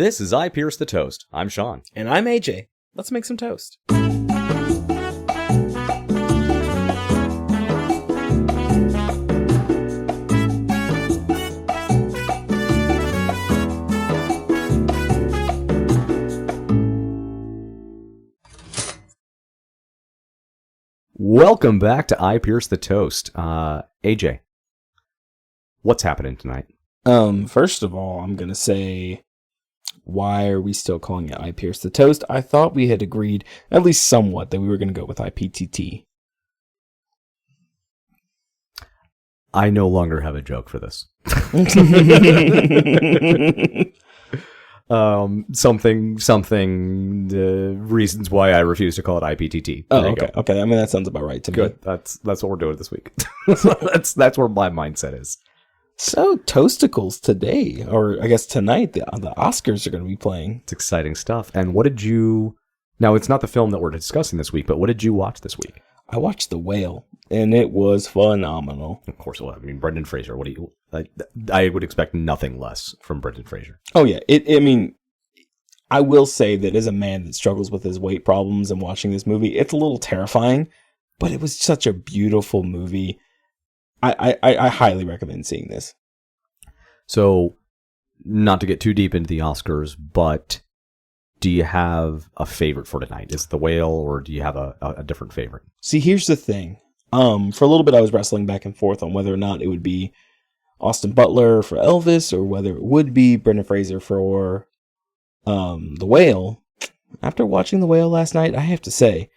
This is I Pierce the Toast. I'm Sean. And I'm AJ. Let's make some toast. Welcome back to I Pierce the Toast. AJ, what's happening tonight? First of all, I'm gonna say, why are we still calling it I Pierce the Toast? I thought we had agreed, at least somewhat, that we were gonna go with IPTT. I no longer have a joke for this. Reasons why I refuse to call it IPTT. Oh, okay. Okay, I mean, that sounds about right to me. Good. That's what we're doing this week. That's where my mindset is. So, Toasticles today, or I guess tonight, the Oscars are going to be playing. It's exciting stuff. And what did you... Now, it's not the film that we're discussing this week, but what did you watch this week? I watched The Whale, and it was phenomenal. Of course it was. I mean, Brendan Fraser, what do you... I would expect nothing less from Brendan Fraser. Oh, yeah. I will say that as a man that struggles with his weight problems and watching this movie, it's a little terrifying, but it was such a beautiful movie. I highly recommend seeing this. So, not to get too deep into the Oscars, but do you have a favorite for tonight? Is it The Whale, or do you have a different favorite? See, here's the thing. For a little bit, I was wrestling back and forth on whether or not it would be Austin Butler for Elvis, or whether it would be Brendan Fraser for The Whale. After watching The Whale last night, I have to say,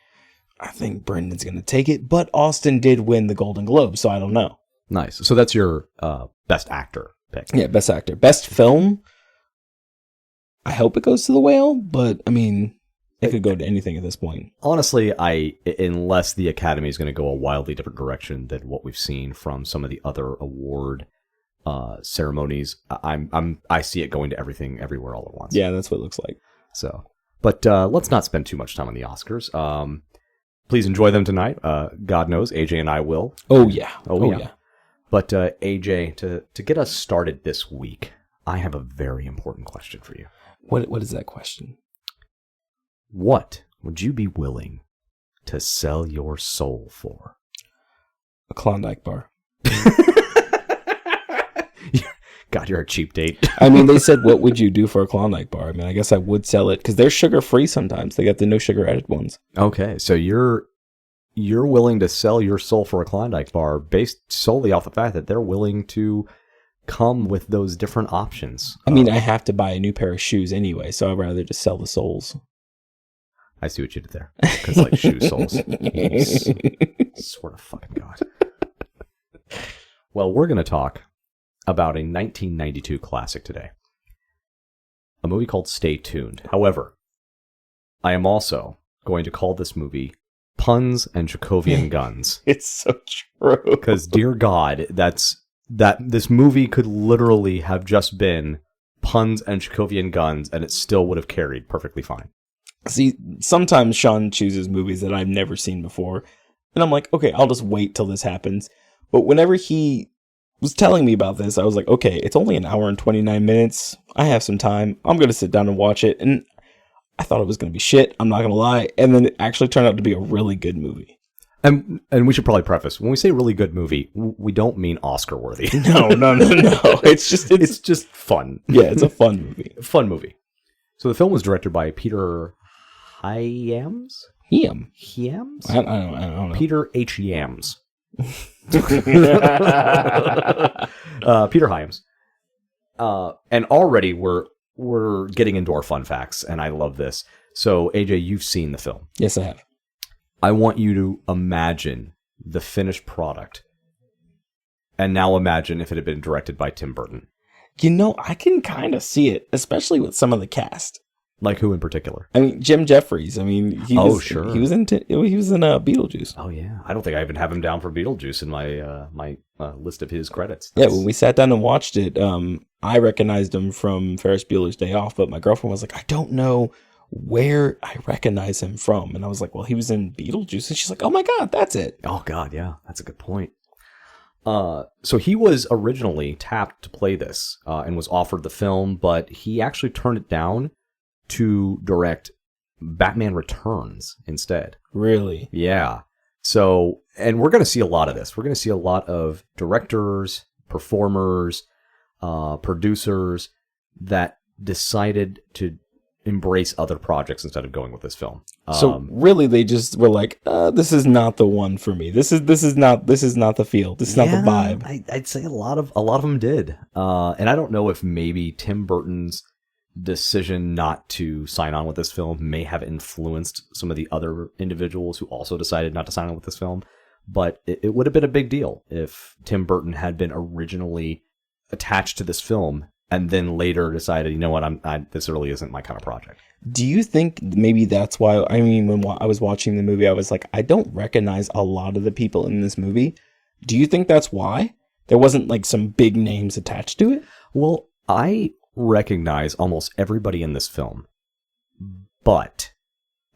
I think Brendan's going to take it, but Austin did win the Golden Globe, so I don't know. Nice. So that's your best actor pick. Yeah, best actor. Best film, I hope it goes to The Whale, but I mean, it could go to anything at this point. Honestly, unless the Academy is going to go a wildly different direction than what we've seen from some of the other award ceremonies, I see it going to everything, everywhere, all at once. Yeah, that's what it looks like. So, but let's not spend too much time on the Oscars. Please enjoy them tonight. God knows, AJ and I will. Oh yeah. Oh yeah. But AJ, to get us started this week, I have a very important question for you. What is that question? What would you be willing to sell your soul for? A Klondike bar. God, you're a cheap date. I mean, they said, what would you do for a Klondike bar? I mean, I guess I would sell it because they're sugar-free sometimes. They got the no sugar added ones. Okay, so you're willing to sell your soul for a Klondike bar based solely off the fact that they're willing to come with those different options. I mean, I have to buy a new pair of shoes anyway, so I'd rather just sell the soles. I see what you did there. Because, like, shoe soles. Swear to fucking God. Well, we're going to talk about a 1992 classic today. A movie called Stay Tuned. However, I am also going to call this movie Puns and Chekhovian Guns. It's so true. Because, dear God, this movie could literally have just been puns and Chekhovian guns, and it still would have carried perfectly fine. See, sometimes Sean chooses movies that I've never seen before, and I'm like, okay, I'll just wait till this happens. But whenever he was telling me about this, I was like, okay, it's only an hour and 29 minutes. I have some time. I'm going to sit down and watch it. And I thought it was going to be shit. I'm not going to lie. And then it actually turned out to be a really good movie. And we should probably preface, when we say really good movie, we don't mean Oscar worthy. No. It's just fun. Yeah, it's a fun movie. Fun movie. So the film was directed by Peter Hyams? Hyams? I don't know. Peter H. Yams. Peter Hyams. And already we're getting into our fun facts, and I love this. So, AJ, you've seen the film. Yes, I have. I want you to imagine the finished product, and now imagine if it had been directed by Tim Burton. You know, I can kind of see it, especially with some of the cast. Like who in particular? I mean, Jim Jeffries. I mean, he was in Beetlejuice. Oh yeah, I don't think I even have him down for Beetlejuice in my list of his credits. Yeah, when we sat down and watched it, I recognized him from Ferris Bueller's Day Off, but my girlfriend was like, I don't know where I recognize him from, and I was like, well, he was in Beetlejuice, and she's like, oh my God, that's it. Oh God, yeah, that's a good point. So he was originally tapped to play this and was offered the film, but he actually turned it down to direct Batman Returns instead. Really? Yeah. So, and we're going to see a lot of this. We're going to see a lot of directors, performers, producers that decided to embrace other projects instead of going with this film. So really, they just were like, "This is not the one for me. This is not the feel. This is not the vibe." I'd say a lot of them did. And I don't know if maybe Tim Burton's decision not to sign on with this film may have influenced some of the other individuals who also decided not to sign on with this film. But it would have been a big deal if Tim Burton had been originally attached to this film and then later decided, you know what, this really isn't my kind of project. Do you think maybe that's why? I mean, when I was watching the movie, I was like, I don't recognize a lot of the people in this movie. Do you think that's why there wasn't like some big names attached to it? Well, I recognize almost everybody in this film, but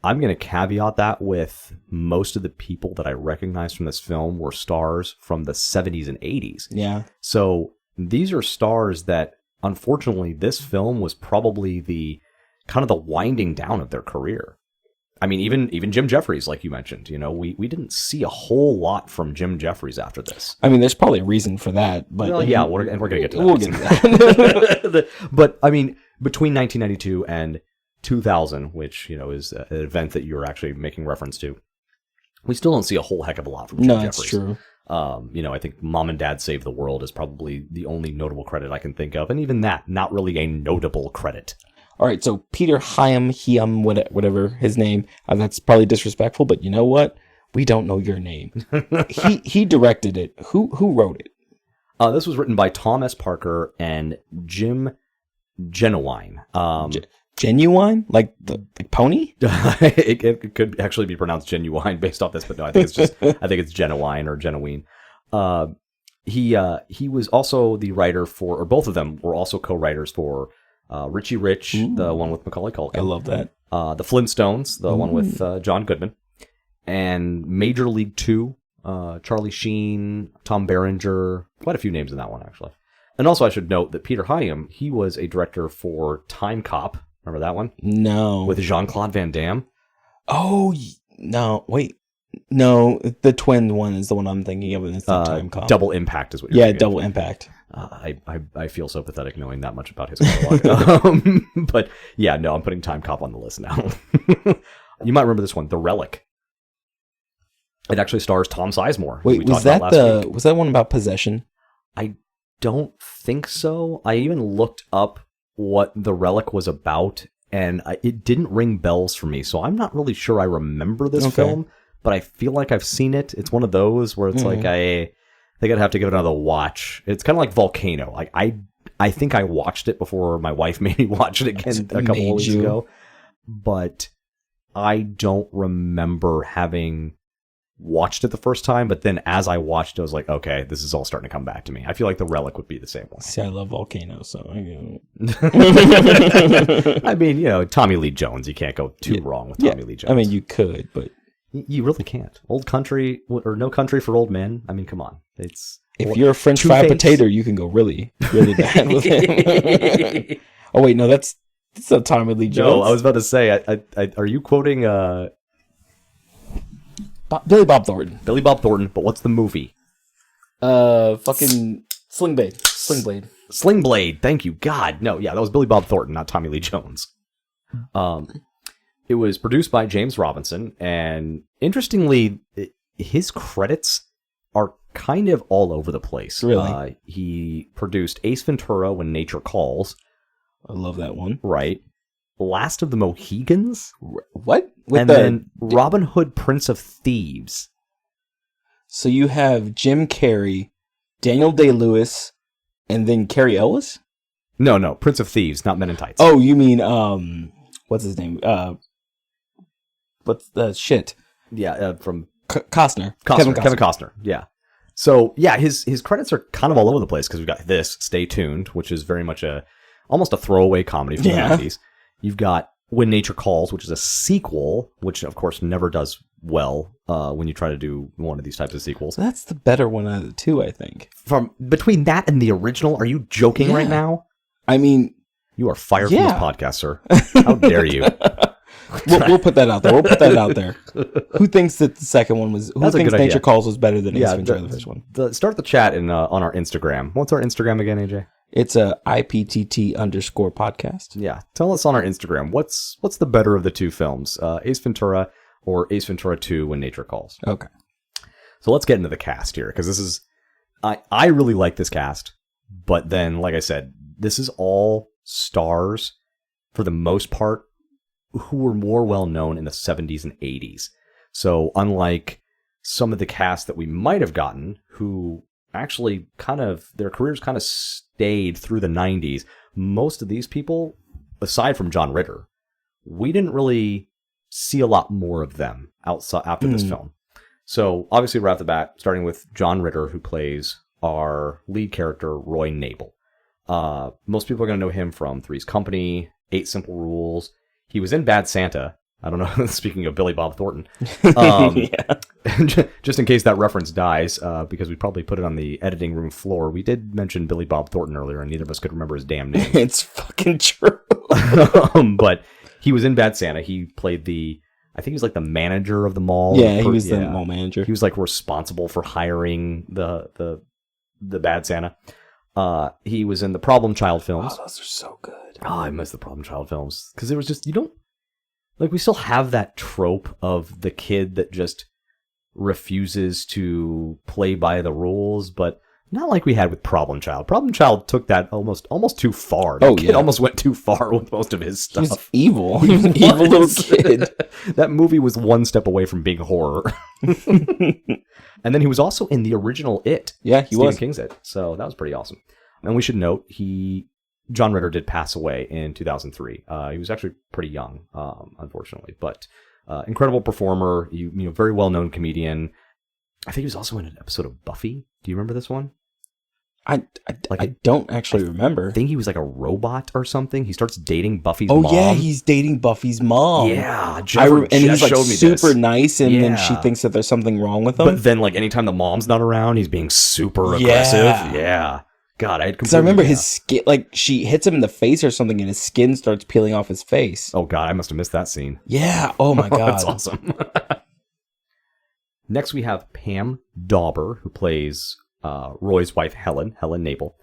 I'm going to caveat that with most of the people that I recognize from this film were stars from the 70s and 80s. Yeah. So these are stars that, unfortunately, this film was probably the kind of the winding down of their career. I mean, even Jim Jeffries, like you mentioned, we didn't see a whole lot from Jim Jeffries after this. I mean, there's probably a reason for that, but we're going to get to that. We'll get to that. But I mean, between 1992 and 2000, which is an event that you're actually making reference to, we still don't see a whole heck of a lot from Jim Jeffries. That's true. I think Mom and Dad Save the World is probably the only notable credit I can think of, and even that, not really a notable credit. All right, so Peter Hyam, whatever his name, that's probably disrespectful, but you know what? We don't know your name. he directed it. Who wrote it? This was written by Tom S. Parker and Jim Genuine. Genuine? Like pony? it could actually be pronounced genuine based off this, but no, I think it's Genuine or Genuine. He was also the writer for, or both of them were also co-writers for Richie Rich, the one with Macaulay Culkin. I love that. The Flintstones, the one with John Goodman, and Major League 2, Charlie Sheen, Tom Berenger, quite a few names in that one actually. And also I should note that Peter Hyam, he was a director for Time Cop. Remember that one? No. With Jean-Claude Van Damme? Oh, no. Wait. No, the twin one is the one I'm thinking of, and it's the Time Cop. Double Impact is what you're thinking. Double Impact. I feel so pathetic knowing that much about his catalog. But yeah, no, I'm putting Time Cop on the list now. You might remember this one, The Relic. It actually stars Tom Sizemore. Wait, was that one about possession? I don't think so. I even looked up what The Relic was about, and it didn't ring bells for me, so I'm not really sure I remember this film, but I feel like I've seen it. It's one of those where it's like I think I'd have to give it another watch. It's kind of like Volcano. Like I think I watched it before my wife made me watch it again a couple of weeks ago, but I don't remember having watched it the first time, but then as I watched it, I was like, okay, this is all starting to come back to me. I feel like The Relic would be the same one. See, I love Volcano, so I I mean, Tommy Lee Jones, you can't go too wrong with Tommy Lee Jones. I mean, you could, but you really can't. Old Country or No Country for Old Men. I mean, come on. If you're a French fried potato, you can go really, really bad with him. Oh wait, no, that's a Tommy Lee Jones. No, I was about to say, are you quoting Billy Bob Thornton? Billy Bob Thornton, but what's the movie? Fucking Sling Blade. Sling Blade. Thank you. God, no, yeah, that was Billy Bob Thornton, not Tommy Lee Jones. It was produced by James Robinson, and interestingly, his credits are kind of all over the place. Really? He produced Ace Ventura: When Nature Calls. I love that one. Right. Last of the Mohegans. What? Then Robin Hood, Prince of Thieves. So you have Jim Carrey, Daniel Day-Lewis, and then Carrie Ellis? No, Prince of Thieves, not Men in Tights. Oh, you mean what's his name? What's the shit? Yeah, from Costner. Kevin Costner. Yeah. So yeah, his credits are kind of all over the place because we've got this Stay Tuned, which is very much almost a throwaway comedy from the 90s. You've got When Nature Calls, which is a sequel, which of course never does well when you try to do one of these types of sequels. That's the better one out of the two, I think. From between that and the original, are you joking right now? I mean, you are fired from this podcast, sir. How dare you? We'll put that out there. Who thinks that the second one was? Who thinks Nature Calls was better than Ace Ventura, the first one? Start the chat on our Instagram. What's our Instagram again, AJ? It's a IPTT_podcast. Yeah, tell us on our Instagram what's the better of the two films, Ace Ventura or Ace Ventura 2: When Nature Calls. Okay. So let's get into the cast here, because this is I really like this cast, but then like I said, this is all stars for the most part who were more well known in the 70s and 80s. So unlike some of the cast that we might have gotten, who actually their careers kind of stayed through the 90s, most of these people, aside from John Ritter, we didn't really see a lot more of them outside after this film. So obviously right off the bat, starting with John Ritter, who plays our lead character, Roy Nabel. Most people are going to know him from Three's Company, 8 Simple Rules. He was in Bad Santa. I don't know, speaking of Billy Bob Thornton. Just in case that reference dies, because we probably put it on the editing room floor, we did mention Billy Bob Thornton earlier, and neither of us could remember his damn name. It's fucking true. But he was in Bad Santa. He played I think he was like the manager of the mall. Yeah, he was the mall manager. He was like responsible for hiring the Bad Santa. He was in the Problem Child films. Oh, those are so good. Oh, I miss the Problem Child films. Because it was just, we still have that trope of the kid that just refuses to play by the rules, but not like we had with Problem Child. Problem Child took that almost too far. That kid almost went too far with most of his stuff. He was evil. He was an evil little kid. That movie was one step away from being horror. And then he was also in the original It. Yeah, he was. Stephen King's It. So that was pretty awesome. And we should note, John Ritter did pass away in 2003. He was actually pretty young, unfortunately, but incredible performer, very well-known comedian. I think he was also in an episode of Buffy. Do you remember this one? I don't actually remember. I think he was like a robot or something. He starts dating Buffy's mom. Oh yeah, he's dating Buffy's mom. Yeah, and he's like super nice, and then she thinks that there's something wrong with him. But then, like, anytime the mom's not around, he's being super aggressive. Yeah. God, because I remember his skin, like she hits him in the face or something, and his skin starts peeling off his face. Oh God, I must have missed that scene. Yeah. Oh my God, that's awesome. Next, we have Pam Dauber, who plays Roy's wife, Helen Nabel.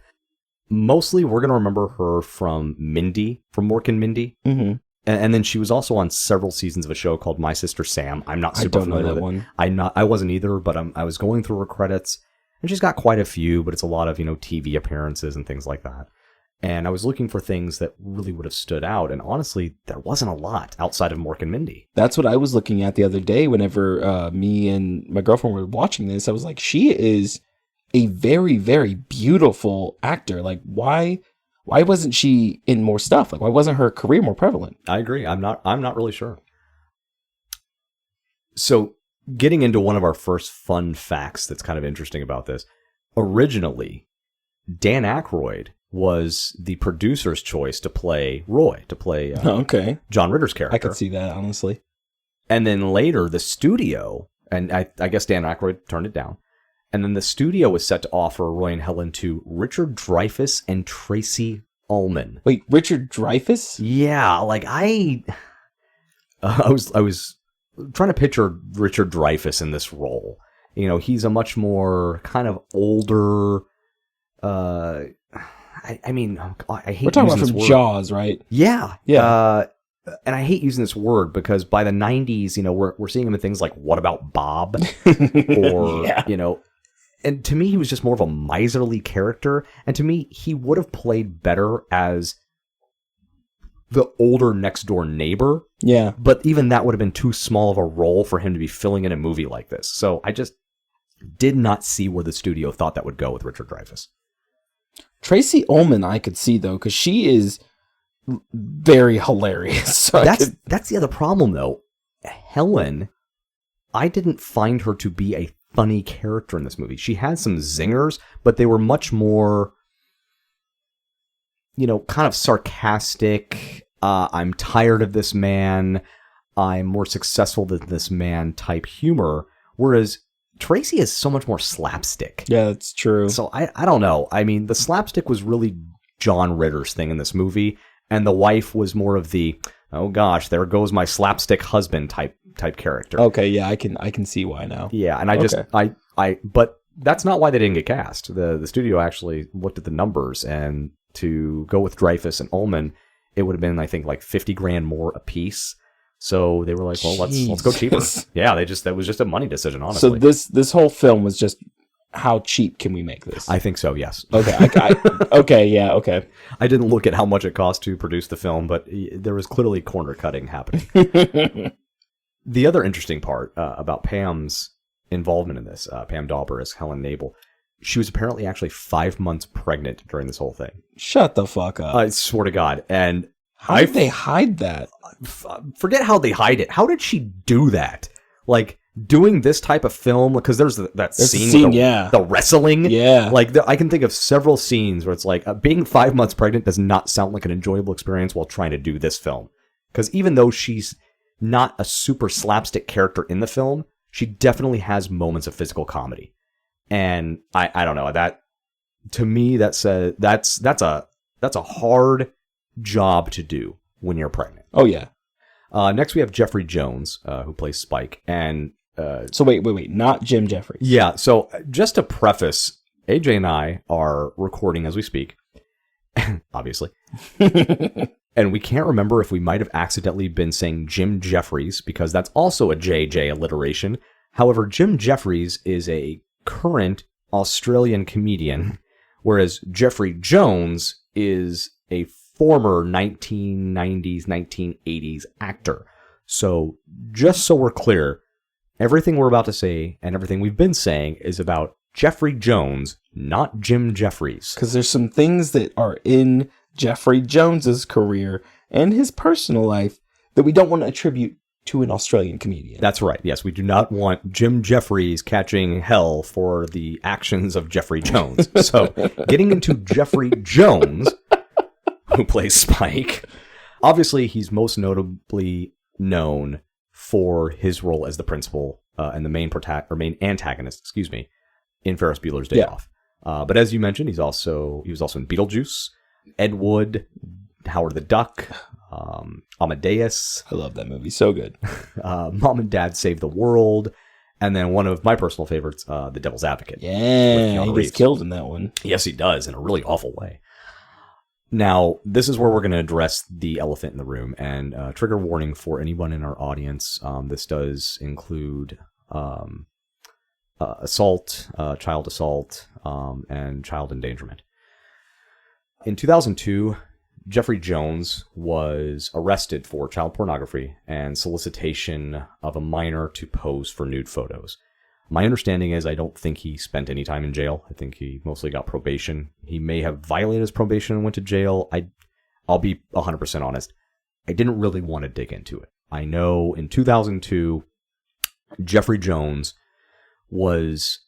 Mostly, we're going to remember her from Mindy, from Mork and Mindy. Mm-hmm. And then she was also on several seasons of a show called My Sister Sam. I'm not super familiar with it. One. I wasn't either, but I was going through her credits, and she's got quite a few, but it's a lot of, TV appearances and things like that. And I was looking for things that really would have stood out, and honestly, there wasn't a lot outside of Mork and Mindy. That's what I was looking at the other day whenever me and my girlfriend were watching this. I was like, she is a very, very beautiful actor. Like, why wasn't she in more stuff? Like, why wasn't her career more prevalent? I agree. I'm not really sure. So, getting into one of our first fun facts that's kind of interesting about this. Originally, Dan Aykroyd was the producer's choice to play Roy, okay, John Ritter's character. I could see that, honestly. And then later, the studio, and I guess Dan Aykroyd turned it down, and then the studio was set to offer Roy and Helen to Richard Dreyfuss and Tracy Ullman. Wait, Richard Dreyfuss? Yeah, like I was trying to picture Richard Dreyfuss in this role. He's a much more kind of older. I hate. We're talking about from Jaws, right? Yeah. Yeah. And I hate using this word because by the 90s, we're seeing him in things like What About Bob? Or, and to me, he was just more of a miserly character. And to me, he would have played better as the older next door neighbor. Yeah. But even that would have been too small of a role for him to be filling in a movie like this. So I just did not see where the studio thought that would go with Richard Dreyfuss. Tracy Ullman, I could see, though, because she is very hilarious. So that's the other problem, though. Helen, I didn't find her to be a funny character in this movie. She had some zingers, but they were much more, kind of sarcastic. I'm tired of this man. I'm more successful than this man type humor, whereas Tracy is so much more slapstick. Yeah, that's true. So I don't know. I mean, the slapstick was really John Ritter's thing in this movie, and the wife was more of the, oh gosh, there goes my slapstick husband type character. Okay, yeah, I can see why now. Yeah, and but that's not why they didn't get cast. The studio actually looked at the numbers, and to go with Dreyfuss and Ullman, it would have been, I think, like $50,000 more a piece. So they were like, well, let's go cheaper. Yeah, that was just a money decision, honestly. So this whole film was just, how cheap can we make this? I think so, yes. Okay, okay. I didn't look at how much it cost to produce the film, but there was clearly corner cutting happening. The other interesting part about Pam's involvement in this, Pam Dauber as Helen Nabel, she was apparently actually 5 months pregnant during this whole thing. Shut the fuck up. I swear to God. And how did they hide that? Forget how they hide it. How did she do that? Like, doing this type of film, because there's that scene with the wrestling. Yeah. Like, I can think of several scenes where it's like, being 5 months pregnant does not sound like an enjoyable experience while trying to do this film. Because even though she's not a super slapstick character in the film, she definitely has moments of physical comedy. And I don't know, that, to me, that's a hard job to do when you're pregnant. Oh, yeah. Next, we have Jeffrey Jones, who plays Spike. And so wait, not Jim Jeffries. Yeah, so just to preface, AJ and I are recording as we speak, obviously. And we can't remember if we might have accidentally been saying Jim Jeffries, because that's also a JJ alliteration. However, Jim Jeffries is a current Australian comedian, whereas Jeffrey Jones is a former 1990s, 1980s actor. So just so we're clear, everything we're about to say and everything we've been saying is about Jeffrey Jones, not Jim Jeffries. Because there's some things that are in Jeffrey Jones's career and his personal life that we don't want to attribute to an Australian comedian. That's right. Yes, we do not want Jim Jeffries catching hell for the actions of Jeffrey Jones. So, getting into Jeffrey Jones, who plays Spike, obviously he's most notably known for his role as the principal and the main antagonist, in Ferris Bueller's Day Off. But as you mentioned, he was also in Beetlejuice, Ed Wood, Howard the Duck, Amadeus. I love that movie. So good. Mom and Dad Save the World. And then one of my personal favorites, The Devil's Advocate. Yeah, he gets killed in that one. Yes, he does, in a really awful way. Now, this is where we're going to address the elephant in the room. And trigger warning for anyone in our audience. This does include assault, child assault, and child endangerment. In 2002, Jeffrey Jones was arrested for child pornography and solicitation of a minor to pose for nude photos. My understanding is I don't think he spent any time in jail. I think he mostly got probation. He may have violated his probation and went to jail. I'll be 100% honest. I didn't really want to dig into it. I know in 2002, Jeffrey Jones was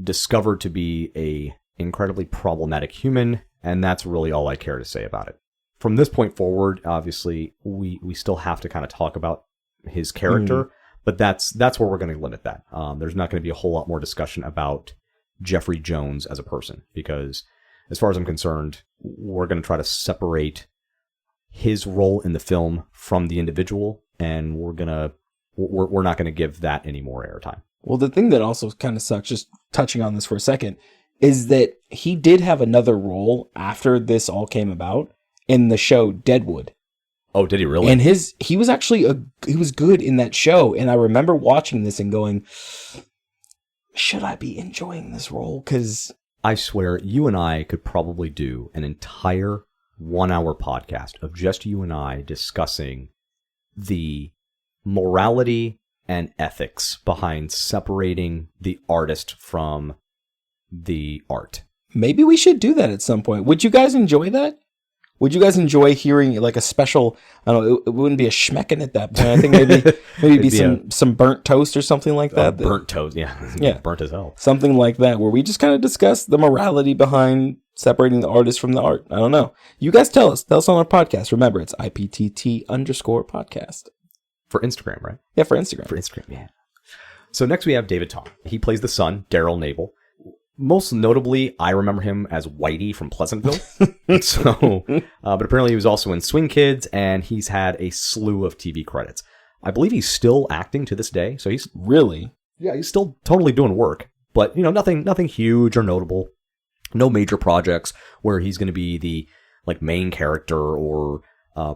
discovered to be a incredibly problematic human, and that's really all I care to say about it. From this point forward, obviously, we still have to kind of talk about his character, but that's where we're going to limit that. There's not going to be a whole lot more discussion about Jeffrey Jones as a person, because as far as I'm concerned, we're going to try to separate his role in the film from the individual, and we're not going to give that any more airtime. Well, the thing that also kind of sucks, just touching on this for a second, is that he did have another role after this all came about in the show Deadwood. Oh, did he really? And he was actually he was good in that show. And I remember watching this and going, should I be enjoying this role? Because I swear, you and I could probably do an entire 1-hour podcast of just you and I discussing the morality and ethics behind separating the artist from the art. Maybe we should do that at some point. Would you guys enjoy that? Would you guys enjoy hearing like a special, I don't know, it wouldn't be a schmeckin' at that point. I think maybe be some burnt toast or something like that. Burnt toast, yeah. Burnt as hell. Something like that, where we just kind of discuss the morality behind separating the artist from the art. I don't know. You guys tell us. Tell us on our podcast. Remember, it's IPTT_podcast. For Instagram, right? Yeah, for Instagram. For Instagram, yeah. So next we have David Tong. He plays the son, Daryl Nabel. Most notably, I remember him as Whitey from Pleasantville. But apparently he was also in Swing Kids, and he's had a slew of TV credits. I believe he's still acting to this day. So he's really, he's still totally doing work. But nothing huge or notable. No major projects where he's going to be the main character or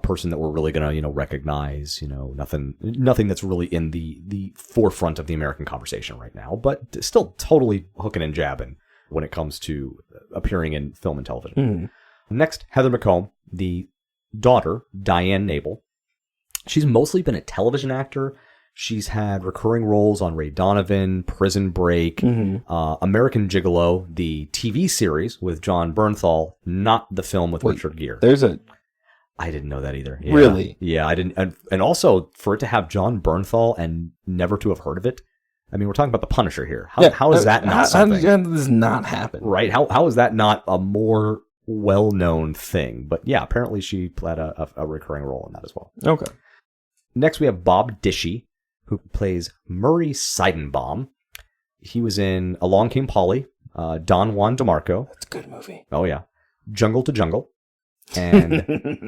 person that we're really going to recognize. Nothing that's really in the forefront of the American conversation right now. But still totally hooking and jabbing when it comes to appearing in film and television. Next, Heather McComb, the daughter, Diane Nabel. She's mostly been a television actor. She's had recurring roles on Ray Donovan, Prison Break, American Gigolo, the TV series with John Bernthal, not the film with Richard Gere. I didn't know that either. Yeah. Really? Yeah, I didn't. And also, for it to have John Bernthal and never to have heard of it, I mean, we're talking about The Punisher here. How is that not something? How did this not happen? Right? How is that not a more well-known thing? But yeah, apparently she played a recurring role in that as well. Okay. Next, we have Bob Dishy, who plays Murray Seidenbaum. He was in Along Came Polly, Don Juan DeMarco. That's a good movie. Oh, yeah. Jungle to Jungle, and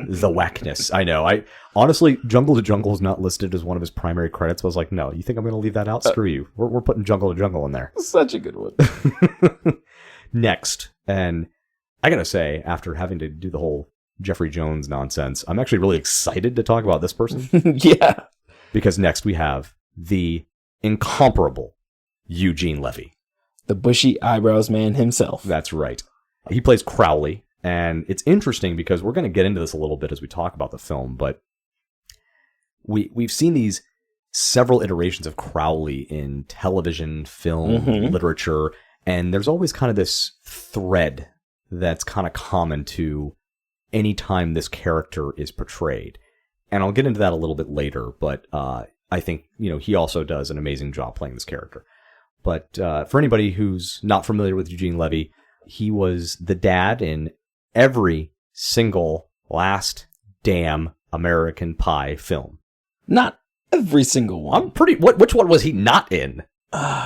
The Whackness. I know. Honestly, Jungle to Jungle is not listed as one of his primary credits. I was like, no, you think I'm going to leave that out? Screw you. We're putting Jungle to Jungle in there. Such a good one. Next, and I got to say, after having to do the whole Jeffrey Jones nonsense, I'm actually really excited to talk about this person. Yeah. Because next we have the incomparable Eugene Levy. The bushy eyebrows man himself. That's right. He plays Crowley, and it's interesting because we're going to get into this a little bit as we talk about the film, but we've seen these several iterations of Crowley in television, film, literature, and there's always kind of this thread that's kind of common to any time this character is portrayed. And I'll get into that a little bit later, but I think, he also does an amazing job playing this character. But for anybody who's not familiar with Eugene Levy, he was the dad in every single last damn American Pie film. Not every single one. Which one was he not in?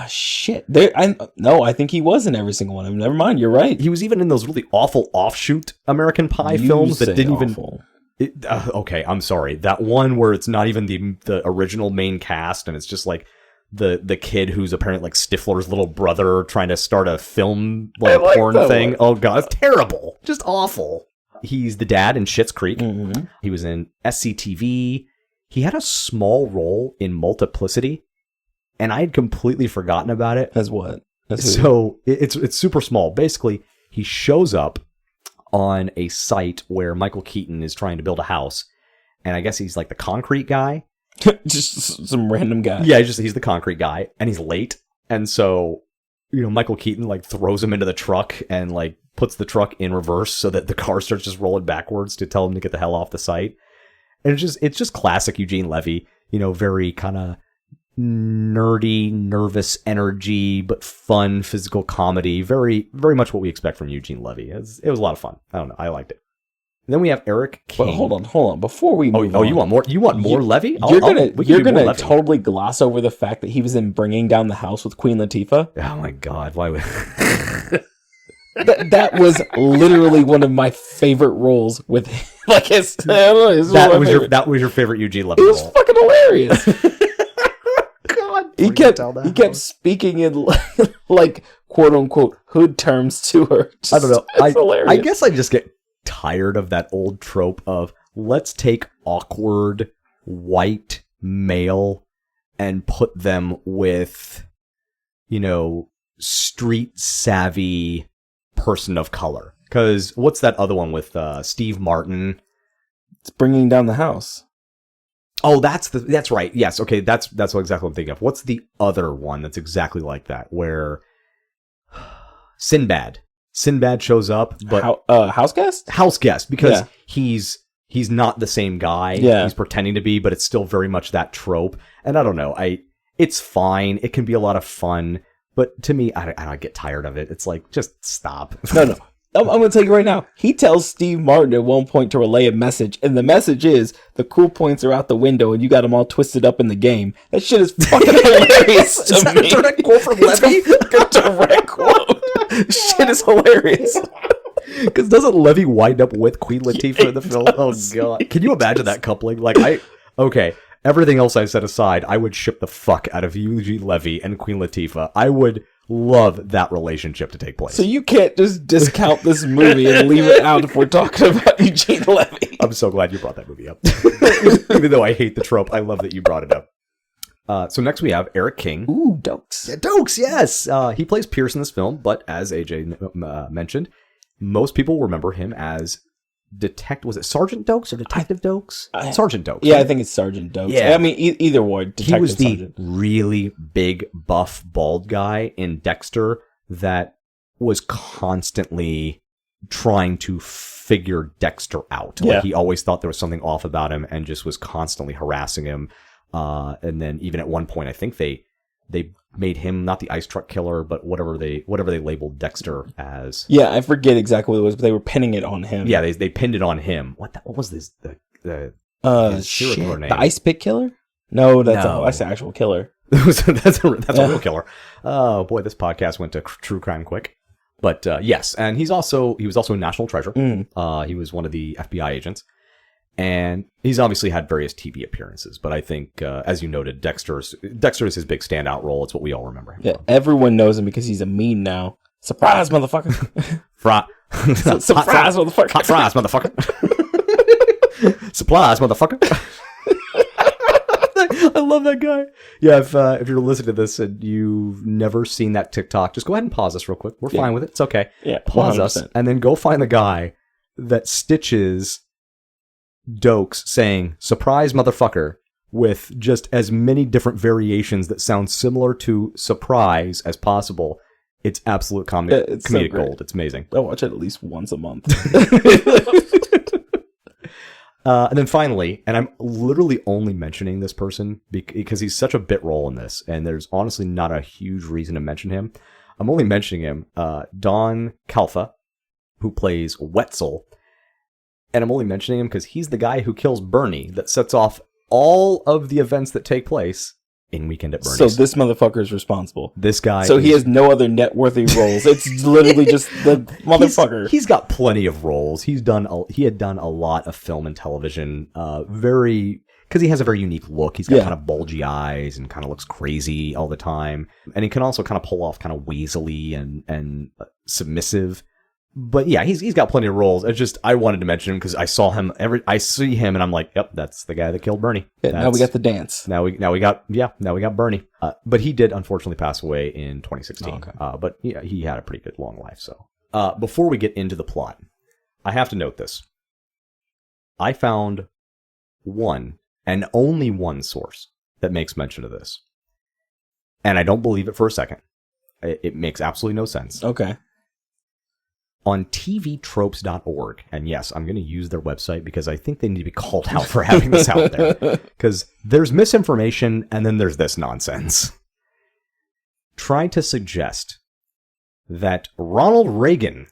Shit. I think he was in every single one. Never mind, you're right. He was even in those really awful offshoot American Pie films that didn't awful. even... okay, I'm sorry. That one where it's not even the original main cast, and it's just like the kid who's apparently like Stifler's little brother trying to start a film porn thing. One. Oh god, it's terrible. Just awful. He's the dad in Schitt's Creek. He was in SCTV. He had a small role in Multiplicity, and I had completely forgotten about it. As what? So it's super small. Basically, he shows up on a site where Michael Keaton is trying to build a house, and I guess he's like the concrete guy. Just some random guy. Yeah, he's the concrete guy, and he's late, and so Michael Keaton like throws him into the truck and like puts the truck in reverse so that the car starts just rolling backwards to tell him to get the hell off the site. And it's just classic Eugene Levy, very kind of nerdy, nervous energy, but fun physical comedy. Very, very much what we expect from Eugene Levy. It was a lot of fun. I don't know. I liked it. And then we have Eric King. But hold on. Before we move on, you want more? You want more Levy? You're gonna totally gloss over the fact that he was in Bringing Down the House with Queen Latifah. Oh my god! Why would? That was literally one of my favorite roles with him. That was your favorite Eugene Levy role. It was fucking hilarious. God, he kept speaking in like quote unquote hood terms to her. I don't know. Hilarious. I guess I just get tired of that old trope of let's take awkward white male and put them with street savvy person of color. Because what's that other one with Steve Martin? It's Bringing Down the House. Oh, that's right. Yes, okay, that's what exactly I'm thinking of. What's the other one that's exactly like that? Where Sinbad shows up, but House Guest, because he's not the same guy. Yeah, he's pretending to be, but it's still very much that trope. And I don't know. It's fine. It can be a lot of fun. But to me, I get tired of it. It's like, just stop. No. I'm going to tell you right now. He tells Steve Martin at one point to relay a message, and the message is the cool points are out the window, and you got them all twisted up in the game. That shit is fucking hilarious to Is that me. a direct quote from Levy? A direct quote. Shit is hilarious. Because doesn't Levy wind up with Queen Latifah in the film? does. Oh god! Can you imagine that coupling? Like everything else I set aside, I would ship the fuck out of Eugene Levy and Queen Latifah. I would love that relationship to take place. So you can't just discount this movie and leave it out if we're talking about Eugene Levy. I'm so glad you brought that movie up. Even though I hate the trope, I love that you brought it up. So next we have Eric King. Ooh, Dokes. Yeah, Dokes, yes. He plays Pierce in this film, but as AJ mentioned, most people remember him as was it Sergeant Dokes or Detective Dokes? Sergeant Dokes. Yeah, right? I think it's Sergeant Dokes. Yeah. I mean, either way, Detective He was the Sergeant. really big, buff, bald guy in Dexter that was constantly trying to figure Dexter out. Yeah. Like, he always thought there was something off about him and just was constantly harassing him. And then even at one point, I think they made him not the ice truck killer, but whatever they labeled Dexter as. Yeah, I forget exactly what it was, but they were pinning it on him. Yeah, they pinned it on him. What was this? His serial killer name? The Ice Pick Killer? No, that's No. the actual killer. that's a real killer. Oh boy, this podcast went to true crime quick. But yes, and he was also a national treasure. He was one of the FBI agents, and he's obviously had various TV appearances. But I think, as you noted, Dexter is his big standout role. It's what we all remember him Yeah, from. everyone knows him because he's a meme now. Surprise, motherfucker! Surprise, motherfucker! Hot fries, motherfucker! Supplies, motherfucker! I love that guy. Yeah, if you're listening to this and you've never seen that TikTok, just go ahead and pause us real quick. We're fine with it. It's okay. Yeah, Pause 100%. us and then go find the guy that stitches Dokes saying "surprise, motherfucker" with just as many different variations that sound similar to "surprise" as possible. It's absolute It's so comedic great. gold. It's amazing. I watch it at least once a month. And then finally, and I'm literally only mentioning this person because he's such a bit role in this, and there's honestly not a huge reason to mention him. I'm only mentioning him, Don Calfa, who plays Wetzel, and I'm only mentioning him because he's the guy who kills Bernie that sets off all of the events that take place in Weekend at Bernie's. So this motherfucker is responsible. This guy. So he has no other net-worthy roles. It's literally just the motherfucker. He's got plenty of roles. He had done a lot of film and television. Because he has a very unique look. He's got kind of bulgy eyes and kind of looks crazy all the time. And he can also kind of pull off kind of weaselly and submissive. But yeah, he's got plenty of roles. It's just I wanted to mention him because I see him and I'm like, yep, that's the guy that killed Bernie. Yeah, now we got the dance. Now we got Bernie. But he did unfortunately pass away in 2016. Oh, okay. But yeah, he had a pretty good long life. So before we get into the plot, I have to note this. I found one and only one source that makes mention of this, and I don't believe it for a second. It makes absolutely no sense. Okay. On tvtropes.org, and yes, I'm going to use their website because I think they need to be called out for having this out there. Because there's misinformation, and then there's this nonsense. Tried to suggest that Ronald Reagan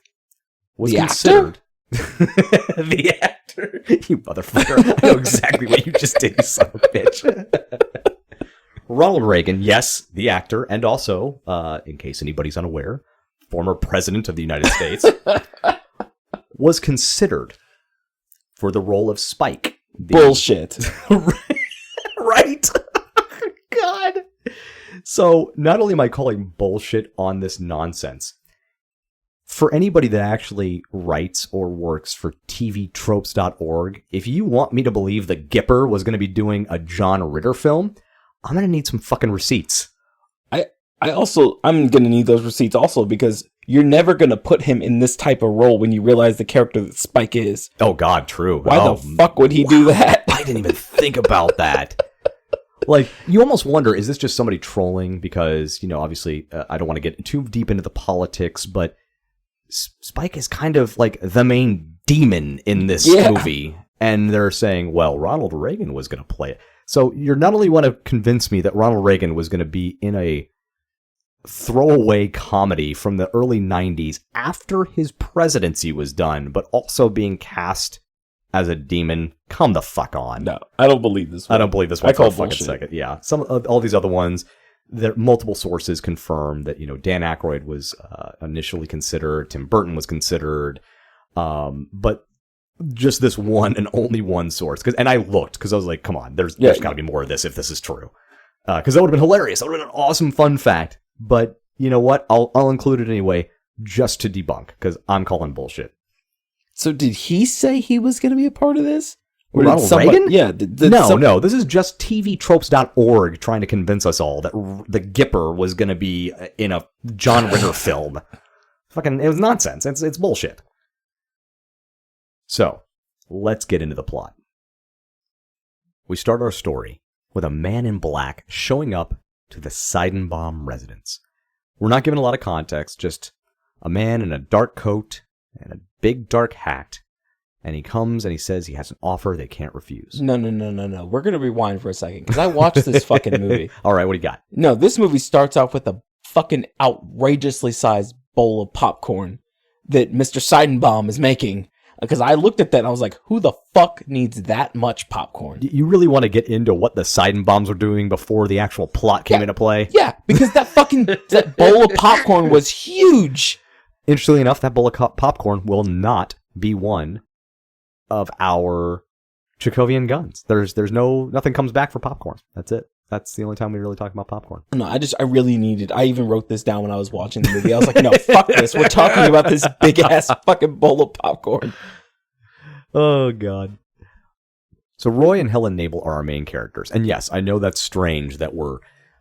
was The considered... the actor? You motherfucker. I know exactly what you just did, you son of a bitch. Ronald Reagan, yes, the actor, and also, in case anybody's unaware, former president of the United States, was considered for the role of Spike. Bullshit. Right? God. So not only am I calling bullshit on this nonsense, for anybody that actually writes or works for tvtropes.org, if you want me to believe that Gipper was going to be doing a John Ritter film, I'm going to need some fucking receipts. I'm going to need those receipts also because you're never going to put him in this type of role when you realize the character that Spike is. Oh, God, true. Why the fuck would he do that? I didn't even think about that. Like, you almost wonder, is this just somebody trolling? Because, obviously, I don't want to get too deep into the politics, but Spike is kind of like the main demon in this movie. And they're saying, well, Ronald Reagan was going to play it. So you're not only want to convince me that Ronald Reagan was going to be in a throwaway comedy from the early 90s after his presidency was done, but also being cast as a demon. Come the fuck on. No, I don't believe this one. I don't believe this one I call for a fucking bullshit. second. Yeah. Some of all these other ones, there multiple sources confirm that, Dan Aykroyd was initially considered, Tim Burton was considered, but just this one and only one source. And I looked because I was like, come on, there's got to be more of this if this is true. Because that would have been hilarious. That would have been an awesome fun fact. But you know what? I'll include it anyway, just to debunk, because I'm calling bullshit. So did he say he was going to be a part of this? Or Ronald Reagan? Yeah. No. This is just tvtropes.org trying to convince us all that the Gipper was going to be in a John Ritter film. Fucking, it was nonsense. It's bullshit. So, let's get into the plot. We start our story with a man in black showing up to the Seidenbaum residence. We're not given a lot of context, just a man in a dark coat and a big dark hat. And he comes and he says he has an offer they can't refuse. No. We're going to rewind for a second, because I watched this fucking movie. All right, what do you got? No, this movie starts off with a fucking outrageously sized bowl of popcorn that Mr. Seidenbaum is making. Because I looked at that and I was like, who the fuck needs that much popcorn? You really want to get into what the Seidenbaums were doing before the actual plot came into play? Yeah, because that bowl of popcorn was huge. Interestingly enough, that bowl of popcorn will not be one of our Chekhovian guns. There's nothing comes back for popcorn. That's it. That's the only time we really talk about popcorn. No, I even wrote this down when I was watching the movie. I was like, no, fuck this. We're talking about this big ass fucking bowl of popcorn. Oh, God. So Roy and Helen Nabel are our main characters. And yes, I know that's strange that we're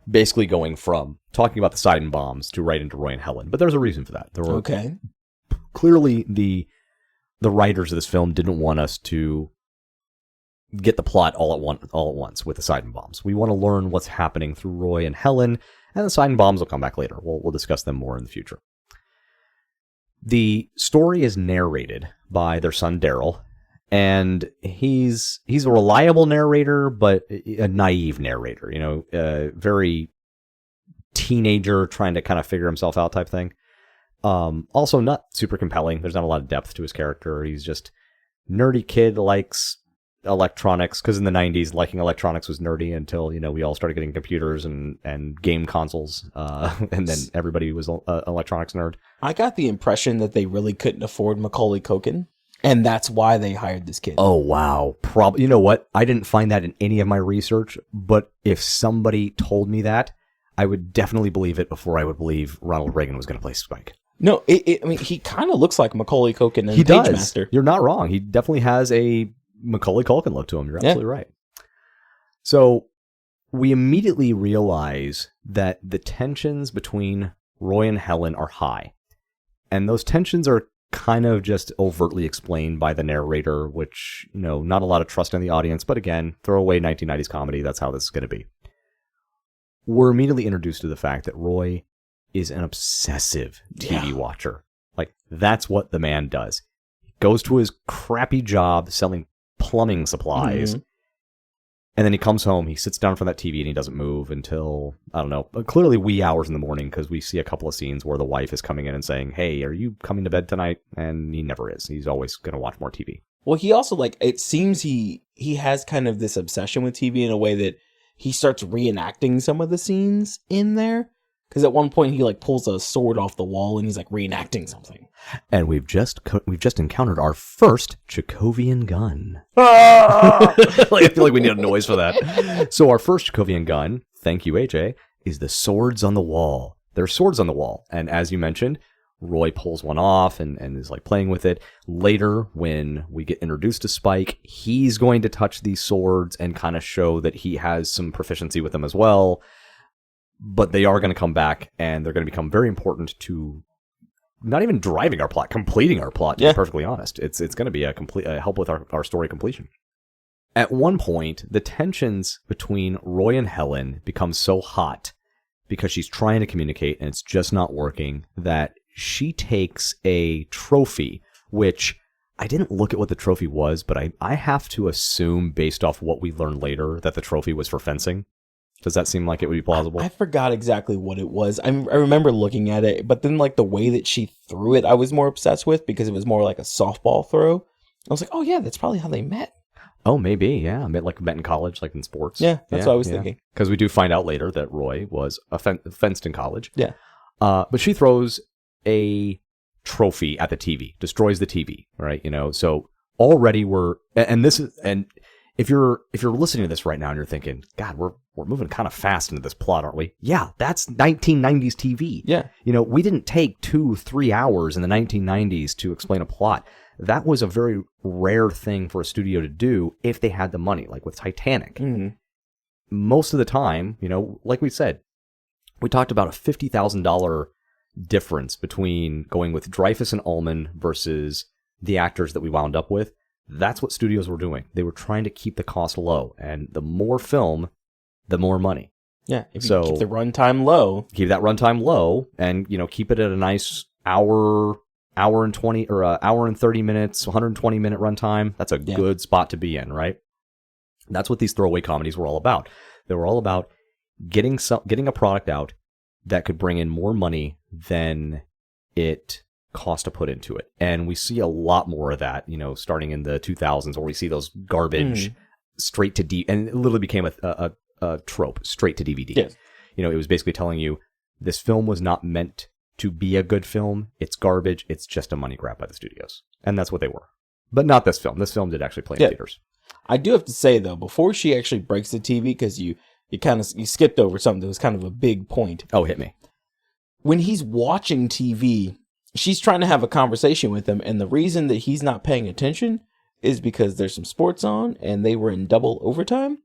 basically going from talking about the Seidenbaums to right into Roy and Helen. But there's a reason for that. Okay. Clearly, the writers of this film didn't want us to get the plot all at once with the Seidenbaums. We want to learn what's happening through Roy and Helen, and the Seidenbaums will come back later. We'll discuss them more in the future. The story is narrated by their son Daryl, and he's a reliable narrator, but a naive narrator. Very teenager trying to kind of figure himself out type thing. Also not super compelling. There's not a lot of depth to his character. He's just nerdy kid, likes electronics, because in the 90s liking electronics was nerdy until we all started getting computers and game consoles, and then everybody was an electronics nerd. I got the impression that they really couldn't afford Macaulay Culkin, and that's why they hired this kid. Oh wow, probably. You know what, I didn't find that in any of my research, but if somebody told me that, I would definitely believe it before I would believe Ronald Reagan was going to play Spike. No, I mean, he kind of looks like Macaulay Culkin in He does. Pagemaster. You're not wrong. He definitely has a Macaulay Culkin look to him. You're absolutely right. So we immediately realize that the tensions between Roy and Helen are high. And those tensions are kind of just overtly explained by the narrator, which, not a lot of trust in the audience. But again, throwaway 1990s comedy. That's how this is going to be. We're immediately introduced to the fact that Roy is an obsessive TV watcher. Like, that's what the man does. He goes to his crappy job selling plumbing supplies, and then he comes home, he sits down for that TV, and he doesn't move until, I don't know, clearly wee hours in the morning, because we see a couple of scenes where the wife is coming in and saying, hey, are you coming to bed tonight? And he never is. He's always going to watch more TV. Well, he also, it seems he has kind of this obsession with TV in a way that he starts reenacting some of the scenes in there. Because at one point he pulls a sword off the wall and he's reenacting something. And we've just encountered our first Chekhovian gun. Ah! I feel like we need a noise for that. So our first Chekhovian gun, thank you AJ, is the swords on the wall. There's swords on the wall, and as you mentioned, Roy pulls one off and is playing with it. Later, when we get introduced to Spike, he's going to touch these swords and kind of show that he has some proficiency with them as well. But they are going to come back, and they're going to become very important to not even driving our plot, completing our plot, to be perfectly honest. It's going to be a help with our story completion. At one point, the tensions between Roy and Helen become so hot because she's trying to communicate, and it's just not working, that she takes a trophy, which I didn't look at what the trophy was, but I have to assume, based off what we learned later, that the trophy was for fencing. Does that seem like it would be plausible? I forgot exactly what it was. I remember looking at it, but then like the way that she threw it, I was more obsessed with because it was more like a softball throw. I was like, oh yeah, that's probably how they met. Oh, maybe, yeah. Met in college, like in sports. Yeah, that's what I was thinking. Because we do find out later that Roy was fenced in college. Yeah. But she throws a trophy at the TV, destroys the TV, right? So already and if you're listening to this right now and you're thinking, God, we're moving kind of fast into this plot, aren't we? Yeah, that's 1990s TV. Yeah. We didn't take 2-3 hours in the 1990s to explain a plot. That was a very rare thing for a studio to do if they had the money, like with Titanic. Mm-hmm. Most of the time, like we said, we talked about a $50,000 difference between going with Dreyfuss and Ullman versus the actors that we wound up with. That's what studios were doing. They were trying to keep the cost low, and the more film, the more money. Yeah, if you keep the runtime low. Keep that runtime low, and keep it at a nice hour and 20 or hour and 30 minutes, 120-minute runtime. That's a good spot to be in, right? That's what these throwaway comedies were all about. They were all about getting a product out that could bring in more money than it cost to put into it. And we see a lot more of that, starting in the 2000s, where we see those garbage straight to DVD, and it literally became a trope, straight to DVD. Yes. It was basically telling you this film was not meant to be a good film. It's garbage. It's just a money grab by the studios. And that's what they were. But not this film. This film did actually play in theaters. I do have to say, though, before she actually breaks the TV, because you skipped over something that was kind of a big point. Oh, hit me. When he's watching TV, she's trying to have a conversation with him, and the reason that he's not paying attention is because there's some sports on, and they were in double overtime.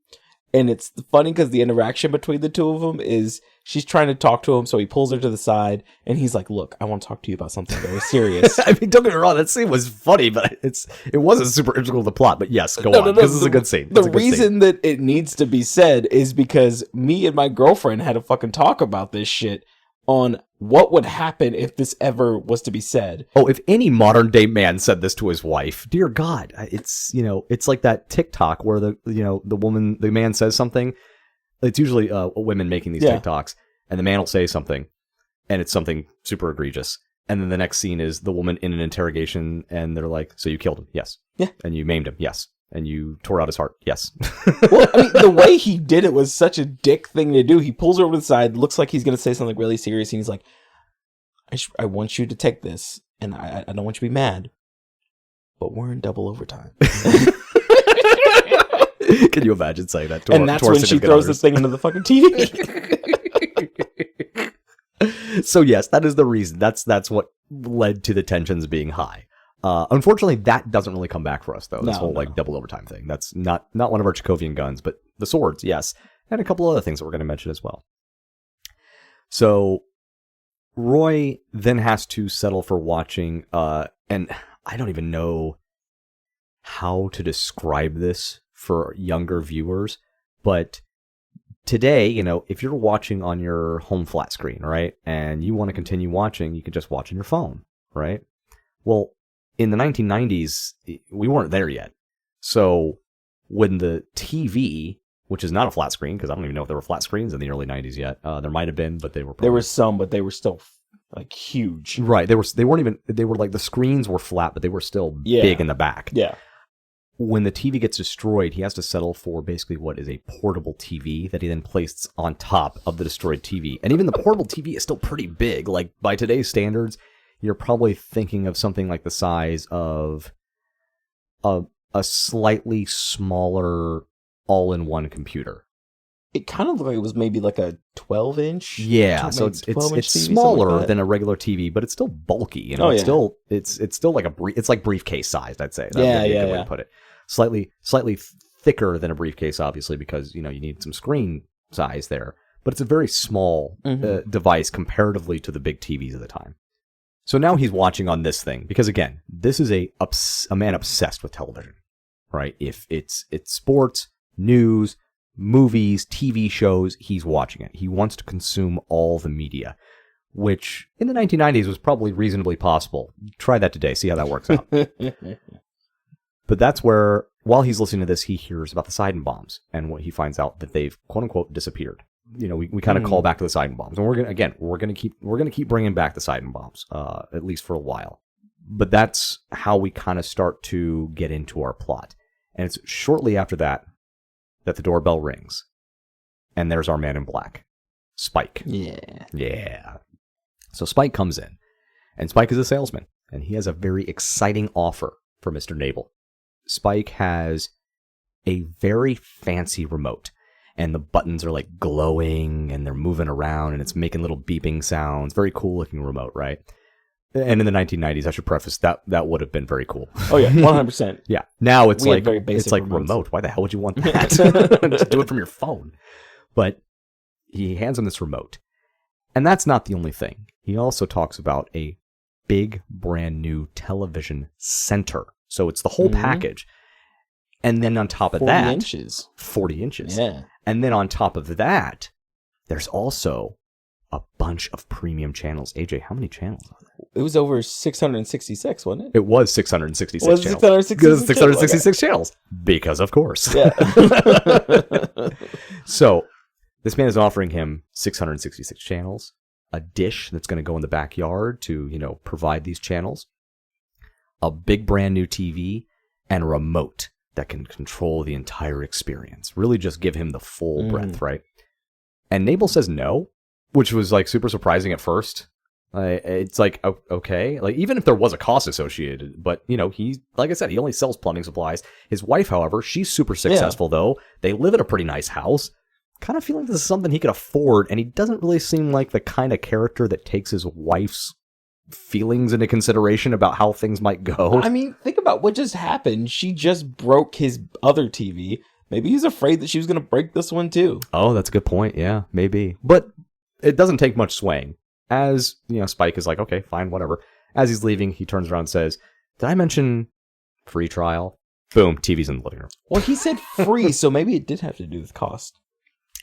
And it's funny because the interaction between the two of them is she's trying to talk to him, so he pulls her to the side, and he's like, look, I want to talk to you about something very serious. I mean, don't get me wrong, that scene was funny, but it wasn't super integral to the plot. But yes, go on, because this is a good scene. The reason that it needs to be said is because me and my girlfriend had a fucking talk about this shit on what would happen if this ever was to be said. Oh, if any modern day man said this to his wife, dear God, it's like that TikTok where the man says something. It's usually women making these TikToks, and the man will say something, and it's something super egregious. And then the next scene is the woman in an interrogation, and they're like, so you killed him? Yes. Yeah. And you maimed him? Yes. And you tore out his heart? Yes. Well, I mean, the way he did it was such a dick thing to do. He pulls her over to the side, looks like he's going to say something really serious, and he's like, I want you to take this, and I don't want you to be mad, but we're in double overtime. Can you imagine saying that to her? And that's when she throws this thing into the fucking TV. So yes, that is the reason. That's what led to the tensions being high. Unfortunately, that doesn't really come back for us, though. This whole double overtime thing. That's not one of our Chekhovian guns, but the swords, yes, and a couple other things that we're going to mention as well. So Roy then has to settle for watching, and I don't even know how to describe this for younger viewers, but today, if you're watching on your home flat screen, right, and you want to continue watching, you can just watch on your phone, right? Well, in the 1990s, we weren't there yet. So when the TV, which is not a flat screen, because I don't even know if there were flat screens in the early 90s yet. There might have been, but they were probably... There were some, but they were still like huge. Right. They weren't even, they were like, the screens were flat, but they were still big in the back. Yeah. When the TV gets destroyed, he has to settle for basically what is a portable TV that he then places on top of the destroyed TV. And even the portable TV is still pretty big. Like, by today's standards, you're probably thinking of something like the size of a slightly smaller all-in-one computer. It kind of looked like it was maybe like a 12-inch. Yeah, so it's TV, smaller than a regular TV, but it's still bulky. It's still like it's like briefcase sized, I'd say. That would be a good way to put it. Slightly thicker than a briefcase, obviously, because you need some screen size there. But it's a very small device comparatively to the big TVs of the time. So now he's watching on this thing because, again, this is a man obsessed with television, right? If it's sports, news, movies, TV shows, he's watching it. He wants to consume all the media, which in the 1990s was probably reasonably possible. Try that today, see how that works out. But that's where, while he's listening to this, he hears about the Sidon bombs and what he finds out that they've, quote unquote, disappeared. we kind of call back to the Sidon bombs, and we're gonna keep bringing back the Sidon bombs, at least for a while. But that's how we kind of start to get into our plot, and it's shortly after that the doorbell rings, and there's our man in black, Spike. Yeah. So Spike comes in, and Spike is a salesman, and he has a very exciting offer for Mr. Nabel. Spike has a very fancy remote, and the buttons are like glowing, and they're moving around, and it's making little beeping sounds. Very cool looking remote, right? And in the 1990s, I should preface that would have been very cool. Oh yeah, 100%. Yeah. Now it's like very basic remote. Why the hell would you want that? Just do it from your phone. But he hands him this remote, and that's not the only thing. He also talks about a big, brand new television center. So it's the whole package. And then on top of 40 that, inches. 40 inches. Yeah. And then on top of that, there's also a bunch of premium channels. AJ, how many channels are there? It was over 666, wasn't it? It was 666 Was it channels. 666 channels. Because of course. Yeah. So this man is offering him 666 channels, a dish that's going to go in the backyard to, provide these channels, a big brand new TV, and a remote that can control the entire experience. Really just give him the full breadth, right? And Nabel says no, which was like super surprising at first. It's like, okay, like even if there was a cost associated, but he, like I said, he only sells plumbing supplies. His wife, however, she's super successful though. They live in a pretty nice house. Kind of feeling this is something he could afford, and he doesn't really seem like the kind of character that takes his wife's feelings into consideration about how things might go. I mean, think about what just happened. She just broke his other TV. Maybe he's afraid that she was going to break this one too. Oh, that's a good point. Yeah, maybe. But it doesn't take much swaying. As, Spike is like, okay, fine, whatever. As he's leaving, he turns around and says, did I mention free trial? Boom, TV's in the living room. Well, he said free, so maybe it did have to do with cost.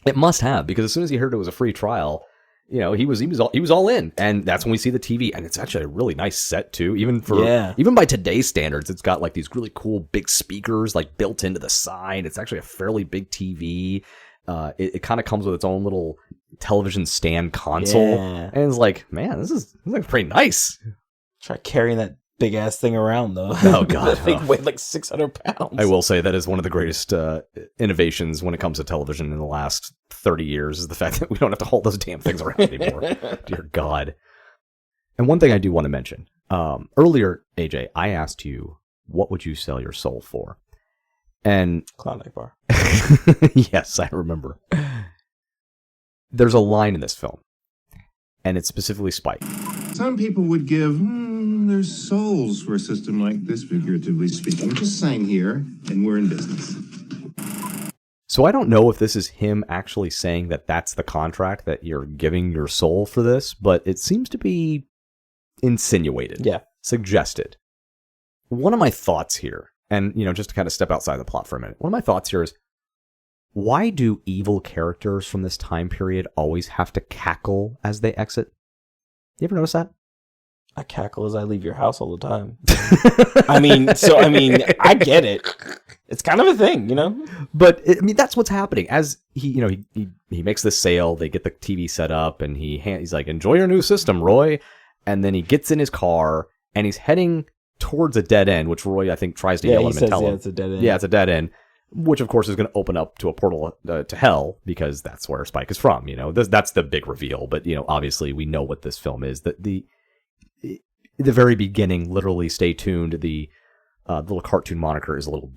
It must have, because as soon as he heard it was a free trial, he was all in, and that's when we see the TV, and it's actually a really nice set too. Even by today's standards, it's got like these really cool big speakers like built into the side. It's actually a fairly big TV. It kind of comes with its own little television stand console, and it's like, man, this is like pretty nice. Try carrying that big ass thing around though. Oh god, that thing weighed like 600 pounds. I will say that is one of the greatest innovations when it comes to television in the last 30 years is the fact that we don't have to hold those damn things around anymore. Dear God. And one thing I do want to mention, earlier, AJ, I asked you, what would you sell your soul for? And Klondike bar. Yes, I remember. There's a line in this film, and it's specifically Spike. Some people would give their souls for a system like this, figuratively speaking. Just sign here, and we're in business. So I don't know if this is him actually saying that that's the contract, that you're giving your soul for this, but it seems to be insinuated. Yeah. Suggested. One of my thoughts here, and just to kind of step outside the plot for a minute, one of my thoughts here is, why do evil characters from this time period always have to cackle as they exit? You ever notice that? I cackle as I leave your house all the time. I mean, I get it. It's kind of a thing, But that's what's happening. As he makes this sale, they get the TV set up, and he's like, "Enjoy your new system, Roy." And then he gets in his car, and he's heading towards a dead end, which Roy, I think, tries to yell at him and tell him. It's a dead end. Yeah, it's a dead end, which of course is going to open up to a portal to hell, because that's where Spike is from. That's the big reveal. But obviously we know what this film is. That the very beginning, literally, stay tuned. The little cartoon moniker is a little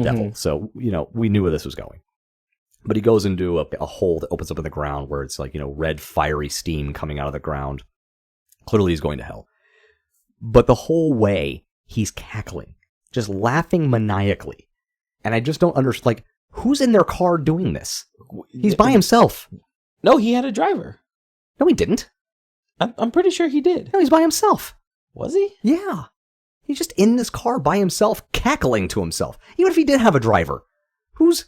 devil. So we knew where this was going. But he goes into a hole that opens up in the ground where it's like red fiery steam coming out of the ground. Clearly, he's going to hell. But the whole way, he's cackling, just laughing maniacally. And I just don't understand, like, who's in their car doing this? He's by himself. No, he had a driver. No, he didn't. I'm pretty sure he did. No, he's by himself. Was he? Yeah. He's just in this car by himself, cackling to himself. Even if he did have a driver. Who's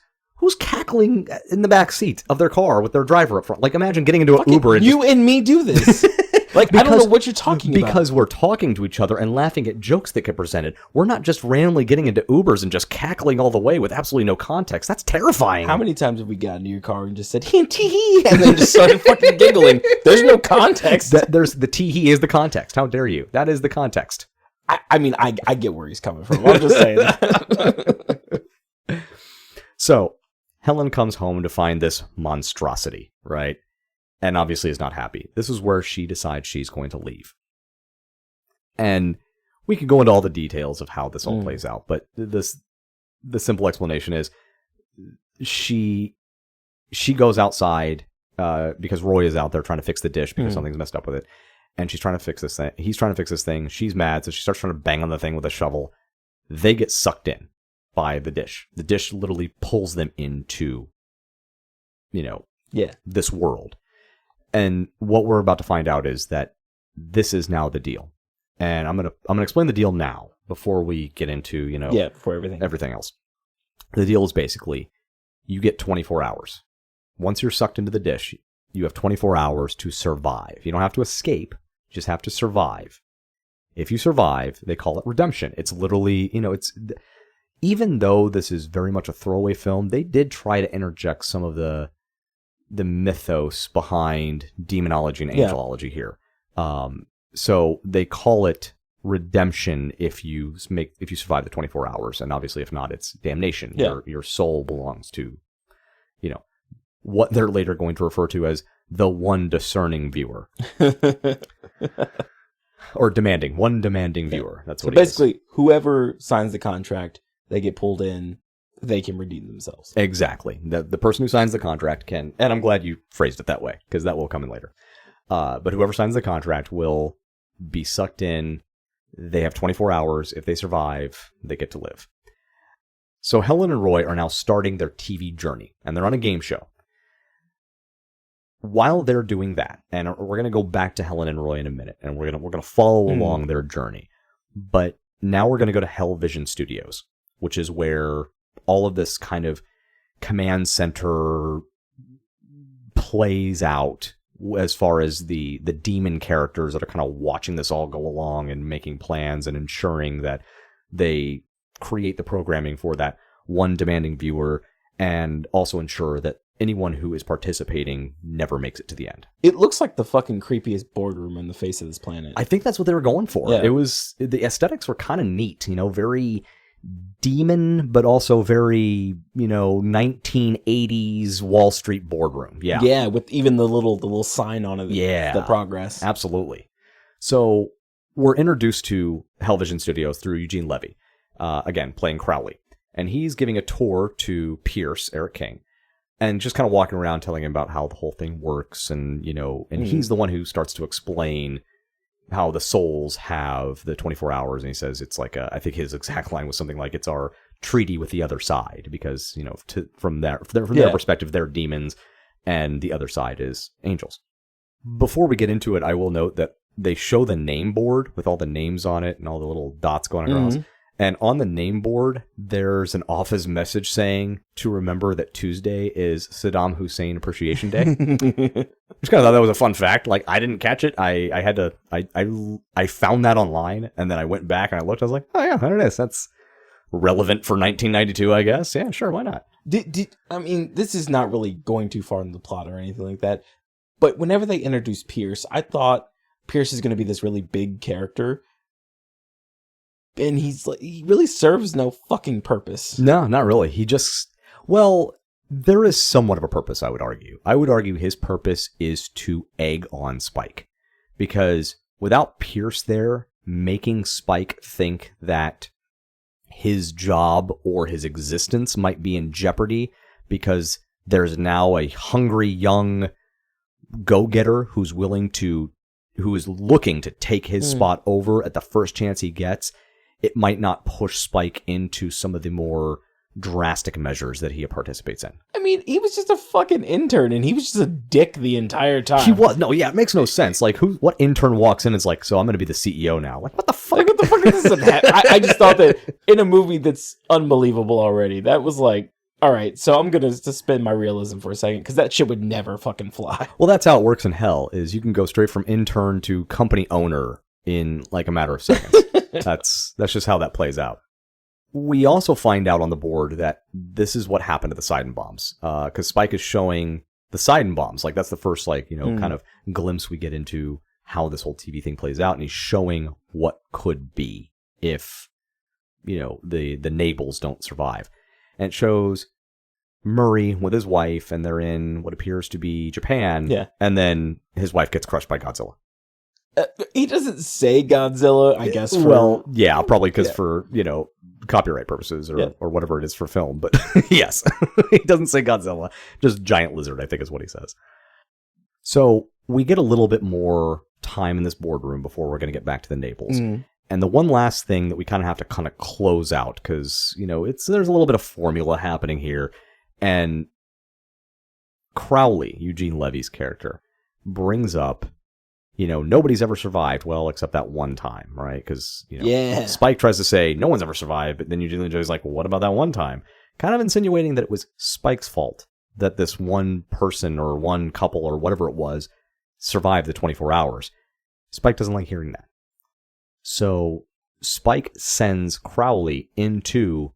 cackling in the back seat of their car with their driver up front? Like, imagine getting into an Uber and you and me do this. Like, I don't know what you're talking about. Because we're talking to each other and laughing at jokes that get presented. We're not just randomly getting into Ubers and just cackling all the way with absolutely no context. That's terrifying. How many times have we gotten into your car and just said, hee, and then just started fucking giggling? There's no context. There's the tee-hee is the context. How dare you? That is the context. I mean, I get where he's coming from. I'm just saying that. So, Helen comes home to find this monstrosity, right? And obviously is not happy. This is where she decides she's going to leave. And we could go into all the details of how this all plays out, but the simple explanation is she goes outside because Roy is out there trying to fix the dish because something's messed up with it. And she's trying to fix this thing. He's trying to fix this thing. She's mad, so she starts trying to bang on the thing with a shovel. They get sucked in by the dish. The dish literally pulls them into, this world. And what we're about to find out is that this is now the deal. And I'm gonna explain the deal now before we get into, before everything else. The deal is basically you get 24 hours. Once you're sucked into the dish, you have 24 hours to survive. You don't have to escape, you just have to survive. If you survive, they call it redemption. It's literally, even though this is very much a throwaway film, they did try to interject some of the mythos behind demonology and angelology here. So they call it redemption if you survive the 24 hours, and obviously if not, it's damnation. Yeah. Your soul belongs to, what they're later going to refer to as the one discerning viewer. Or one demanding viewer. That's what basically, whoever signs the contract, they get pulled in, they can redeem themselves. Exactly. The person who signs the contract can, and I'm glad you phrased it that way, because that will come in later. But whoever signs the contract will be sucked in. They have 24 hours. If they survive, they get to live. So Helen and Roy are now starting their TV journey, and they're on a game show. While they're doing that, and we're going to go back to Helen and Roy in a minute, and we're going to follow along their journey. But now we're going to go to Hellvision Studios, which is where all of this kind of command center plays out as far as the demon characters that are kind of watching this all go along and making plans and ensuring that they create the programming for that one demanding viewer, and also ensure that anyone who is participating never makes it to the end. It looks like the fucking creepiest boardroom on the face of this planet. I think that's what they were going for. Yeah. It was, the aesthetics were kind of neat, very demon, but also very, 1980s Wall Street boardroom. Yeah. Yeah, with even the little sign on it. Yeah. The progress. Absolutely. So we're introduced to Hellvision Studios through Eugene Levy, again, playing Crowley. And he's giving a tour to Pierce, Eric King, and just kind of walking around telling him about how the whole thing works. And, and he's the one who starts to explain how the souls have the 24 hours. And he says it's like, I think his exact line was something like, it's our treaty with the other side, because, from their perspective, they're demons and the other side is angels. Before we get into it, I will note that they show the name board with all the names on it and all the little dots going across. And on the name board, there's an office message saying to remember that Tuesday is Saddam Hussein Appreciation Day. Just kind of thought that was a fun fact. Like, I didn't catch it. I found that online, and then I went back and I looked. I was like, oh yeah, there it is. That's relevant for 1992, I guess. Yeah, sure, why not? I mean, this is not really going too far in the plot or anything like that. But whenever they introduced Pierce, I thought Pierce is going to be this really big character. And he really serves no fucking purpose. No, not really. There is somewhat of a purpose, I would argue. I would argue his purpose is to egg on Spike. Because without Pierce there, making Spike think that his job or his existence might be in jeopardy because there's now a hungry young go-getter who is looking to take his spot over at the first chance he gets, it might not push Spike into some of the more drastic measures that he participates in. I mean, he was just a fucking intern, and he was just a dick the entire time. He was. No, yeah, it makes no sense. Like, what intern walks in and is like, so I'm going to be the CEO now? Like, what the fuck? Like, what the fuck is this? I just thought that in a movie that's unbelievable already, that was like, All right, so I'm gonna suspend my realism for a second because that shit would never fucking fly. Well, that's how it works in hell, is you can go straight from intern to company owner in like a matter of seconds. That's just how that plays out. We also find out on the board that this is what happened to the Sidon bombs. Because Spike is showing the Sidon bombs. Like, that's the first, like, kind of glimpse we get into how this whole TV thing plays out. And he's showing what could be if, the Nables don't survive. And it shows Murray with his wife, and they're in what appears to be Japan. Yeah. And then his wife gets crushed by Godzilla. He doesn't say Godzilla, I guess. Yeah, probably because for, copyright purposes or whatever it is for film. But yes, he doesn't say Godzilla. Just giant lizard, I think is what he says. So we get a little bit more time in this boardroom before we're going to get back to the Naples. Mm. And the one last thing that we kind of have to kind of close out, because, there's a little bit of formula happening here. And Crowley, Eugene Levy's character, brings up, nobody's ever survived, well, except that one time, right? Because, Spike tries to say no one's ever survived, but then Eugene Levy's like, well, what about that one time? Kind of insinuating that it was Spike's fault that this one person or one couple or whatever it was survived the 24 hours. Spike doesn't like hearing that. So Spike sends Crowley into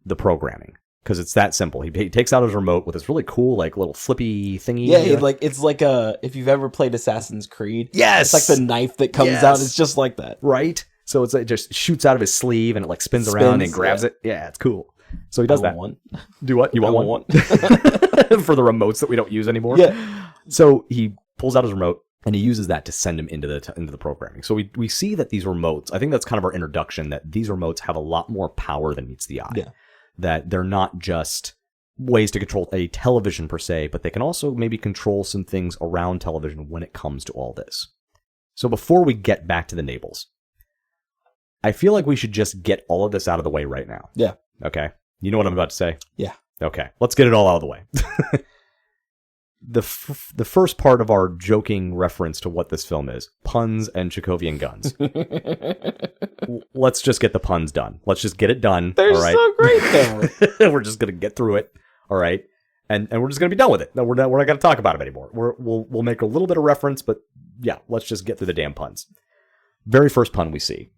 the programming. Because it's that simple. He takes out his remote with this really cool, like, little flippy thingy. Yeah, it's like if you've ever played Assassin's Creed. Yes! It's like the knife that comes out. It's just like that. Right? So it just shoots out of his sleeve and it, like, spins around and grabs it. Yeah, it's cool. So he does that. One. Do what? You want one? For the remotes that we don't use anymore? Yeah. So he pulls out his remote and he uses that to send him into the programming. So we see that these remotes, I think that's kind of our introduction, that these remotes have a lot more power than meets the eye. Yeah. That they're not just ways to control a television per se, but they can also maybe control some things around television when it comes to all this. So before we get back to the Naples, I feel like we should just get all of this out of the way right now. Yeah. Okay. You know what I'm about to say? Yeah. Okay. Let's get it all out of the way. The first part of our joking reference to what this film is, puns and Chekhovian guns. Let's just get the puns done. Let's just get it done. They're all right? so great, though. We're just going to get through it. All right. And we're just going to be done with it. No, we're not going to talk about it anymore. We'll make a little bit of reference, but yeah, let's just get through the damn puns. Very first pun we see.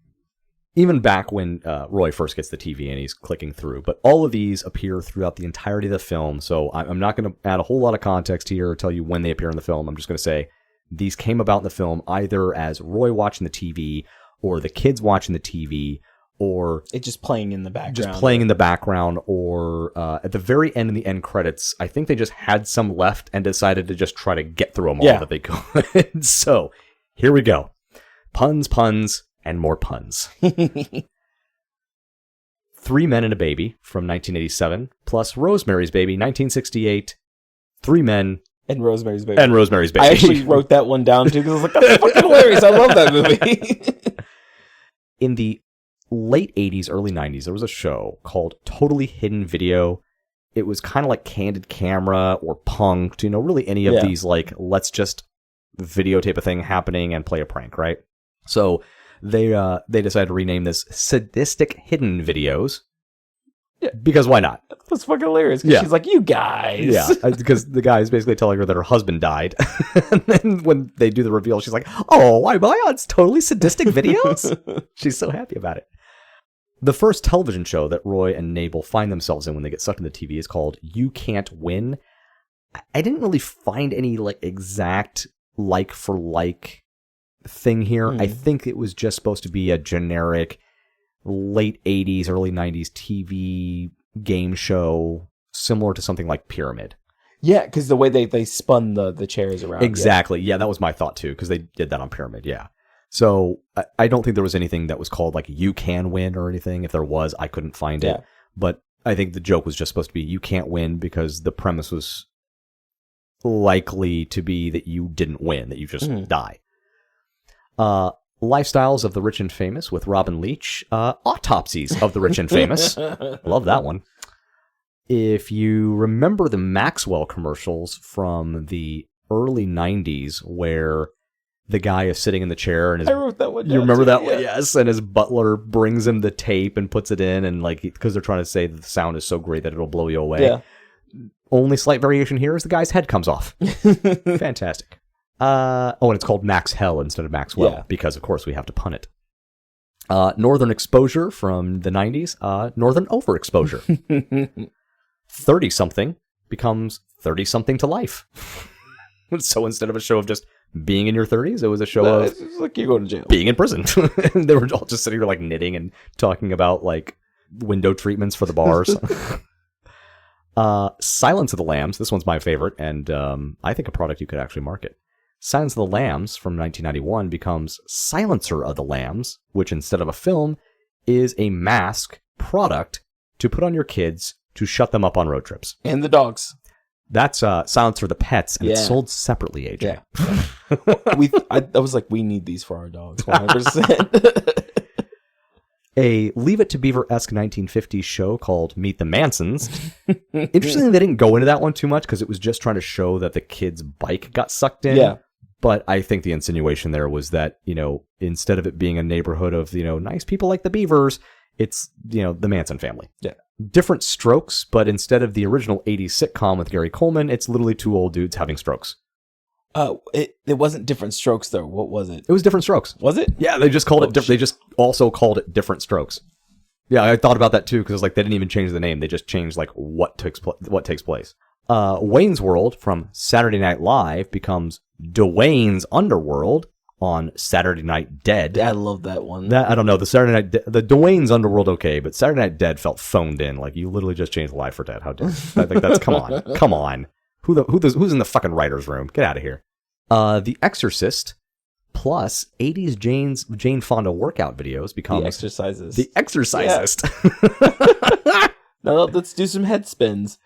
Even back when Roy first gets the TV and he's clicking through. But all of these appear throughout the entirety of the film. So I'm not going to add a whole lot of context here or tell you when they appear in the film. I'm just going to say these came about in the film either as Roy watching the TV or the kids watching the TV or... It's just playing in the background. Just playing in the background or at the very end in the end credits, I think they just had some left and decided to just try to get through them all that they could. So here we go. Puns, and more puns. 3 Men and a Baby from 1987, plus Rosemary's Baby, 1968. 3 Men and Rosemary's Baby. I actually wrote that one down too because I was like, that's fucking hilarious. I love that movie. In the late 80s, early 90s, there was a show called Totally Hidden Video. It was kind of like Candid Camera or Punked, really any of these, like, let's just videotape a thing happening and play a prank, right? So they decided to rename this Sadistic Hidden Videos. Yeah. Because why not? That's fucking hilarious. She's like, you guys. Yeah, because the guy is basically telling her that her husband died. And then when they do the reveal, she's like, oh, am I on Totally Sadistic Videos? She's so happy about it. The first television show that Roy and Nabel find themselves in when they get sucked into the TV is called You Can't Win. I didn't really find any exact like-for-like thing here. I think it was just supposed to be a generic late 80s, early 90s TV game show similar to something like Pyramid. Yeah, because the way they spun the chairs around. Exactly. Yeah, that was my thought too, because they did that on Pyramid, yeah. So I don't think there was anything that was called You Can Win or anything. If there was, I couldn't find it. But I think the joke was just supposed to be you can't win because the premise was likely to be that you didn't win, that you just die. Lifestyles of the Rich and Famous with Robin Leach. Autopsies of the Rich and Famous. Love that one. If you remember the Maxwell commercials from the early 90s where the guy is sitting in the chair and his, I wrote that one down. You remember too, that yeah. one? Yes. And his butler brings him the tape and puts it in, and like because they're trying to say that the sound is so great that it'll blow you away. Yeah. Only slight variation here is the guy's head comes off. Fantastic. And it's called Max Hell instead of Maxwell because, of course, we have to pun it. Northern Exposure from the 90s. Northern Overexposure. 30-something becomes 30-something to life. So instead of a show of just being in your 30s, it was a show of it's like you're going to jail. Being in prison. And they were all just sitting there like knitting and talking about like window treatments for the bars. Silence of the Lambs. This one's my favorite, and I think a product you could actually market. Silence of the Lambs from 1991 becomes Silencer of the Lambs, which instead of a film is a mask product to put on your kids to shut them up on road trips. And the dogs. That's Silencer of the Pets, and it's sold separately, AJ. Yeah. I was like, we need these for our dogs, 100%. A Leave It to Beaver-esque 1950s show called Meet the Mansons. Interestingly, they didn't go into that one too much because it was just trying to show that the kid's bike got sucked in. Yeah. But I think the insinuation there was that, instead of it being a neighborhood of, nice people like the Beavers, it's, the Manson family. Yeah. Different strokes, but instead of the original 80s sitcom with Gary Coleman, it's literally two old dudes having strokes. It wasn't Different Strokes, though. What was it? It was Different Strokes. Was it? Yeah, they just called it different. They just also called it Different Strokes. Yeah, I thought about that too because like they didn't even change the name; they just changed like what takes place. Wayne's World from Saturday Night Live becomes Dwayne's Underworld on Saturday Night Dead. Yeah, I love that one. That I don't know the the Dwayne's Underworld okay, but Saturday Night Dead felt phoned in. Like you literally just changed Live for Dead. How dare you? I think that's come on. Who's in the fucking writer's room? Get out of here. The Exorcist plus 80s Jane Fonda workout videos becomes The Exercises. The Exorcisist. Yeah. Now let's do some head spins.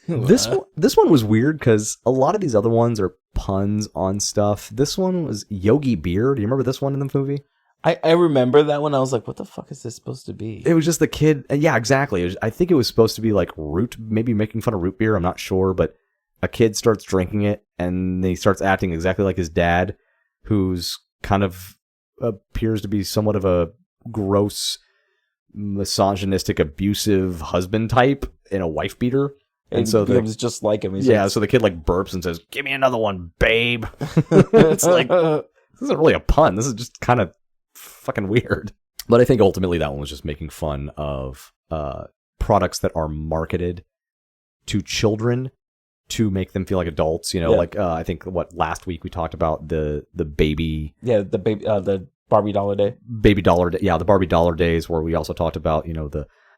This one was weird because a lot of these other ones are puns on stuff. This one was Yogi Beer. Do you remember this one in the movie? I remember that one. I was like, what the fuck is this supposed to be? It was just the kid. Yeah, exactly. I think it was supposed to be like maybe making fun of root beer. I'm not sure, but a kid starts drinking it and he starts acting exactly like his dad, who's kind of appears to be somewhat of a gross, misogynistic, abusive husband type in a wife beater. And so it was just like him. So the kid like burps and says, "Give me another one, babe." It's like, this isn't really a pun. This is just kind of fucking weird. But I think ultimately that one was just making fun of products that are marketed to children to make them feel like adults, I think last week we talked about the baby. Yeah, the baby, the Barbie dollar day. Baby dollar day. Yeah, the Barbie dollar days where we also talked about,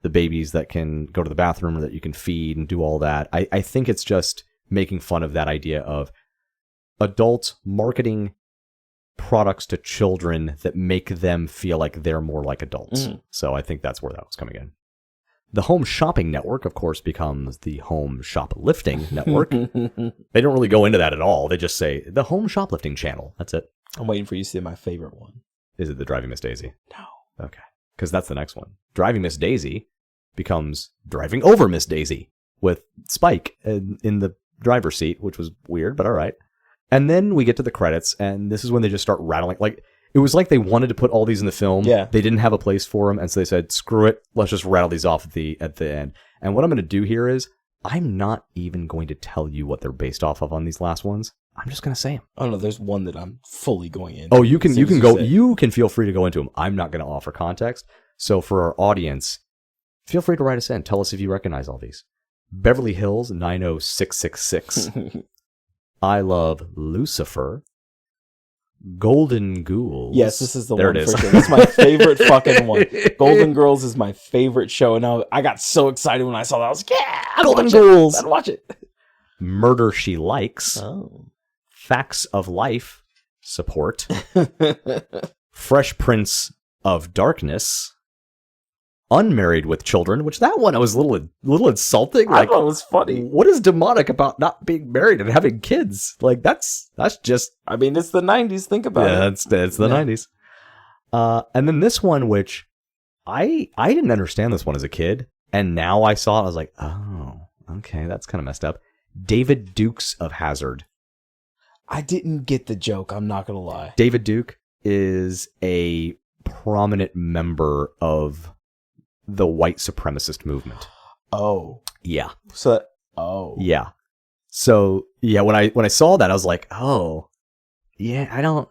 the babies that can go to the bathroom or that you can feed and do all that. I think it's just making fun of that idea of adults marketing products to children that make them feel like they're more like adults. So I think that's where that was coming in. The Home Shopping Network, of course, becomes the Home Shoplifting Network. They don't really go into that at all. They just say, the Home Shoplifting Channel. That's it. I'm waiting for you to see my favorite one. Is it the Driving Miss Daisy? No. Okay. Because that's the next one. Driving Miss Daisy becomes Driving Over Miss Daisy with Spike in the driver's seat, which was weird, but all right. And then we get to the credits, and this is when they just start rattling. Like, it was like they wanted to put all these in the film. Yeah. They didn't have a place for them, and so they said, screw it, let's just rattle these off at the end. And what I'm going to do here is, I'm not even going to tell you what they're based off of on these last ones. I'm just going to say them. Oh, no, there's one that I'm fully going in. Oh, you can feel free to go into them. I'm not going to offer context. So for our audience, feel free to write us in. Tell us if you recognize all these. Beverly Hills 90666. I Love Lucifer. Golden Ghouls. Yes, this is the there one it is. for sure. That's my favorite fucking one. Golden Girls is my favorite show. And I got so excited when I saw that. I was like, yeah, Golden Ghouls. I'd watch it. Murder She Likes. Oh. Facts of Life. Support. Fresh Prince of Darkness. Unmarried with Children, which that one I was a little insulting. I thought it was funny. What is demonic about not being married and having kids? Like that's just. I mean, it's the 90s. Think about it. Yeah, it's the 90s. And then this one, which I didn't understand this one as a kid, and now I saw it, I was like, oh, okay, that's kind of messed up. David Dukes of Hazzard. I didn't get the joke, I'm not going to lie. David Duke is a prominent member of the white supremacist movement. Oh. Yeah. So, oh. Yeah. So, yeah, when I saw that, I was like, oh, yeah, I don't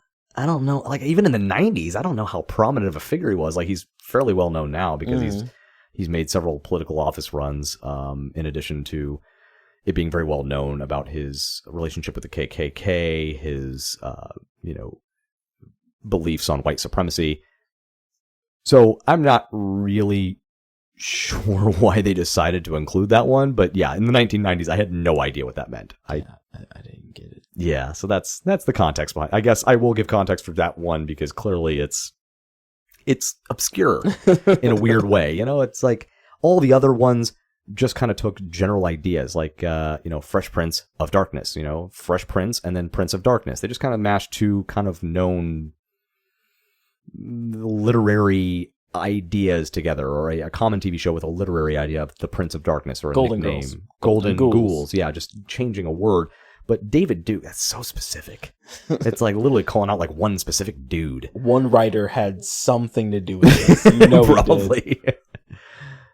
know. Like, even in the 90s, I don't know how prominent of a figure he was. Like, he's fairly well known now because he's made several political office runs, in addition to it being very well known about his relationship with the KKK, his, beliefs on white supremacy. So I'm not really sure why they decided to include that one, but yeah, in the 1990s, I had no idea what that meant. I didn't get it. Yeah, so that's the context behind. I guess I will give context for that one because clearly it's obscure in a weird way. It's like all the other ones just kind of took general ideas, like Fresh Prince of Darkness, Fresh Prince and then Prince of Darkness. They just kind of mashed two kind of known literary ideas together, or a common TV show with a literary idea of the Prince of Darkness, or a Golden nickname. Girls. Golden Ghouls. Ghouls. Yeah, just changing a word. But David Duke, that's so specific. It's like literally calling out like one specific dude. One writer had something to do with this. Probably.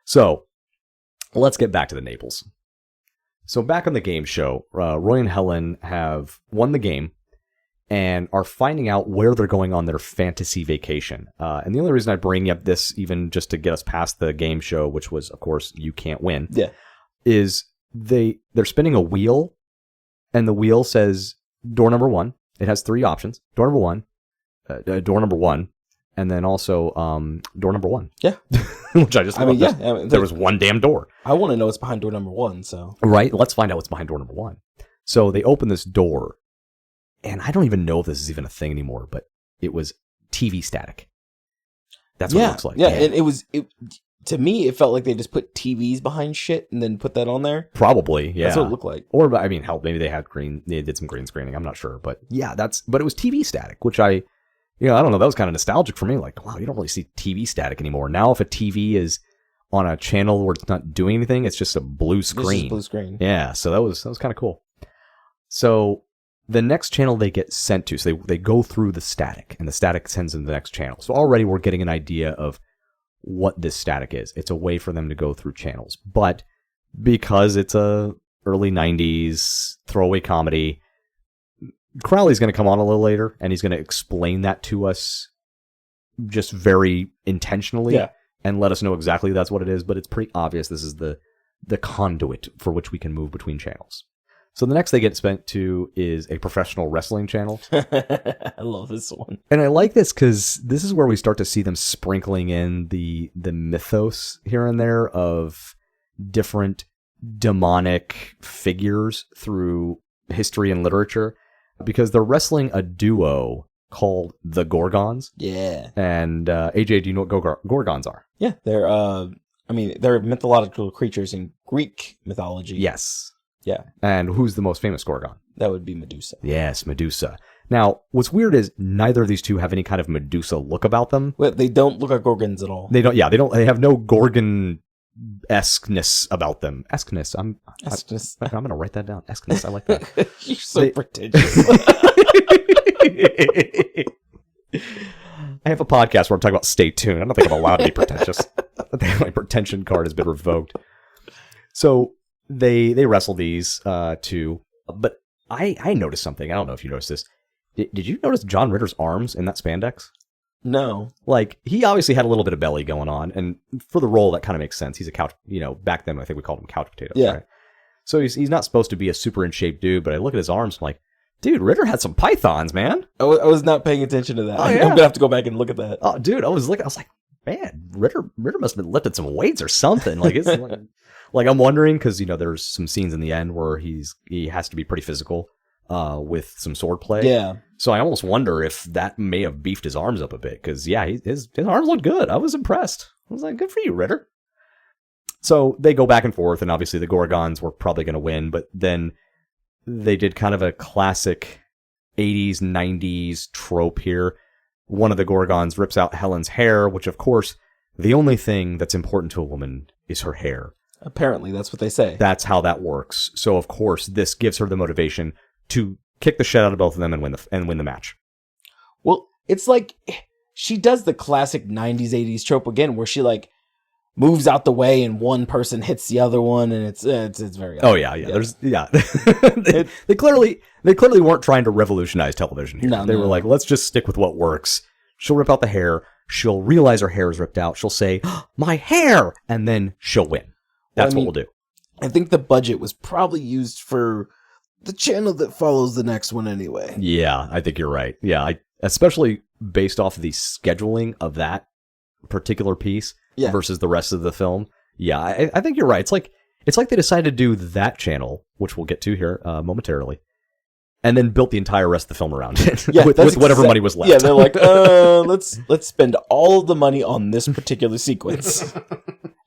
So, let's get back to the Naples. So back on the game show, Roy and Helen have won the game and are finding out where they're going on their fantasy vacation. And the only reason I bring up this, even just to get us past the game show, which was, of course, You Can't Win, is they're spinning a wheel, and the wheel says door number 1. It has 3 options. Door number 1, and then also door number 1. Yeah. Which I just love. There was one damn door. I want to know what's behind door number 1, so. Right? Let's find out what's behind door number 1. So they open this door, and I don't even know if this is even a thing anymore, but it was TV static. That's what it looks like. Yeah, and to me, it felt like they just put TVs behind shit and then put that on there. Probably, yeah. That's what it looked like. Or, I mean, hell, maybe they did some green screening. I'm not sure. But yeah, but it was TV static, which I don't know. That was kind of nostalgic for me. Like, wow, you don't really see TV static anymore. Now, if a TV is on a channel where it's not doing anything, it's just a blue screen. It's just blue screen. Yeah, so that was kind of cool. So the next channel they get sent to, so they go through the static, and the static sends them to the next channel. So already we're getting an idea of what this static is. It's a way for them to go through channels. But because it's a early 90s throwaway comedy, Crowley's going to come on a little later, and he's going to explain that to us just very intentionally and let us know exactly that's what it is. But it's pretty obvious this is the conduit for which we can move between channels. So the next they get sent to is a professional wrestling channel. I love this one. And I like this because this is where we start to see them sprinkling in the mythos here and there of different demonic figures through history and literature, because they're wrestling a duo called the Gorgons. Yeah. And AJ, do you know what Gorgons are? Yeah, they're mythological creatures in Greek mythology. Yes. Yeah. And who's the most famous Gorgon? That would be Medusa. Yes, Medusa. Now, what's weird is neither of these two have any kind of Medusa look about them. Well, they don't look like Gorgons at all. They don't. Yeah, they have no Gorgon-esqueness about them. Esqueness. I'm going to write that down. Esqueness. I like that. You're so pretentious. I have a podcast where I'm talking about stay tuned. I don't think I'm allowed to be pretentious. I think my pretension card has been revoked. So they wrestle these two, but I noticed something. I don't know if you noticed this. Did you notice John Ritter's arms in that spandex? No. Like, he obviously had a little bit of belly going on, and for the role, that kind of makes sense. He's a couch, back then I think we called him couch potato. Yeah. Right? So he's not supposed to be a super in shape dude, but I look at his arms, I'm like, dude, Ritter had some pythons, man. I was not paying attention to that. Oh, yeah. I'm going to have to go back and look at that. Oh, dude, I was like, man, Ritter must have been lifted some weights or something. Like, it's like I'm wondering, because, there's some scenes in the end where he has to be pretty physical with some swordplay. Yeah. So I almost wonder if that may have beefed his arms up a bit, because, yeah, his arms look good. I was impressed. I was like, good for you, Ritter. So they go back and forth, and obviously the Gorgons were probably going to win, but then they did kind of a classic 80s, 90s trope here. One of the Gorgons rips out Helen's hair, which, of course, the only thing that's important to a woman is her hair. Apparently, that's what they say. That's how that works. So, of course, this gives her the motivation to kick the shit out of both of them and win the match. Well, it's like she does the classic 90s, 80s trope again, where she like moves out the way and one person hits the other one, and it's very. Oh yeah. They clearly weren't trying to revolutionize television here. They were like, let's just stick with what works. She'll rip out the hair. She'll realize her hair is ripped out. She'll say, "My hair," and then she'll win. That's what we'll do. I think the budget was probably used for the channel that follows the next one anyway. Yeah, I think you're right. Yeah, especially based off of the scheduling of that particular piece versus the rest of the film. Yeah, I think you're right. It's like they decided to do that channel, which we'll get to here momentarily, and then built the entire rest of the film around it with whatever money was left. Yeah, they're like, let's spend all of the money on this particular sequence.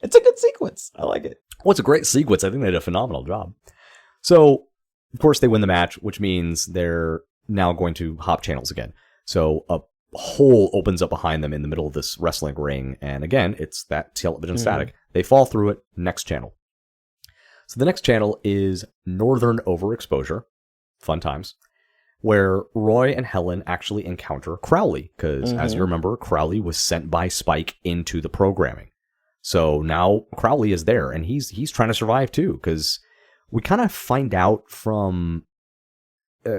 It's a good sequence. I like it. Well, it's a great sequence. I think they did a phenomenal job. So, of course, they win the match, which means they're now going to hop channels again. So a hole opens up behind them in the middle of this wrestling ring. And again, it's that television static. They fall through it. Next channel. So the next channel is Northern Overexposure. Fun times. Where Roy and Helen actually encounter Crowley. Because, as you remember, Crowley was sent by Spike into the programming. So now Crowley is there, and he's trying to survive too, because we kind of find out from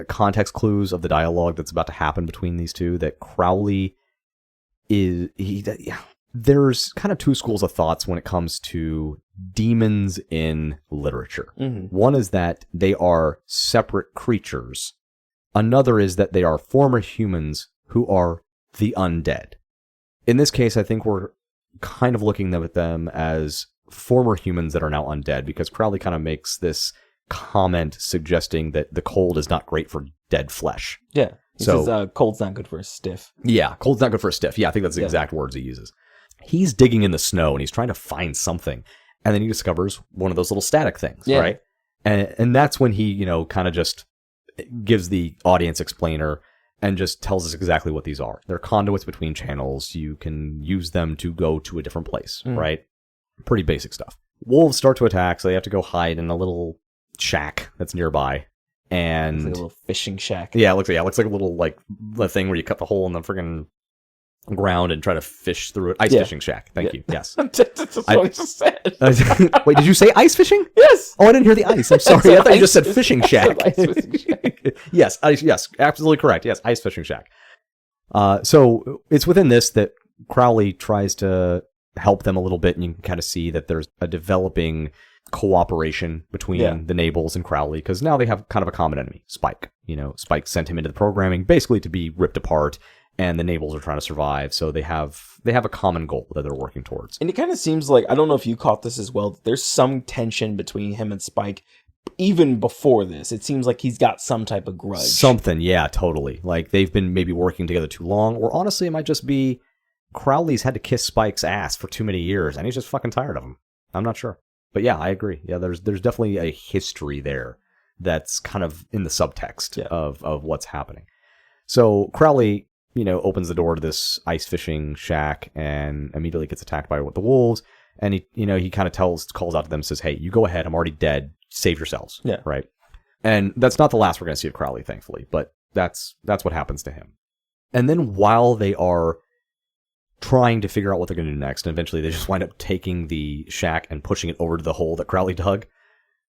context clues of the dialogue that's about to happen between these two that Crowley there's kind of two schools of thoughts when it comes to demons in literature. One is that they are separate creatures. Another is that they are former humans who are the undead. In this case, I think we're kind of looking at them as former humans that are now undead, because Crowley kind of makes this comment suggesting that the cold is not great for dead flesh. Yeah. He says cold's not good for a stiff. Yeah, cold's not good for a stiff. Yeah, I think that's the exact words he uses. He's digging in the snow and he's trying to find something. And then he discovers one of those little static things, right? And that's when he, kind of just gives the audience explainer and just tells us exactly what these are. They're conduits between channels. You can use them to go to a different place, right? Pretty basic stuff. Wolves start to attack, so they have to go hide in a little shack that's nearby. And it's like a little fishing shack. Yeah, it looks like a little the thing where you cut the hole in the friggin' ground and try to fish through it. Ice fishing shack. Thank you. Yes. That's what I just said. Wait, did you say ice fishing? Yes. Oh, I didn't hear the ice. I'm sorry. I thought you just said fishing shack. Ice fishing shack. Yes, absolutely correct. Yes, ice fishing shack. So it's within this that Crowley tries to help them a little bit, and you can kind of see that there's a developing cooperation between the Nables and Crowley, because now they have kind of a common enemy, Spike. Spike sent him into the programming basically to be ripped apart, and the Nables are trying to survive, so they have a common goal that they're working towards. And it kind of seems like, I don't know if you caught this as well, there's some tension between him and Spike even before this. It seems like he's got some type of grudge. Something, yeah, totally. Like they've been maybe working together too long, or honestly it might just be Crowley's had to kiss Spike's ass for too many years, and he's just fucking tired of him. I'm not sure. But yeah, I agree. Yeah, there's definitely a history there that's kind of in the subtext of what's happening. So Crowley, opens the door to this ice fishing shack and immediately gets attacked by the wolves. And he kind of calls out to them, says, "Hey, you go ahead. I'm already dead. Save yourselves." Yeah. Right. And that's not the last we're going to see of Crowley, thankfully. But that's what happens to him. And then while they are trying to figure out what they're going to do next, and eventually they just wind up taking the shack and pushing it over to the hole that Crowley dug,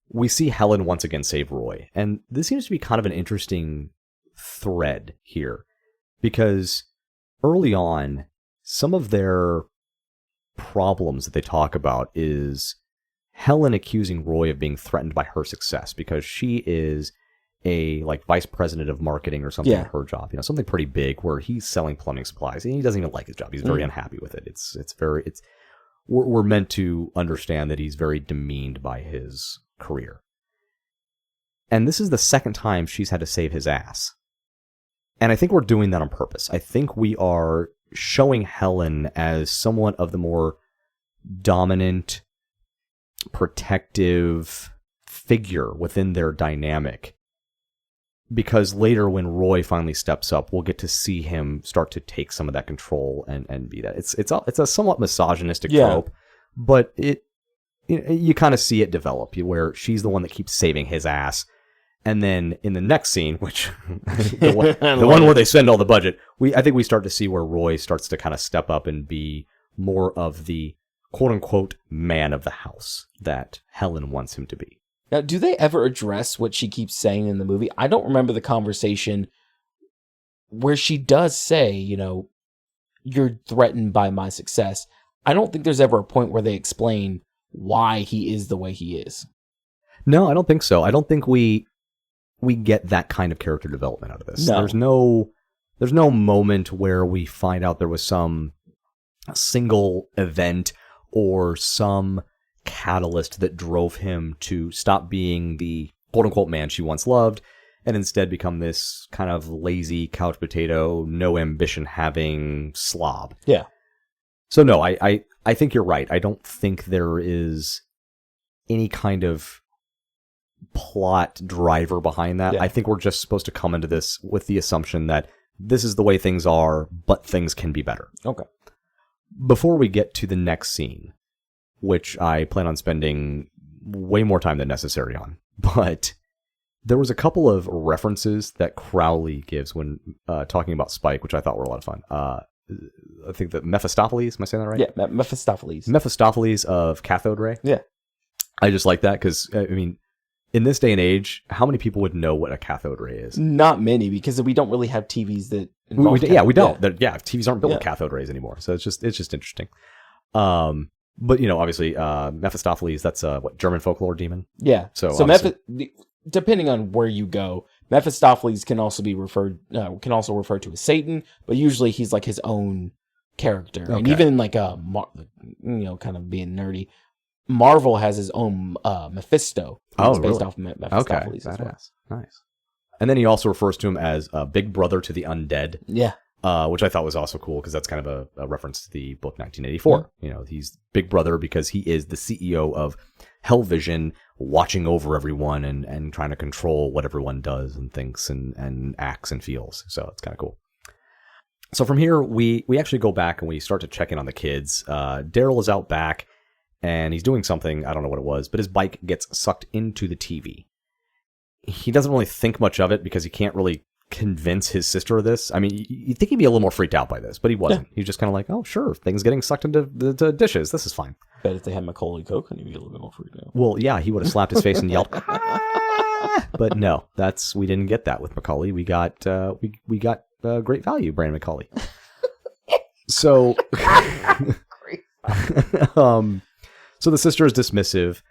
we see Helen once again save Roy. And this seems to be kind of an interesting thread here, because early on, some of their problems that they talk about is Helen accusing Roy of being threatened by her success, because she is a vice president of marketing or something at her job, something pretty big, where he's selling plumbing supplies and he doesn't even like his job. He's very unhappy with it. We're meant to understand that he's very demeaned by his career. And this is the second time she's had to save his ass. And I think we're doing that on purpose. I think we are showing Helen as somewhat of the more dominant, protective figure within their dynamic. Because later when Roy finally steps up, we'll get to see him start to take some of that control and be that. It's a somewhat misogynistic trope, but you kind of see it develop where she's the one that keeps saving his ass. And then in the next scene, which the one where they spend all the budget, I think we start to see where Roy starts to kind of step up and be more of the quote unquote man of the house that Helen wants him to be. Now, do they ever address what she keeps saying in the movie? I don't remember the conversation where she does say, you're threatened by my success. I don't think there's ever a point where they explain why he is the way he is. No, I don't think so. I don't think we get that kind of character development out of this. No. There's no moment where we find out there was some single event or some catalyst that drove him to stop being the quote-unquote man she once loved and instead become this kind of lazy couch potato, no ambition having slob. Yeah. So no, I think you're right. I don't think there is any kind of plot driver behind that. Yeah. I think we're just supposed to come into this with the assumption that this is the way things are, but things can be better. Okay. Before we get to the next scene, which I plan on spending way more time than necessary on, but there was a couple of references that Crowley gives when talking about Spike, which I thought were a lot of fun. I think that Mephistopheles, am I saying that right? Yeah, Mephistopheles. Mephistopheles of cathode ray. Yeah. I just like that because, I mean, in this day and age, how many people would know what a cathode ray is? Not many, because we don't really have TVs that involve we don't. Yeah. TVs aren't built with cathode rays anymore, so it's just interesting. But obviously, Mephistopheles, that's what, German folklore demon? Yeah. So depending on where you go, Mephistopheles can also be referred to as Satan, but usually he's like his own character. Okay. And even like kind of being nerdy, Marvel has his own Mephisto. Oh, based really? off Mephistopheles as well. Nice. And then he also refers to him as Big Brother to the Undead. Yeah. Which I thought was also cool because that's kind of a reference to the book 1984. Yeah. He's Big Brother because he is the CEO of Hellvision, watching over everyone and trying to control what everyone does and thinks and acts and feels. So it's kind of cool. So from here, we actually go back and we start to check in on the kids. Daryl is out back and he's doing something. I don't know what it was, but his bike gets sucked into the TV. He doesn't really think much of it because he can't really convince his sister of this. I mean, you'd think he'd be a little more freaked out by this, but he wasn't. Yeah. He was just kind of like, oh, sure, things getting sucked into the dishes. This is fine. Bet if they had Macaulay Culkin, he'd be a little bit more freaked out. Well, yeah, he would have slapped his face and yelled, ah! But no, we didn't get that with Macaulay. We got great value, Brandon Macaulay. So, so the sister is dismissive,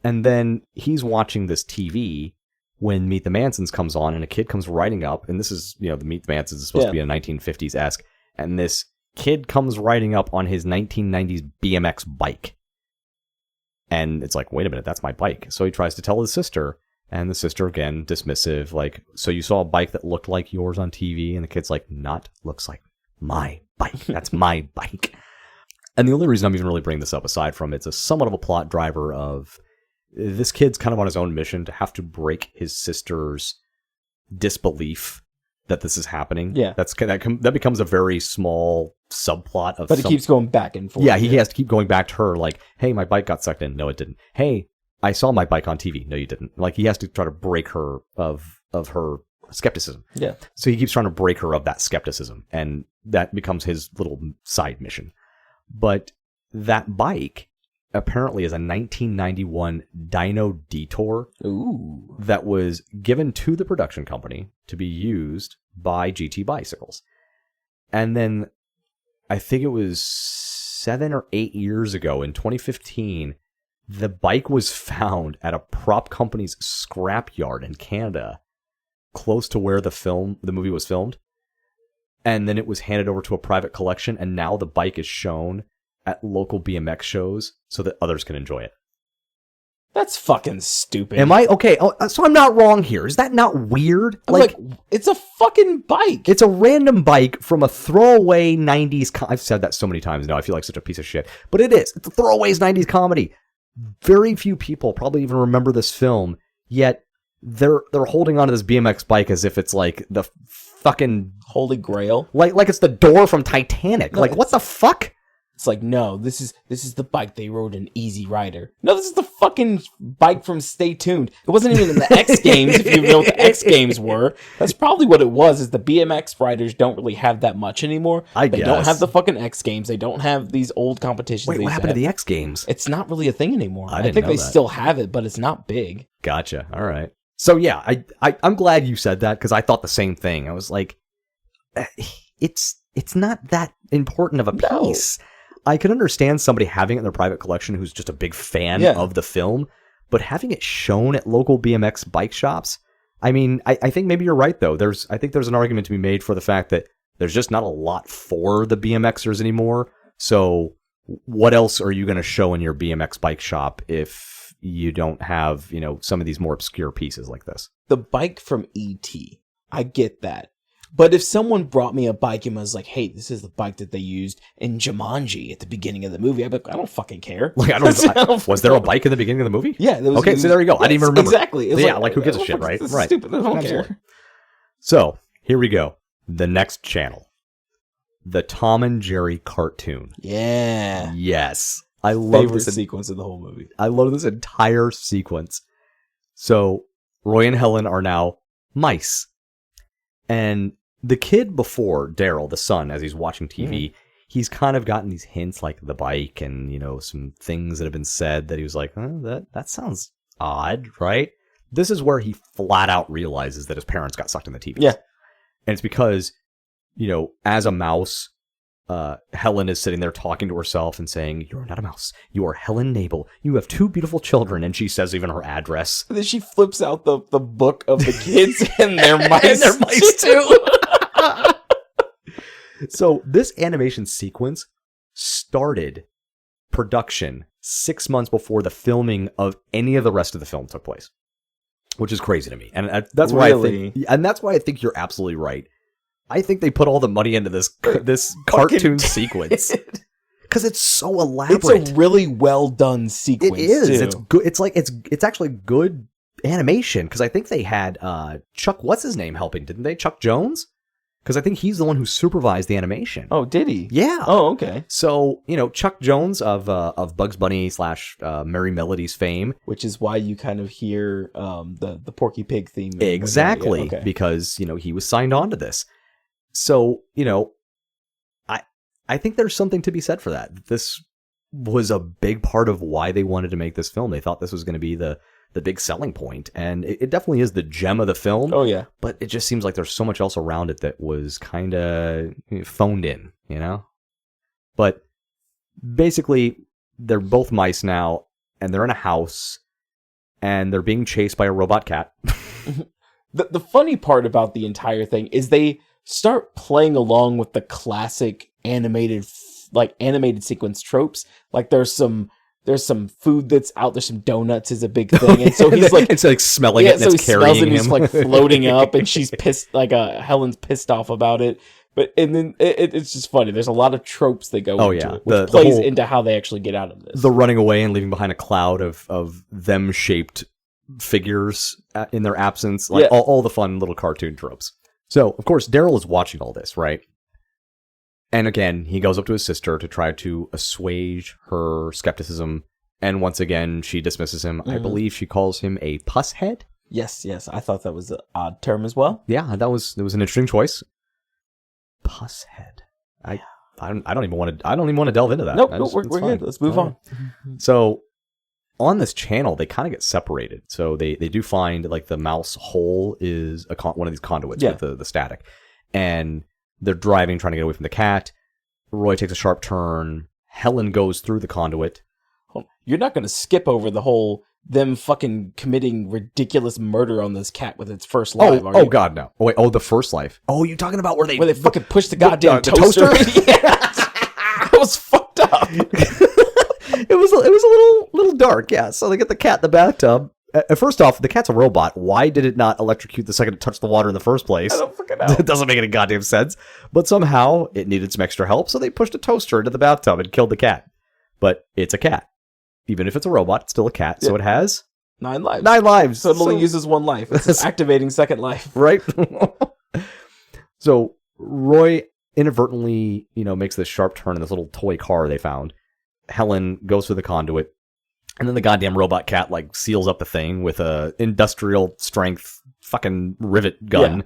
and then he's watching this TV when Meet the Mansons comes on, and a kid comes riding up, and this is, the Meet the Mansons is supposed to be a 1950s-esque, and this kid comes riding up on his 1990s BMX bike. And it's like, wait a minute, that's my bike. So he tries to tell his sister, and the sister, again, dismissive, like, so you saw a bike that looked like yours on TV? And the kid's like, looks like my bike. That's my bike. And the only reason I'm even really bringing this up, aside from it's a somewhat of a plot driver of this kid's kind of on his own mission to have to break his sister's disbelief that this is happening. Yeah. That becomes a very small subplot of. But it keeps going back and forth. Yeah, he has to keep going back to her like, hey, my bike got sucked in. No, it didn't. Hey, I saw my bike on TV. No, you didn't. Like, he has to try to break her of her skepticism. Yeah. So he keeps trying to break her of that skepticism, and that becomes his little side mission. But that bike apparently is a 1991 Dino Detour. Ooh. That was given to the production company to be used by GT Bicycles. And then I think it was 7 or 8 years ago in 2015, the bike was found at a prop company's scrapyard in Canada, close to where the movie was filmed. And then it was handed over to a private collection, and now the bike is shown at local BMX shows so that others can enjoy it. That's fucking stupid. Am I? Okay, so I'm not wrong here. Is that not weird? Like, it's a fucking bike. It's a random bike from a throwaway 90s... I've said that so many times now. I feel like such a piece of shit. But it is. It's a throwaways 90s comedy. Very few people probably even remember this film, yet they're holding onto this BMX bike as if it's like the fucking... Holy Grail. Like it's the door from Titanic. Like, what the fuck? It's like, no, this is the bike they rode in Easy Rider. No, this is the fucking bike from Stay Tuned. It wasn't even in the X Games, if you know what the X Games were. That's probably what it was, is the BMX riders don't really have that much anymore. They don't have the fucking X Games. They don't have these old competitions. Wait, what happened to the X Games? It's not really a thing anymore. I think know they that. still have it, but it's not big. Gotcha. All right. So yeah, I'm glad you said that, because I thought the same thing. I was like, it's not that important of a piece. I can understand somebody having it in their private collection who's just a big fan of the film, but having it shown at local BMX bike shops, I mean, I think maybe you're right, though. I think there's an argument to be made for the fact that there's just not a lot for the BMXers anymore. So what else are you going to show in your BMX bike shop if you don't have, some of these more obscure pieces like this? The bike from E.T., I get that. But if someone brought me a bike and was like, hey, this is the bike that they used in Jumanji at the beginning of the movie, I'd be like, I don't fucking care. Like, was there a bike in the beginning of the movie? Yeah. Okay, so there you go. I didn't even remember. Exactly. Like, who gives a shit, right? This Right. is stupid. I don't care. So, here we go. The next channel. The Tom and Jerry cartoon. Yeah. Yes. I love Favorite this sequence of the whole movie. I love this entire sequence. So, Roy and Helen are now mice. And the kid before, Daryl, the son, as he's watching TV, he's kind of gotten these hints like the bike and, some things that have been said that he was like, that sounds odd, right? This is where he flat out realizes that his parents got sucked in the TV. Yeah. And it's because, as a mouse, Helen is sitting there talking to herself and saying, you're not a mouse. You are Helen Nabel. You have 2 beautiful children. And she says even her address. And then she flips out the book of the kids and their mice. And their mice too. So this animation sequence started production 6 months before the filming of any of the rest of the film took place, which is crazy to me. And that's why I think you're absolutely right. I think they put all the money into this cartoon sequence because it's so elaborate. It's a really well done sequence. It is. Too. It's good. It's actually good animation because I think they had Chuck, what's his name, helping, didn't they? Chuck Jones. Because I think he's the one who supervised the animation. Oh, did he? Yeah. Oh, okay. So, Chuck Jones of Bugs Bunny / Merry Melodies fame. Which is why you kind of hear the Porky Pig theme. Exactly. Yeah, okay. Because, he was signed on to this. So, I think there's something to be said for that. This was a big part of why they wanted to make this film. They thought this was going to be the big selling point, and it definitely is the gem of the film. Oh yeah, but it just seems like there's so much else around it that was kind of phoned in, But basically, they're both mice now, and they're in a house, and they're being chased by a robot cat. The funny part about the entire thing is they start playing along with the classic animated sequence tropes. Like there's some food that's out. There's some donuts is a big thing, and so he's like, it's like smelling it, and so it's he carrying smells it, and him. he's like floating up, and she's pissed. Like Helen's pissed off about it. And then it's just funny. There's a lot of tropes that go into it, which plays into how they actually get out of this. The running away and leaving behind a cloud of them shaped figures in their absence, like all the fun little cartoon tropes. So of course Daryl is watching all this, right? And again, he goes up to his sister to try to assuage her skepticism. And once again, she dismisses him. I believe she calls him a puss head. Yes. I thought that was an odd term as well. Yeah, that was an interesting choice. Puss head. I don't even want to delve into that. Nope, we're good. Let's move on. So on this channel, they kind of get separated. So they do find like the mouse hole is one of these conduits with the static. And they're driving, trying to get away from the cat. Roy takes a sharp turn. Helen goes through the conduit. You're not going to skip over the whole them fucking committing ridiculous murder on this cat with its first life. Oh God, no. Oh wait, the first life. Oh, you're talking about where they fucking push the goddamn toaster? Yeah. That was fucked up. It was a little dark, yeah. So they get the cat in the bathtub. First off, the cat's a robot. Why did it not electrocute the second it touched the water in the first place? I don't fucking know. It doesn't make any goddamn sense. But somehow it needed some extra help, so they pushed a toaster into the bathtub and killed the cat. But it's a cat. Even if it's a robot, it's still a cat. So it has 9 lives. 9 lives. So it only uses 1 life. It's activating second life. Right? So Roy inadvertently, makes this sharp turn in this little toy car they found. Helen goes through the conduit, and then the goddamn robot cat like seals up the thing with a industrial strength fucking rivet gun. Yeah.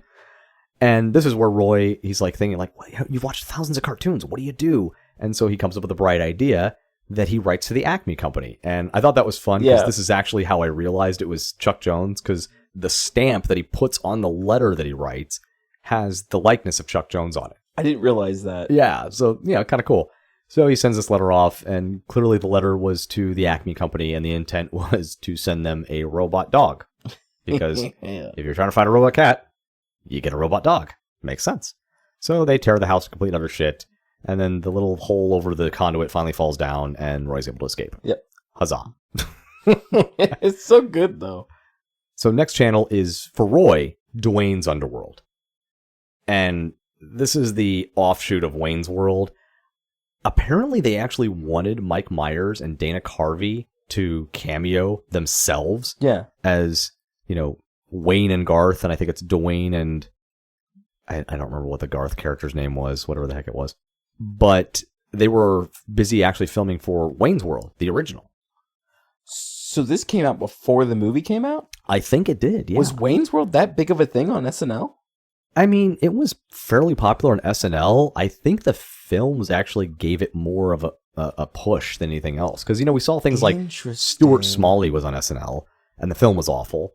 And this is where Roy, he's like thinking like, well, you've watched thousands of cartoons. What do you do? And so he comes up with a bright idea that he writes to the Acme Company. And I thought that was fun because this is actually how I realized it was Chuck Jones, because the stamp that he puts on the letter that he writes has the likeness of Chuck Jones on it. I didn't realize that. Yeah. So, kind of cool. So he sends this letter off, and clearly the letter was to the Acme Company, and the intent was to send them a robot dog. Because if you're trying to find a robot cat, you get a robot dog. Makes sense. So they tear the house complete and utter shit, and then the little hole over the conduit finally falls down, and Roy's able to escape. Yep. Huzzah. It's so good, though. So next channel is, for Roy, Dwayne's Underworld. And this is the offshoot of Wayne's World. Apparently, they actually wanted Mike Myers and Dana Carvey to cameo themselves. Yeah. As, Wayne and Garth, and I think it's Dwayne and... I don't remember what the Garth character's name was, whatever the heck it was. But they were busy actually filming for Wayne's World, the original. So this came out before the movie came out? I think it did, yeah. Was Wayne's World that big of a thing on SNL? I mean, it was fairly popular on SNL. I think the films actually gave it more of a push than anything else. Because, we saw things like Stuart Smalley was on SNL, and the film was awful.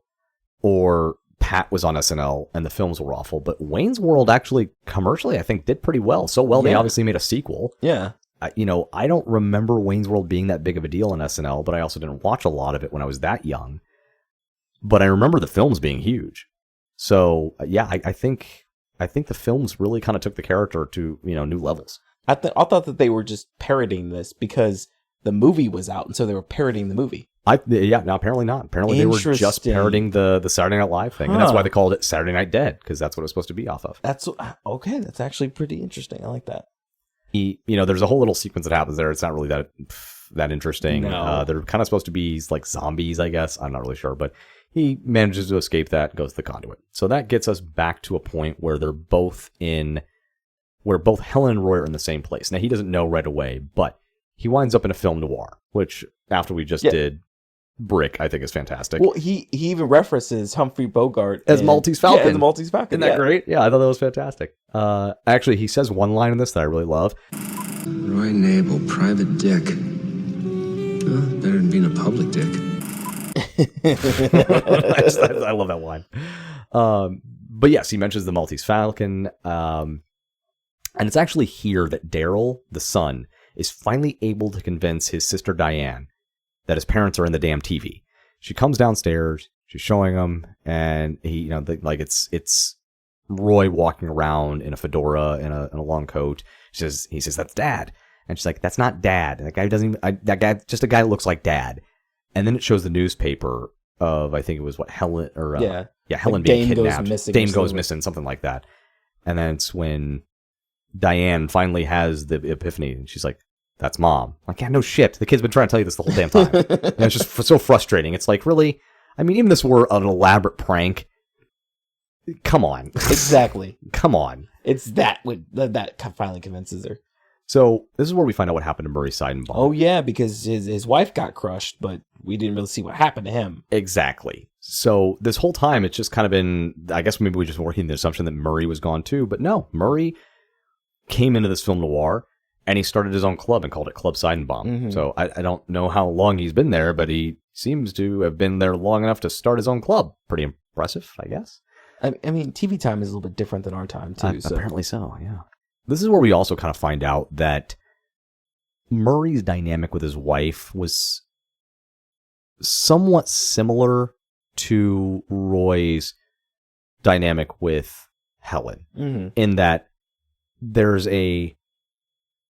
Or Pat was on SNL, and the films were awful. But Wayne's World actually, commercially, I think, did pretty well. So well, they obviously made a sequel. Yeah. I don't remember Wayne's World being that big of a deal on SNL, but I also didn't watch a lot of it when I was that young. But I remember the films being huge. So, I think the films really kind of took the character to, new levels. I thought that they were just parodying this because the movie was out, and so they were parodying the movie. No, apparently not. Apparently they were just parodying the Saturday Night Live thing, and that's why they called it Saturday Night Dead, because that's what it was supposed to be off of. That's okay. That's actually pretty interesting. I like that. There's a whole little sequence that happens there. It's not really that interesting. No. They're kind of supposed to be like zombies, I guess. I'm not really sure, but he manages to escape that, goes to the conduit. So that gets us back to a point where both Helen and Roy are in the same place. Now, he doesn't know right away, but he winds up in a film noir, which after we just did Brick, I think is fantastic. Well, he even references Humphrey Bogart as Maltese Falcon. Yeah, as the Maltese Falcon. Isn't that great? Yeah, I thought that was fantastic. Actually, he says one line in this that I really love. Roy Nabel, private dick. Well, better than being a public dick. I love that line. But yes, he mentions the Maltese Falcon. And it's actually here that Daryl, the son, is finally able to convince his sister Diane that his parents are in the damn TV. She comes downstairs, she's showing him, and he, it's Roy walking around in a fedora and a long coat. He says, that's Dad. And she's like, that's not Dad. That guy just a guy that looks like Dad. And then it shows the newspaper of, I think it was Helen, or Helen being kidnapped. Dame goes missing, something like that. And then it's when Diane finally has the epiphany, and she's like, that's Mom. Like, yeah, no shit. The kid's been trying to tell you this the whole damn time. And it's just so frustrating. It's like, really? I mean, even if this were an elaborate prank, come on. Exactly. Come on. It's that finally convinces her. So this is where we find out what happened to Murray Seidenbaum. Oh, yeah, because his wife got crushed, but we didn't really see what happened to him. Exactly. So this whole time, it's just kind of been, I guess maybe we just working the assumption that Murray was gone too. But no, Murray came into this film noir, and he started his own club and called it Club Seidenbaum. Mm-hmm. So I don't know how long he's been there, but he seems to have been there long enough to start his own club. Pretty impressive, I guess. I mean, TV time is a little bit different than our time, too. Apparently so, yeah. This is where we also kind of find out that Murray's dynamic with his wife was somewhat similar to Roy's dynamic with Helen, in that there's a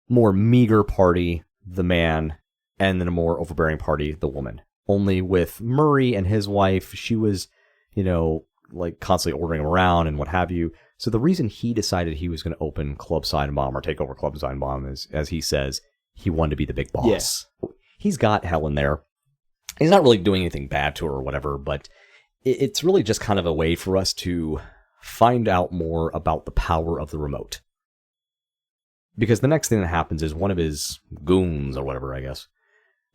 more meager party, the man, and then a more overbearing party, the woman. Only with Murray and his wife, she was, constantly ordering him around and what have you. So the reason he decided he was going to open Club Seidenbaum or take over Club Seidenbaum is, as he says, he wanted to be the big boss. Yes. He's got Helen there. He's not really doing anything bad to her or whatever, but it's really just kind of a way for us to find out more about the power of the remote. Because the next thing that happens is one of his goons or whatever, I guess,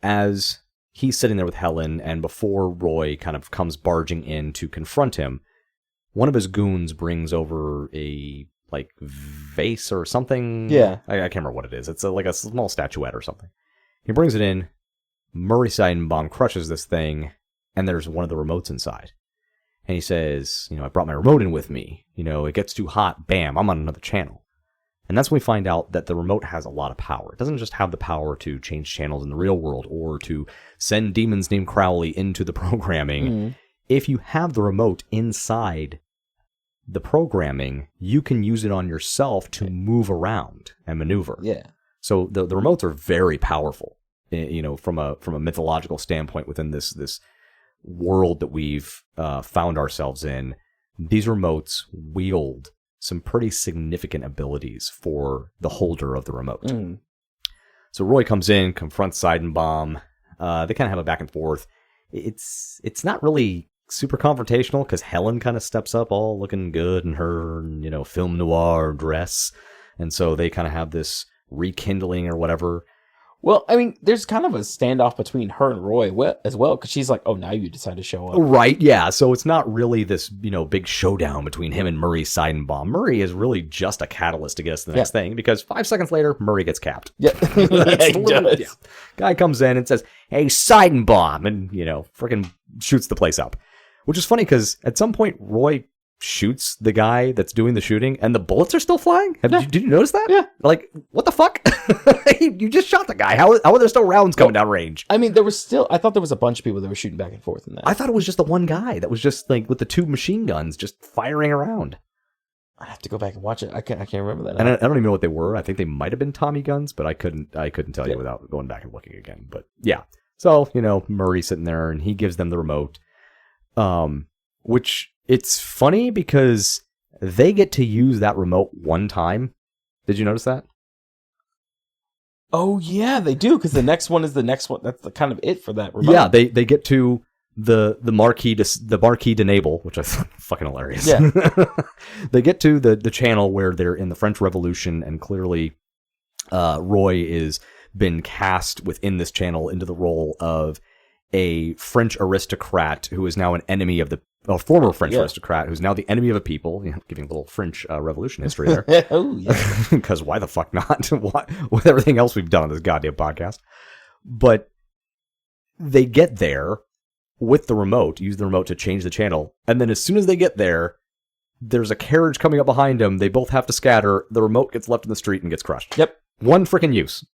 as he's sitting there with Helen, and before Roy kind of comes barging in to confront him, one of his goons brings over a like vase or something. Yeah. I can't remember what it is. It's like a small statuette or something. He brings it in. Murray Seidenbaum crushes this thing, and there's one of the remotes inside. And he says, I brought my remote in with me. It gets too hot. Bam, I'm on another channel. And that's when we find out that the remote has a lot of power. It doesn't just have the power to change channels in the real world or to send demons named Crowley into the programming. If you have the remote inside the programming, you can use it on yourself to move around and maneuver. Yeah. So the remotes are very powerful, from a mythological standpoint within this world that we've found ourselves in. These remotes wield some pretty significant abilities for the holder of the remote. So Roy comes in, confronts Seidenbaum. They kind of have a back and forth. It's not really super confrontational because Helen kind of steps up all looking good in her, film noir dress. And so they kind of have this rekindling or whatever. Well, I mean, there's kind of a standoff between her and Roy as well, because she's like, oh, now you decide to show up. Right, yeah. So it's not really this, big showdown between him and Murray Seidenbaum. Murray is really just a catalyst to get us to the next thing, because 5 seconds later, Murray gets capped. Yeah, he does. Yeah. Guy comes in and says, hey, Seidenbaum, and, freaking shoots the place up. Which is funny, because at some point, Roy shoots the guy that's doing the shooting, and the bullets are still flying. Did you notice that? Yeah. Like, what the fuck? You just shot the guy. How are there still rounds coming down range? I mean, I thought there was a bunch of people that were shooting back and forth in that. I thought it was just the one guy that was just like with the 2 machine guns just firing around. I have to go back and watch it. I can't remember that. And I don't even know what they were. I think they might have been Tommy guns, but I couldn't tell you without going back and looking again. But yeah. So, Murray's sitting there and he gives them the remote. Which it's funny because they get to use that remote one time. Did you notice that? Oh yeah, they do, because the next one is the next one. That's kind of it for that remote. Yeah, they get to the Marquis de Nable, which I thought fucking hilarious. Yeah. They get to the channel where they're in the French Revolution, and clearly Roy is been cast within this channel into the role of a French aristocrat who is now an enemy of a former French aristocrat who's now the enemy of a people, giving a little French Revolution history there. Oh, yeah. Because why the fuck not? With everything else we've done on this goddamn podcast. But they get there with the remote, use the remote to change the channel, and then as soon as they get there, there's a carriage coming up behind them. They both have to scatter. The remote gets left in the street and gets crushed. Yep. One freaking use.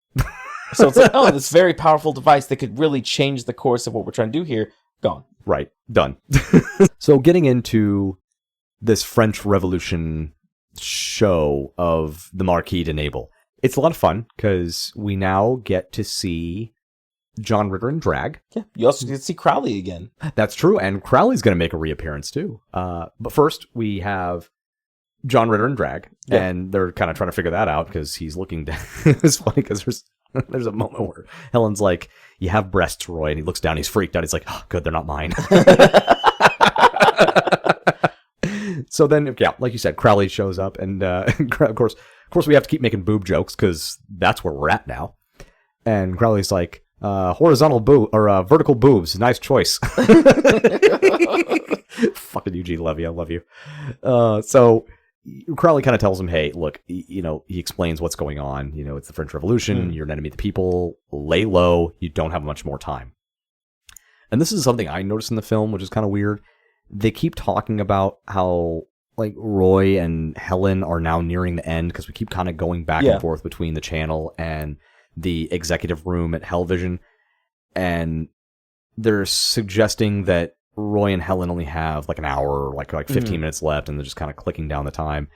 So it's like, this very powerful device that could really change the course of what we're trying to do here. Gone. Right. Done. So getting into this French Revolution show of the Marquis de Nable, it's a lot of fun because we now get to see John Ritter in drag. Yeah. You also get to see Crowley again. That's true. And Crowley's going to make a reappearance too. But first we have John Ritter in drag, and they're kind of trying to figure that out because he's looking down. It's funny because there's a moment where Helen's like, you have breasts, Roy, and he looks down, he's freaked out, he's like, oh, good, they're not mine. So then, like you said, Crowley shows up, and of course we have to keep making boob jokes because that's where we're at now. And Crowley's like, horizontal boob or vertical boobs, nice choice. Fucking Eugene Levy, I love you. So Crowley kind of tells him, hey, look, he explains what's going on. It's the French Revolution. You're an enemy of the people. Lay low. You don't have much more time. And this is something I noticed in the film, which is kind of weird. They keep talking about how like Roy and Helen are now nearing the end because we keep kind of going back and forth between the channel and the executive room at Hellvision. And they're suggesting that Roy and Helen only have like an hour or like 15 minutes left, and they're just kind of clicking down the time.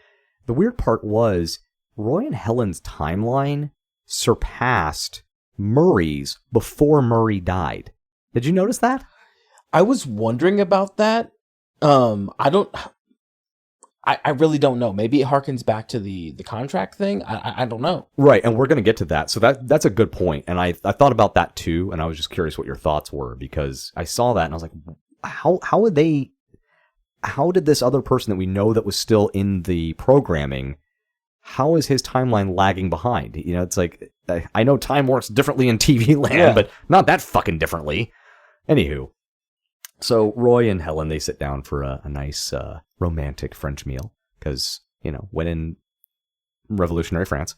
The weird part was Roy and Helen's timeline surpassed Murray's before Murray died. Did you notice that? I was wondering about that. I really don't know. Maybe it harkens back to the contract thing. I don't know. Right, and we're going to get to that. So that's a good point. And I thought about that too, and I was just curious what your thoughts were, because I saw that and I was like, how did this other person that we know that was still in the programming, how is his timeline lagging behind? You know, it's like, I know time works differently in TV land, but not that fucking differently. Anywho, so Roy and Helen, they sit down for a nice romantic French meal because, you know, when in revolutionary France.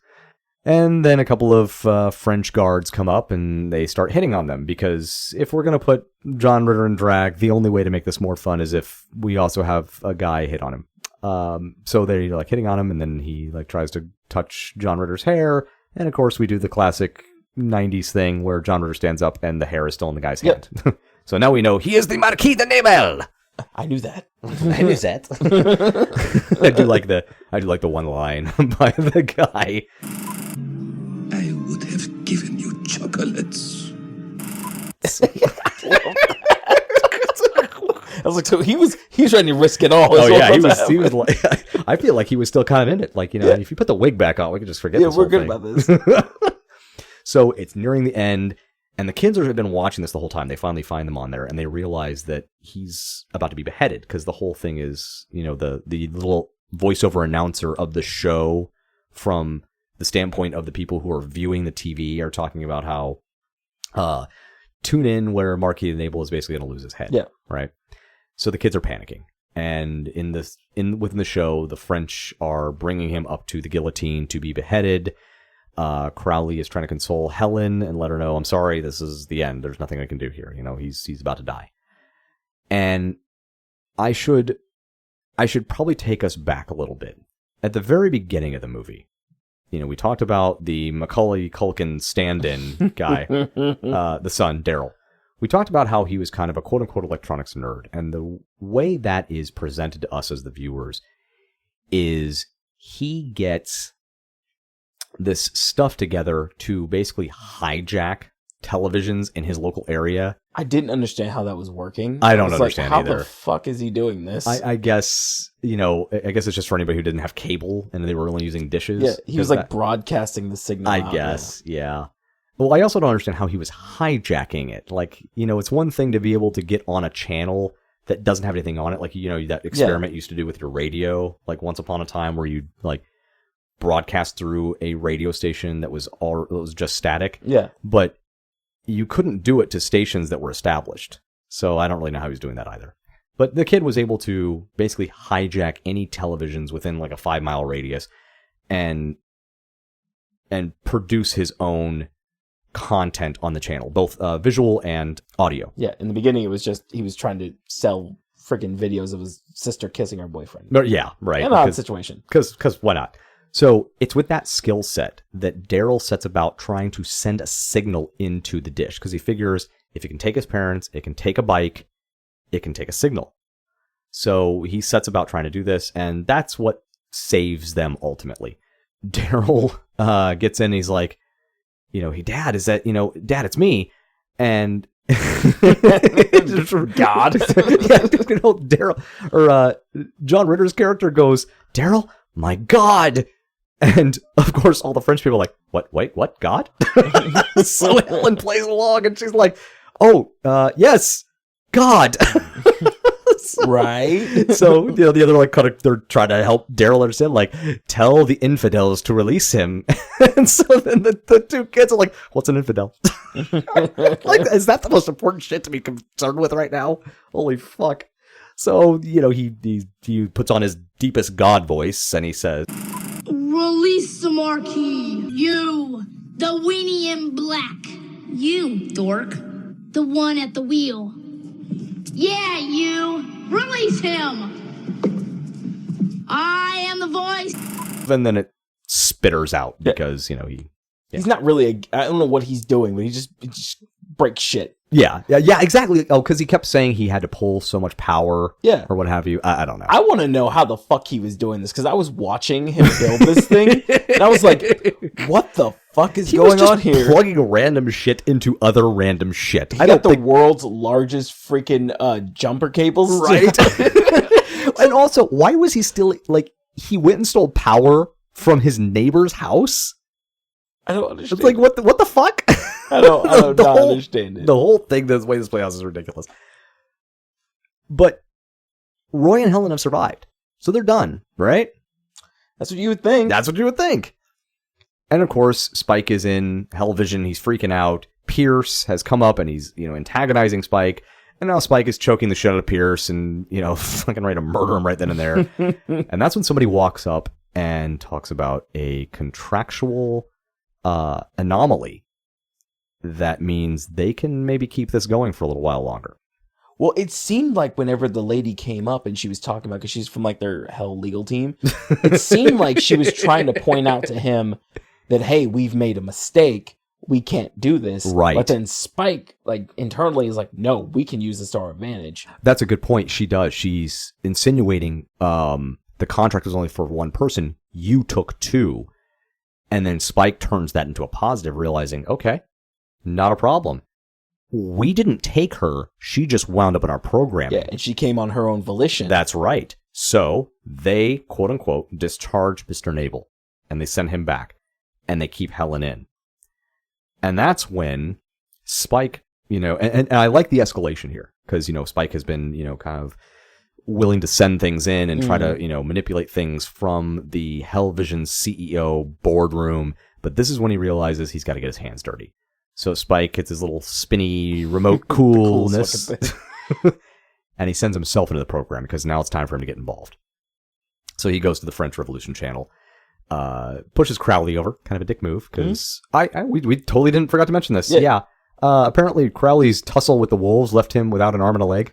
And then a couple of French guards come up and they start hitting on them because if we're going to put John Ritter in drag, the only way to make this more fun is if we also have a guy hit on him. So they're like hitting on him, and then he like tries to touch John Ritter's hair, and of course we do the classic 90s thing where John Ritter stands up and the hair is still in the guy's hand. So now we know he is the Marquis de Nebel. I knew that. I knew that. I do like the one line by the guy. I would have given you chocolates. I was like, so he was trying to risk it all. Oh yeah, he was like, I feel like he was still kind of in it. Like, you know, if you put the wig back on, we could just forget this whole we're good thing. about this. So it's nearing the end, and the kids have been watching this the whole time. They finally find them on there, and they realize that he's about to be beheaded because the whole thing is, you know, the little voiceover announcer of the show from the standpoint of the people who are viewing the TV are talking about how tune in where Marquis de Nebel is basically going to lose his head. Yeah. Right. So the kids are panicking, and within the show, the French are bringing him up to the guillotine to be beheaded. Crowley is trying to console Helen and let her know, I'm sorry, this is the end. There's nothing I can do here. You know, he's about to die. And I should probably take us back a little bit. At the very beginning of the movie, you know, we talked about the Macaulay Culkin stand-in guy, the son, Daryl. We talked about how he was kind of a quote-unquote electronics nerd, and the way that is presented to us as the viewers is he gets this stuff together to basically hijack televisions in his local area. I didn't understand how that was working. I don't understand how either. How the fuck is he doing this? I guess, you know, I guess it's just for anybody who didn't have cable and they were only using dishes. Yeah, he was like broadcasting the signal. I guess, yeah. Well, I also don't understand how he was hijacking it. Like, you know, it's one thing to be able to get on a channel that doesn't have anything on it. Like, you know, that experiment you used to do with your radio, like once upon a time where you like broadcast through a radio station that was just static. Yeah. But you couldn't do it to stations that were established. So I don't really know how he was doing that either. But the kid was able to basically hijack any televisions within like a 5-mile radius and produce his own content on the channel, both visual and audio. Yeah, in the beginning it was just he was trying to sell freaking videos of his sister kissing her boyfriend. But yeah, right. An odd situation. Because why not? So it's with that skill set that Daryl sets about trying to send a signal into the dish, because he figures if it can take his parents, it can take a bike, it can take a signal. So he sets about trying to do this, and that's what saves them ultimately. Daryl gets in, and he's like, you know, Dad, it's me. And God. Yeah, you know, Daryl, or John Ritter's character goes, Daryl, my God. And of course, all the French people are like, what? Wait, what? God? So Helen plays along, and she's like, oh, yes, God. Right. So, you know, the other like they're trying to help Daryl understand, like, tell the infidels to release him. And so then the two kids are like, what's an infidel? Like, is that the most important shit to be concerned with right now? Holy fuck. So, you know, he puts on his deepest God voice and he says, release the Marquis. You, the weenie in black. You, dork. The one at the wheel. Yeah, you. Release him. I am the voice. And then it spitters out because, you know, he's not really I don't know what he's doing, but he just breaks shit. Yeah, exactly. Oh, because he kept saying he had to pull so much power, or what have you. I don't know. I want to know how the fuck he was doing this, because I was watching him build this thing, and I was like, "What the fuck is going on here?" Plugging random shit into other random shit. I got the world's largest freaking jumper cables, right? And also, why was he still like? He went and stole power from his neighbor's house. I don't understand. It's like what the fuck? I don't understand it. The whole thing, the way this playhouse is ridiculous. But Roy and Helen have survived, so they're done, right? That's what you would think. That's what you would think. And of course, Spike is in Hell Vision. He's freaking out. Pierce has come up and he's, antagonizing Spike. And now Spike is choking the shit out of Pierce and, fucking ready to murder him right then and there. And that's when somebody walks up and talks about a contractual anomaly that means they can maybe keep this going for a little while longer. Well, it seemed like whenever the lady came up and she was talking about, because she's from like their Hell legal team, it seemed like she was trying to point out to him that, hey, we've made a mistake. We can't do this. Right. But then Spike, like, internally is like, no, we can use this to our advantage. That's a good point. She does. She's insinuating the contract was only for one person. You took two. And then Spike turns that into a positive, realizing, okay, not a problem. We didn't take her. She just wound up in our program. Yeah, and she came on her own volition. That's right. So they, quote unquote, discharge Mr. Nabel. And they send him back. And they keep Helen in. And that's when Spike, and I like the escalation here. Because, Spike has been, kind of willing to send things in and try to, manipulate things from the Hell Vision CEO boardroom. But this is when he realizes he's got to get his hands dirty. So Spike gets his little spinny remote coolness. And he sends himself into the program because now it's time for him to get involved. So he goes to the French Revolution channel. Pushes Crowley over, kind of a dick move, because we totally didn't forgot to mention this. Yeah. Apparently Crowley's tussle with the wolves left him without an arm and a leg.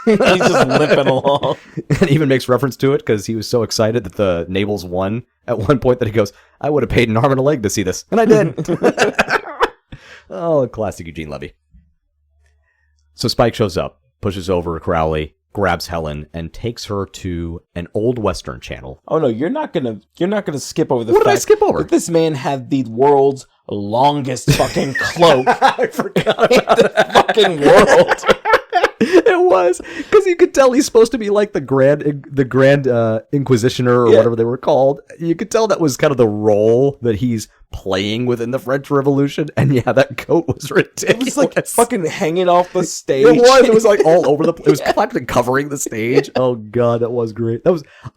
He's just limping along. And even makes reference to it because he was so excited that the Nabels won at one point that he goes, I would have paid an arm and a leg to see this. And I did. Oh, classic Eugene Levy. So Spike shows up, pushes over Crowley, grabs Helen, and takes her to an old Western channel. Oh no, you're not gonna skip over the What fact did I skip over? that this man had the world's longest fucking cloak. I forgot in the fucking world. It was because you could tell he's supposed to be like the Grand Inquisitioner or whatever they were called. You could tell that was kind of the role that he's playing within the French Revolution. And yeah, that coat was ridiculous. It was like fucking hanging off the stage. It was like all over the place. It was practically covering the stage. Oh god, that was great.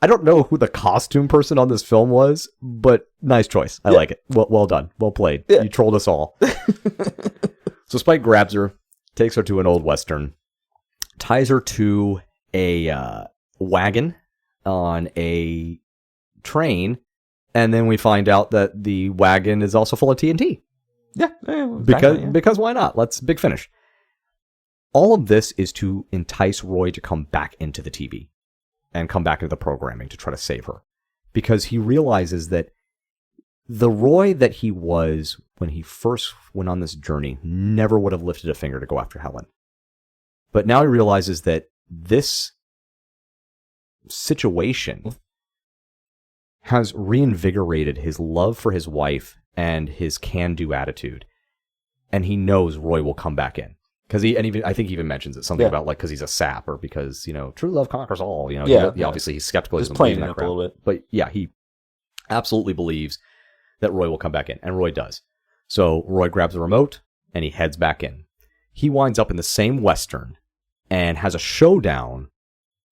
I don't know who the costume person on this film was, but nice choice. I like it. Well done. Well played. You trolled us all. So Spike grabs her, takes her to an old Western, ties her to a wagon on a train, and then we find out that the wagon is also full of TNT. Yeah, because why not? Let's big finish. All of this is to entice Roy to come back into the TV and come back into the programming to try to save her, because he realizes that the Roy that he was when he first went on this journey never would have lifted a finger to go after Helen. But now he realizes that this situation has reinvigorated his love for his wife and his can-do attitude. And he knows Roy will come back in. Because I think he even mentions it, something about like because he's a sap or because, true love conquers all. Obviously he's skeptical. Just playing it up a little bit. But yeah, he absolutely believes that Roy will come back in. And Roy does. So Roy grabs the remote and he heads back in. He winds up in the same Western and has a showdown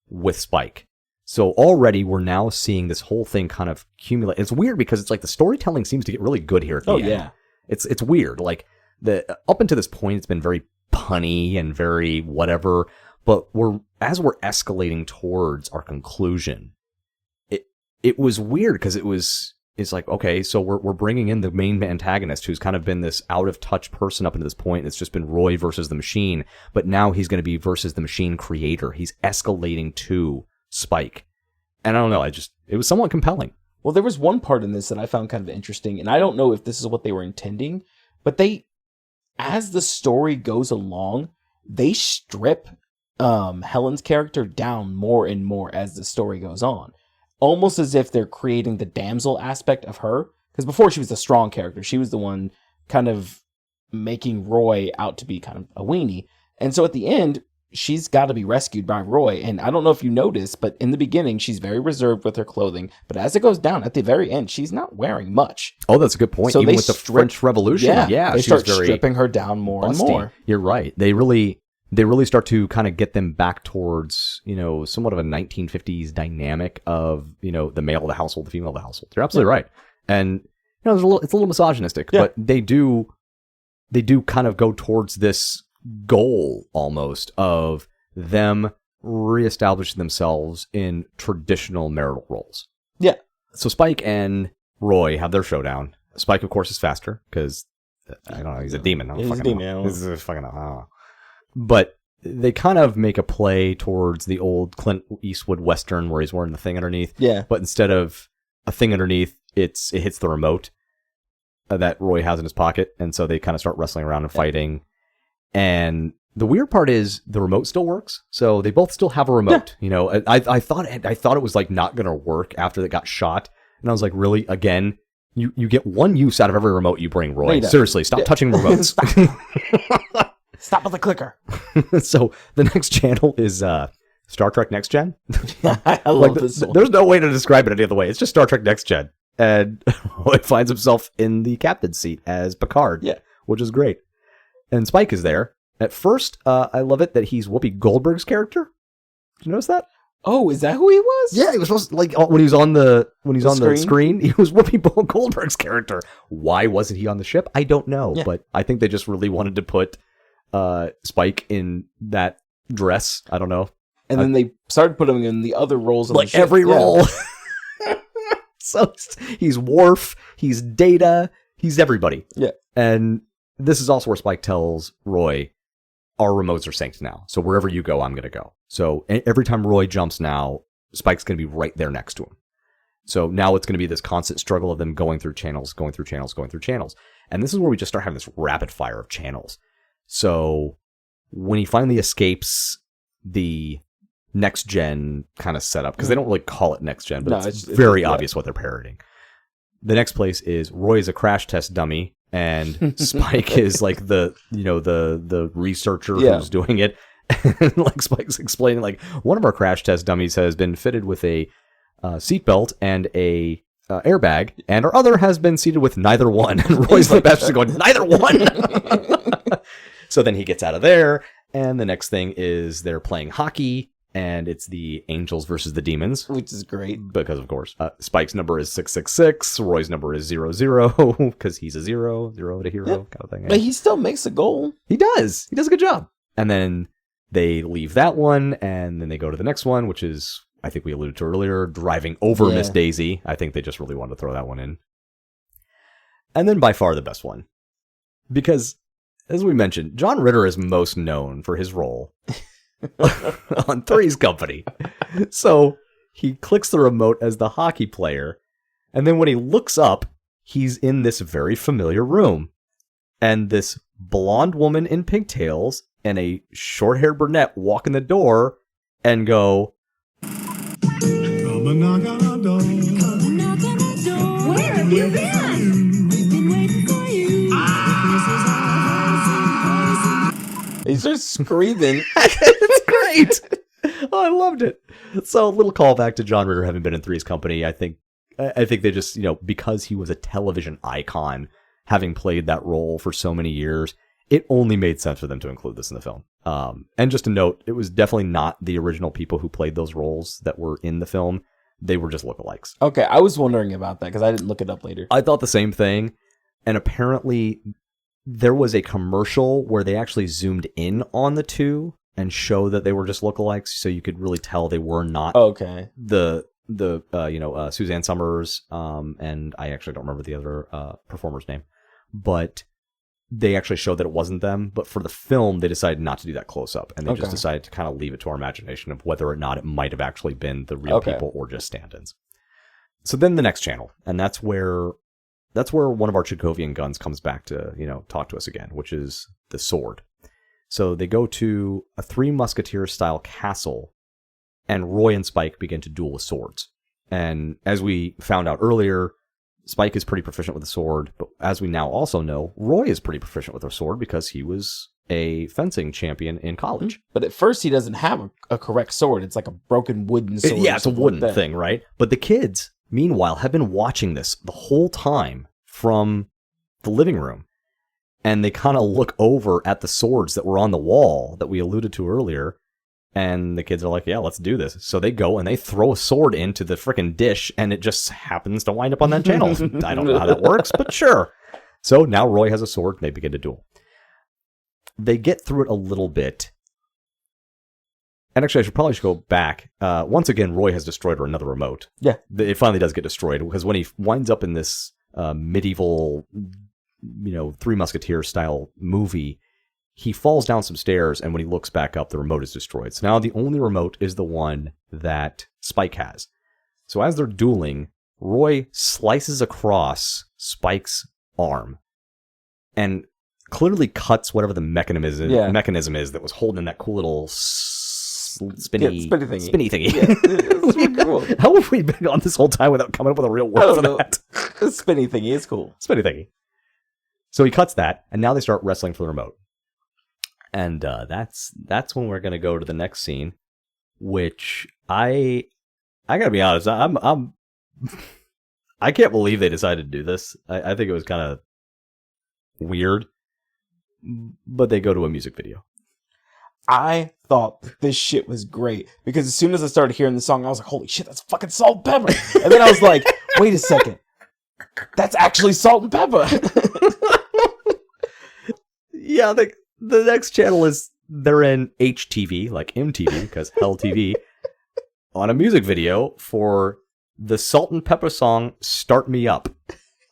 with Spike. So already we're now seeing this whole thing kind of accumulate. It's weird because it's like the storytelling seems to get really good here at the end. Yeah. It's weird. Like up until this point, it's been very punny and very whatever. But as we're escalating towards our conclusion, it was weird because it's like, okay, so we're bringing in the main antagonist who's kind of been this out of touch person up until this point. It's just been Roy versus the machine, but now he's going to be versus the machine creator. He's escalating to Spike. And I don't know, it was somewhat compelling. Well, there was one part in this that I found kind of interesting, and I don't know if this is what they were intending, but as the story goes along, they strip Helen's character down more and more as the story goes on. Almost as if they're creating the damsel aspect of her. Because before she was a strong character. She was the one kind of making Roy out to be kind of a weenie. And so at the end, she's got to be rescued by Roy. And I don't know if you noticed, but in the beginning, she's very reserved with her clothing. But as it goes down, at the very end, she's not wearing much. Oh, that's a good point. So even with the French Revolution, they start stripping her down more and more. You're right. They really they really start to kind of get them back towards, somewhat of a 1950s dynamic of, the male of the household, the female of the household. You're absolutely right. And, it's a little misogynistic, but they do kind of go towards this goal almost of them reestablishing themselves in traditional marital roles. Yeah. So Spike and Roy have their showdown. Spike, of course, is faster because, I don't know, he's a demon. I don't fucking know. He's a fucking, I don't know. But they kind of make a play towards the old Clint Eastwood Western where he's wearing the thing underneath. Yeah. But instead of a thing underneath, it hits the remote that Roy has in his pocket. And so they kind of start wrestling around and fighting. And the weird part is the remote still works. So they both still have a remote. Yeah. I thought it was like not going to work after they got shot. And I was like, really? Again? You get one use out of every remote you bring, Roy. No, seriously, stop touching remotes. Stop with the clicker. So the next channel is Star Trek Next Gen. I love this one. There's no way to describe it any other way. It's just Star Trek Next Gen. And Roy finds himself in the captain's seat as Picard, which is great. And Spike is there. At first, I love it that he's Whoopi Goldberg's character. Did you notice that? Oh, is that who he was? Yeah, he was supposed to, like, when he was on the screen, he was Whoopi Goldberg's character. Why wasn't he on the ship? I don't know, but I think they just really wanted to put Spike in that dress. I don't know. And then they started putting him in the other roles on like the ship. Every role. So he's Worf, he's Data, he's everybody. Yeah. And this is also where Spike tells Roy, our remotes are synced now. So wherever you go, I'm going to go. So every time Roy jumps now, Spike's going to be right there next to him. So now it's going to be this constant struggle of them going through channels. And this is where we just start having this rapid fire of channels. So when he finally escapes the next gen kind of setup, because they don't really call it next gen, but it's very obvious what they're parodying. The next place is Roy is a crash test dummy, and Spike is like the researcher who's doing it. And like Spike's explaining, like, one of our crash test dummies has been fitted with a seatbelt and a airbag, and our other has been seated with neither one. And Roy's like, that's just going, neither one. So then he gets out of there, and the next thing is they're playing hockey. And it's the Angels versus the Demons. Which is great. Because, of course, Spike's number is 666. Roy's number is 00, because he's a zero to hero kind of thing. But he still makes a goal. He does. He does a good job. And then they leave that one, and then they go to the next one, which is, I think we alluded to earlier, driving over Miss Daisy. I think they just really wanted to throw that one in. And then by far the best one. Because, as we mentioned, John Ritter is most known for his role on Three's Company. So he clicks the remote as the hockey player, and then when he looks up, he's in this very familiar room, and this blonde woman in pigtails and a short-haired brunette walk in the door and go, Come and knock on our door. Where have you been? We've been waiting for you. He's just screaming. It's great. Oh, I loved it. So a little callback to John Ritter having been in Three's Company. I think they just, because he was a television icon, having played that role for so many years, it only made sense for them to include this in the film. And just a note, it was definitely not the original people who played those roles that were in the film. They were just lookalikes. Okay, I was wondering about that because I didn't look it up later. I thought the same thing. And apparently there was a commercial where they actually zoomed in on the two and show that they were just lookalikes, so you could really tell they were not the Suzanne Summers, and I actually don't remember the other performer's name, but they actually showed that it wasn't them. But for the film, they decided not to do that close up, and they just decided to kind of leave it to our imagination of whether or not it might have actually been the real people or just stand-ins. So then the next channel, and that's where one of our Chekhovian guns comes back to, talk to us again, which is the sword. So they go to a Three Musketeers style castle, and Roy and Spike begin to duel with swords. And as we found out earlier, Spike is pretty proficient with the sword, but as we now also know, Roy is pretty proficient with a sword because he was a fencing champion in college. But at first he doesn't have a correct sword. It's like a broken wooden sword. Yeah, it's a wooden thing, right? But the kids, meanwhile, have been watching this the whole time from the living room. and they kind of look over at the swords that were on the wall that we alluded to earlier. And the kids are like, yeah, let's do this. So they go and they throw a sword into the freaking dish, and it just happens to wind up on that channel. I don't know how that works, but sure. So now Roy has a sword, and they begin to duel. They get through it a little bit. And actually, I should go back. Once again, Roy has destroyed another remote. Yeah. It finally does get destroyed, because when he winds up in this medieval, Three Musketeers style movie, he falls down some stairs, and when he looks back up, the remote is destroyed. So now the only remote is the one that Spike has. So as they're dueling, Roy slices across Spike's arm and clearly cuts whatever the mechanism is that was holding that cool little spinny thingy. Yeah, it's really cool. How have we been on this whole time without coming up with a real word for that? The spinny thingy is cool. Spinny thingy. So he cuts that, and now they start wrestling for the remote. And that's when we're gonna go to the next scene, which I gotta be honest, I can't believe they decided to do this. I think it was kind of weird, but they go to a music video. I thought this shit was great because as soon as I started hearing the song, I was like, "Holy shit, that's fucking Salt and Pepper!" And then I was like, "Wait a second, that's actually Salt and Pepper." Yeah, the next channel they're in HTV, like MTV, because Hell TV, on a music video for the Salt and Pepper song, Start Me Up.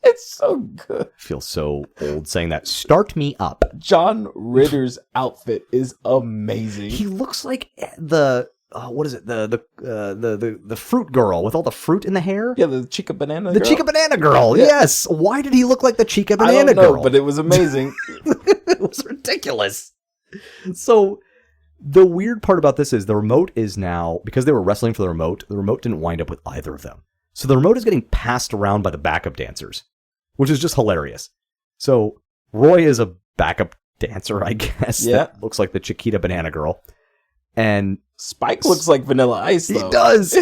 It's so good. I feel so old saying that. Start Me Up. John Ritter's outfit is amazing. He looks like the, what is it? The fruit girl with all the fruit in the hair? Yeah, the Chica Banana girl. The Chica Banana girl, yeah. Yes. Why did he look like the Chica Banana I don't know, girl? but it was amazing. It was ridiculous. So the weird part about this is the remote is now, because they were wrestling for the remote didn't wind up with either of them. So the remote is getting passed around by the backup dancers, which is just hilarious. So Roy is a backup dancer, I guess. Yeah. That looks like the Chiquita Banana girl. And Spike looks like Vanilla Ice, though. he does,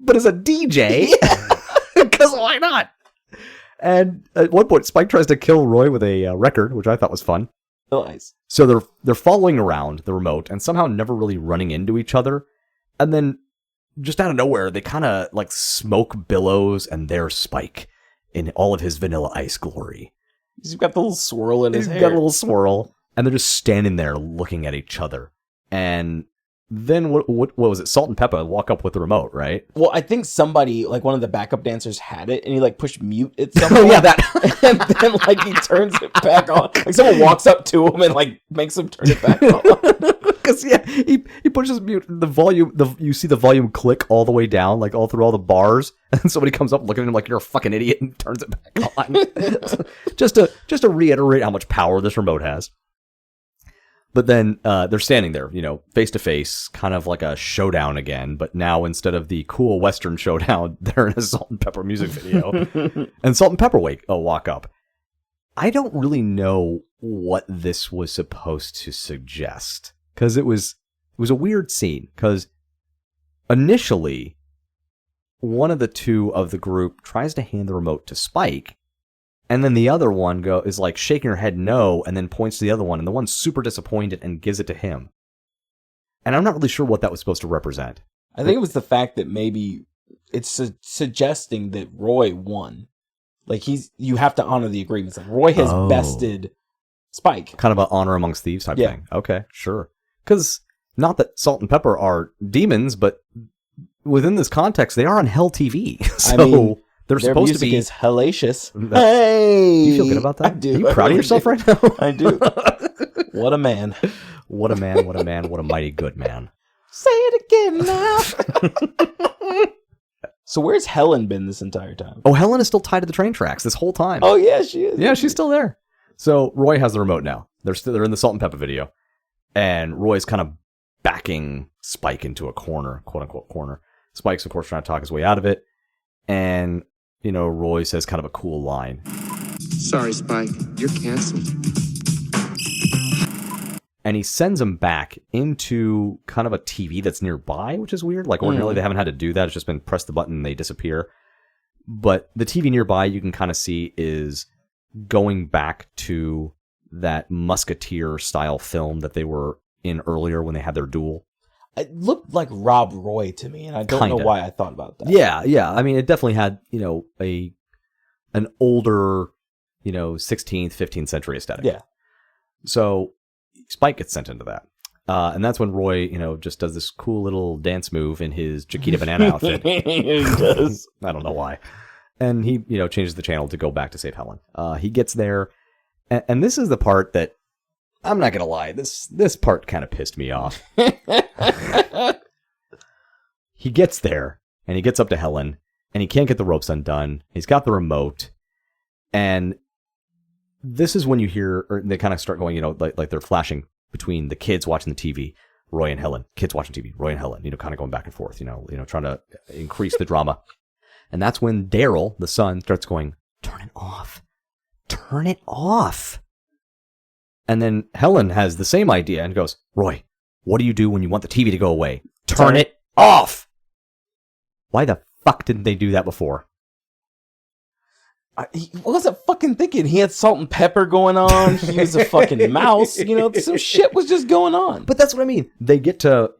but as a DJ, because why not? And at one point, Spike tries to kill Roy with a record, which I thought was fun. Vanilla Ice. So they're following around the remote and somehow never really running into each other. And then just out of nowhere, they kind of like smoke billows, and there's Spike in all of his Vanilla Ice glory. He's got the little swirl in his hair. He's got a little swirl, and they're just standing there looking at each other. And then what was it? Salt and Pepper walk up with the remote, right? Well, I think somebody, like one of the backup dancers, had it, and he like pushed mute at some point. Oh yeah, that. And then like he turns it back on. Like someone walks up to him and like makes him turn it back on. Because yeah, he pushes mute. The volume, you see the volume click all the way down, like all through all the bars, and somebody comes up looking at him like you're a fucking idiot and turns it back on. just to reiterate how much power this remote has. But then they're standing there, face to face, kind of like a showdown again. But now instead of the cool Western showdown, they're in a Salt and Pepper music video, and Salt and Pepper walk up. I don't really know what this was supposed to suggest, because it was a weird scene. Because initially, one of the two of the group tries to hand the remote to Spike. And then the other one is like shaking her head no, and then points to the other one, and the one's super disappointed and gives it to him. And I'm not really sure what that was supposed to represent. I think it was the fact that maybe it's suggesting that Roy won. Like you have to honor the agreements. Like Roy has bested Spike. Kind of an honor amongst thieves type Yeah. thing. Okay, sure. Because not that Salt and Pepper are demons, but within this context, they are on Hell TV. So I mean, they're their supposed music to be. is hellacious. Do you feel good about that? I do. Are you proud of yourself right now? I do. What a man. What a man, what a man, what a mighty good man. Say it again now. So where's Helen been this entire time? Oh, Helen is still tied to the train tracks this whole time. Oh yeah, she is. Yeah, she's still there. So Roy has the remote now. They're in the Salt and Pepper video. And Roy's kind of backing Spike into a corner, quote unquote corner. Spike's, of course, trying to talk his way out of it. And, Roy says kind of a cool line. Sorry, Spike. You're canceled. And he sends him back into kind of a TV that's nearby, which is weird. Like, ordinarily they haven't had to do that. It's just been press the button and they disappear. But the TV nearby, you can kind of see, is going back to that musketeer style film that they were in earlier when they had their duel. It looked like Rob Roy to me, and I don't know why I thought about that. Yeah. I mean, it definitely had, an older, 16th, 15th century aesthetic. Yeah. So Spike gets sent into that. And that's when Roy, just does this cool little dance move in his Chiquita Banana outfit. He does. I don't know why. And he, changes the channel to go back to save Helen. He gets there. And this is the part that, I'm not going to lie, this part kind of pissed me off. He gets there, and he gets up to Helen, and he can't get the ropes undone. He's got the remote. And this is when you hear, or they kind of start going, like they're flashing between the kids watching the TV, Roy and Helen, kids watching TV, Roy and Helen, kind of going back and forth, trying to increase the drama. And that's when Daryl, the son, starts going, turn it off. Turn it off. And then Helen has the same idea and goes, Roy, what do you do when you want the TV to go away? Turn it off. Why the fuck didn't they do that before? He wasn't fucking thinking. He had salt and pepper going on. He was a fucking mouse. Some shit was just going on. But that's what I mean. They get to,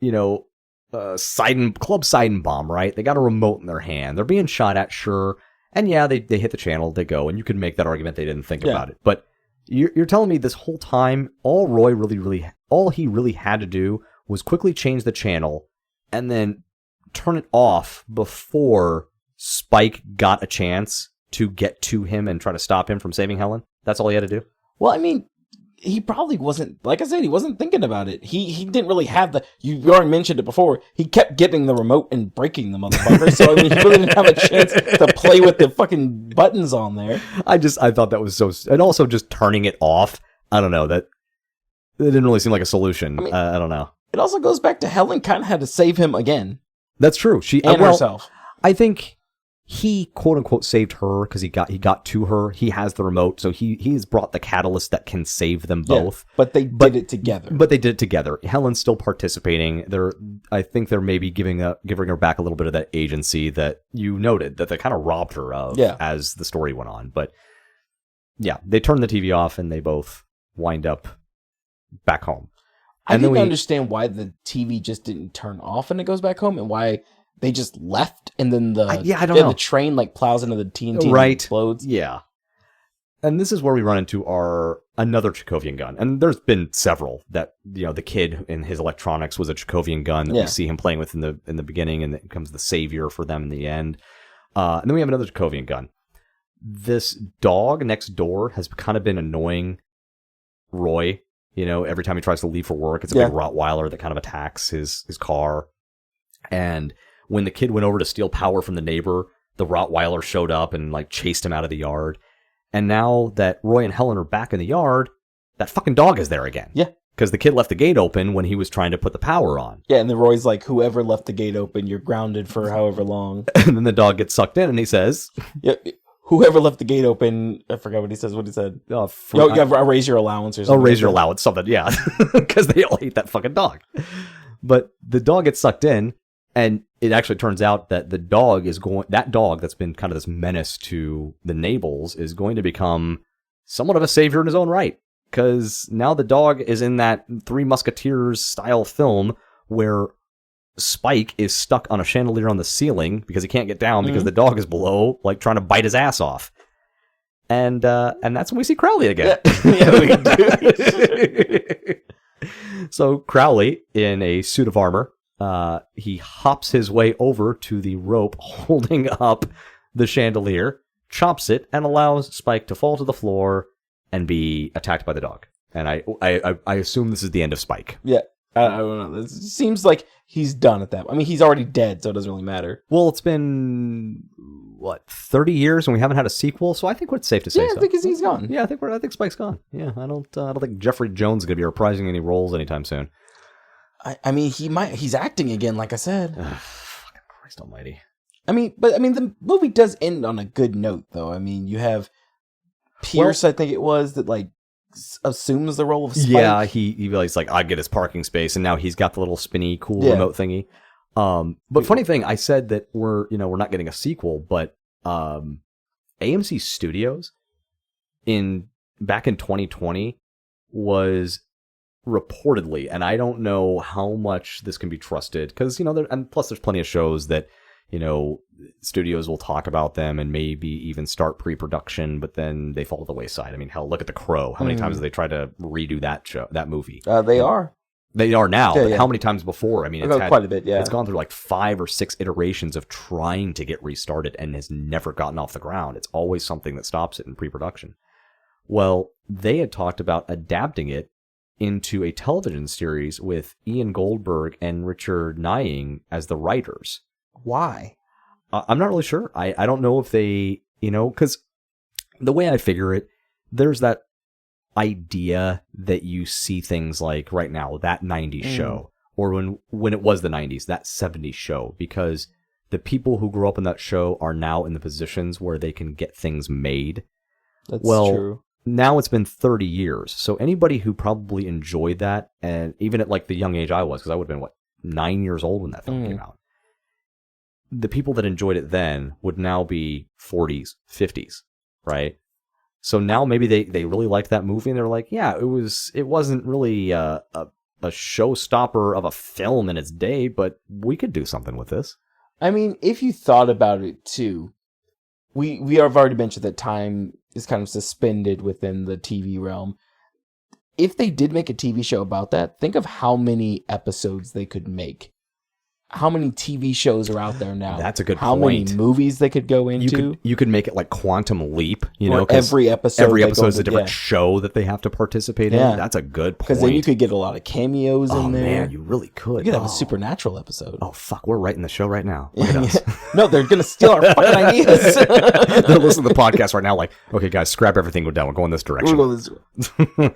Club Seidenbaum, right? They got a remote in their hand. They're being shot at, sure. And yeah, they hit the channel, they go, and you can make that argument they didn't think about it. But you're telling me this whole time, all he really had to do was quickly change the channel and then turn it off before Spike got a chance to get to him and try to stop him from saving Helen? That's all he had to do? Well, I mean, he probably wasn't, like I said, he wasn't thinking about it. He didn't really have you already mentioned it before, he kept getting the remote and breaking the motherfucker, so I mean, he really didn't have a chance to play with the fucking buttons on there. I thought that was so, and also just turning it off, I don't know, that didn't really seem like a solution. I mean, I don't know. It also goes back to Helen kind of had to save him again. That's true. She and herself. I think he quote unquote saved her because he got to her. He has the remote, so he's brought the catalyst that can save them both. Yeah, but they did it together. But they did it together. Helen's still participating. I think they're maybe giving her back a little bit of that agency that you noted that they kind of robbed her of as the story went on. But yeah, they turn the TV off and they both wind up back home. I didn't understand why the TV just didn't turn off and it goes back home, and why they just left and then the train like plows into the TNT and explodes. Yeah. And this is where we run into another Chekhovian gun. And there's been several that, the kid in his electronics was a Chekhovian gun that we see him playing with in the beginning, and it becomes the savior for them in the end. And then we have another Chekhovian gun. This dog next door has kind of been annoying Roy. Every time he tries to leave for work, it's a big Rottweiler that kind of attacks his car. And when the kid went over to steal power from the neighbor, the Rottweiler showed up and chased him out of the yard. And now that Roy and Helen are back in the yard, that fucking dog is there again. Yeah. Because the kid left the gate open when he was trying to put the power on. Yeah, and then Roy's like, whoever left the gate open, you're grounded for however long. And then the dog gets sucked in and he says... Yeah. Whoever left the gate open, I forgot what he said. I'll raise your allowance or something. I'll raise your allowance, something, yeah. Because they all hate that fucking dog. But the dog gets sucked in, and it actually turns out that that dog that's been kind of this menace to the Nables is going to become somewhat of a savior in his own right. Because now the dog is in that Three Musketeers style film where Spike is stuck on a chandelier on the ceiling because he can't get down because the dog is below, trying to bite his ass off. And that's when we see Crowley again. Yeah, we do. So Crowley, in a suit of armor, he hops his way over to the rope holding up the chandelier, chops it, and allows Spike to fall to the floor and be attacked by the dog. And I assume this is the end of Spike. Yeah. I don't know. It seems like he's done at that. I mean, he's already dead, so it doesn't really matter. Well, it's been 30 years, and we haven't had a sequel, so I think it's safe to say. Yeah, I think he's gone. Yeah, I think Spike's gone. Yeah, I don't think Jeffrey Jones is going to be reprising any roles anytime soon. I mean, he's acting again, like I said. Fucking Christ Almighty. The movie does end on a good note, though. I mean, you have Pierce, I think it was, that assumes the role of Spike. Yeah, he's like, I get his parking space, and now he's got the little spinny, cool remote thingy. But funny thing, I said that we're not getting a sequel, but AMC Studios back in 2020 was reportedly, and I don't know how much this can be trusted, because, and plus there's plenty of shows that, studios will talk about them and maybe even start pre-production, but then they fall to the wayside. I mean, hell, look at The Crow. How many times have they tried to redo that movie? They are. They are now, Yeah, but yeah. how many times before? I mean, it's had quite a bit, yeah. It's gone through like 5 or 6 iterations of trying to get restarted and has never gotten off the ground. It's always something that stops it in pre-production. Well, they had talked about adapting it into a television series with Ian Goldberg and Richard Nying as the writers. Why? I'm not really sure. I don't know if they, because the way I figure it, there's that idea that you see things like right now, that 90s show, or when it was the 90s, that 70s show, because the people who grew up in that show are now in the positions where they can get things made. That's well, true. Now it's been 30 years. So anybody who probably enjoyed that, and even at like the young age I was, because I would have been, 9 years old when that film came out. The people that enjoyed it then would now be 40s, 50s, right? So now maybe they really liked that movie and they're like, yeah, it wasn't really a showstopper of a film in its day, but we could do something with this. I mean, if you thought about it too, we have already mentioned that time is kind of suspended within the TV realm. If they did make a TV show about that, think of how many episodes they could make. How many TV shows are out there now? That's a good How point. many movies they could go into? You could make it like Quantum Leap, Or 'cause every episode is a different show that they have to participate in. That's a good point. Because then you could get a lot of cameos in there. Man, you really could. You could have a supernatural episode. Oh, fuck, we're writing the show right now. Look at us. No, they're going to steal our fucking ideas. They're listening to the podcast right now like, okay, guys, scrap everything, go down. We're going this direction. We'll go this way.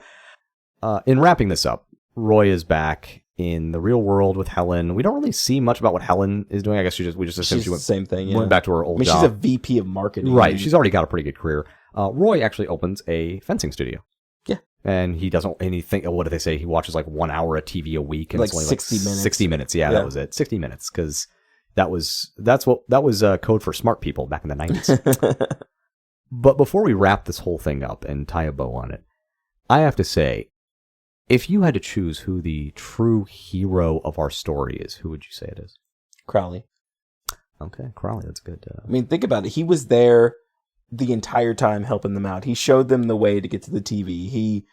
In wrapping this up, Roy is back in the real world with Helen. We don't really see much about what Helen is doing. I guess we just assume She's she the same thing. Yeah. went back to her old job. She's a VP of marketing. Right. She's already got a pretty good career. Roy actually opens a fencing studio. Yeah. And he doesn't anything. What do they say? He watches like 1 hour of TV a week, and Like it's only 60 minutes. 60 minutes. Yeah, that was it. 60 minutes, because that was code for smart people back in the 90s. But before we wrap this whole thing up and tie a bow on it, I have to say, if you had to choose who the true hero of our story is, who would you say it is? Crowley. Okay, Crowley. That's good. I mean, think about it. He was there the entire time helping them out. He showed them the way to get to the TV. He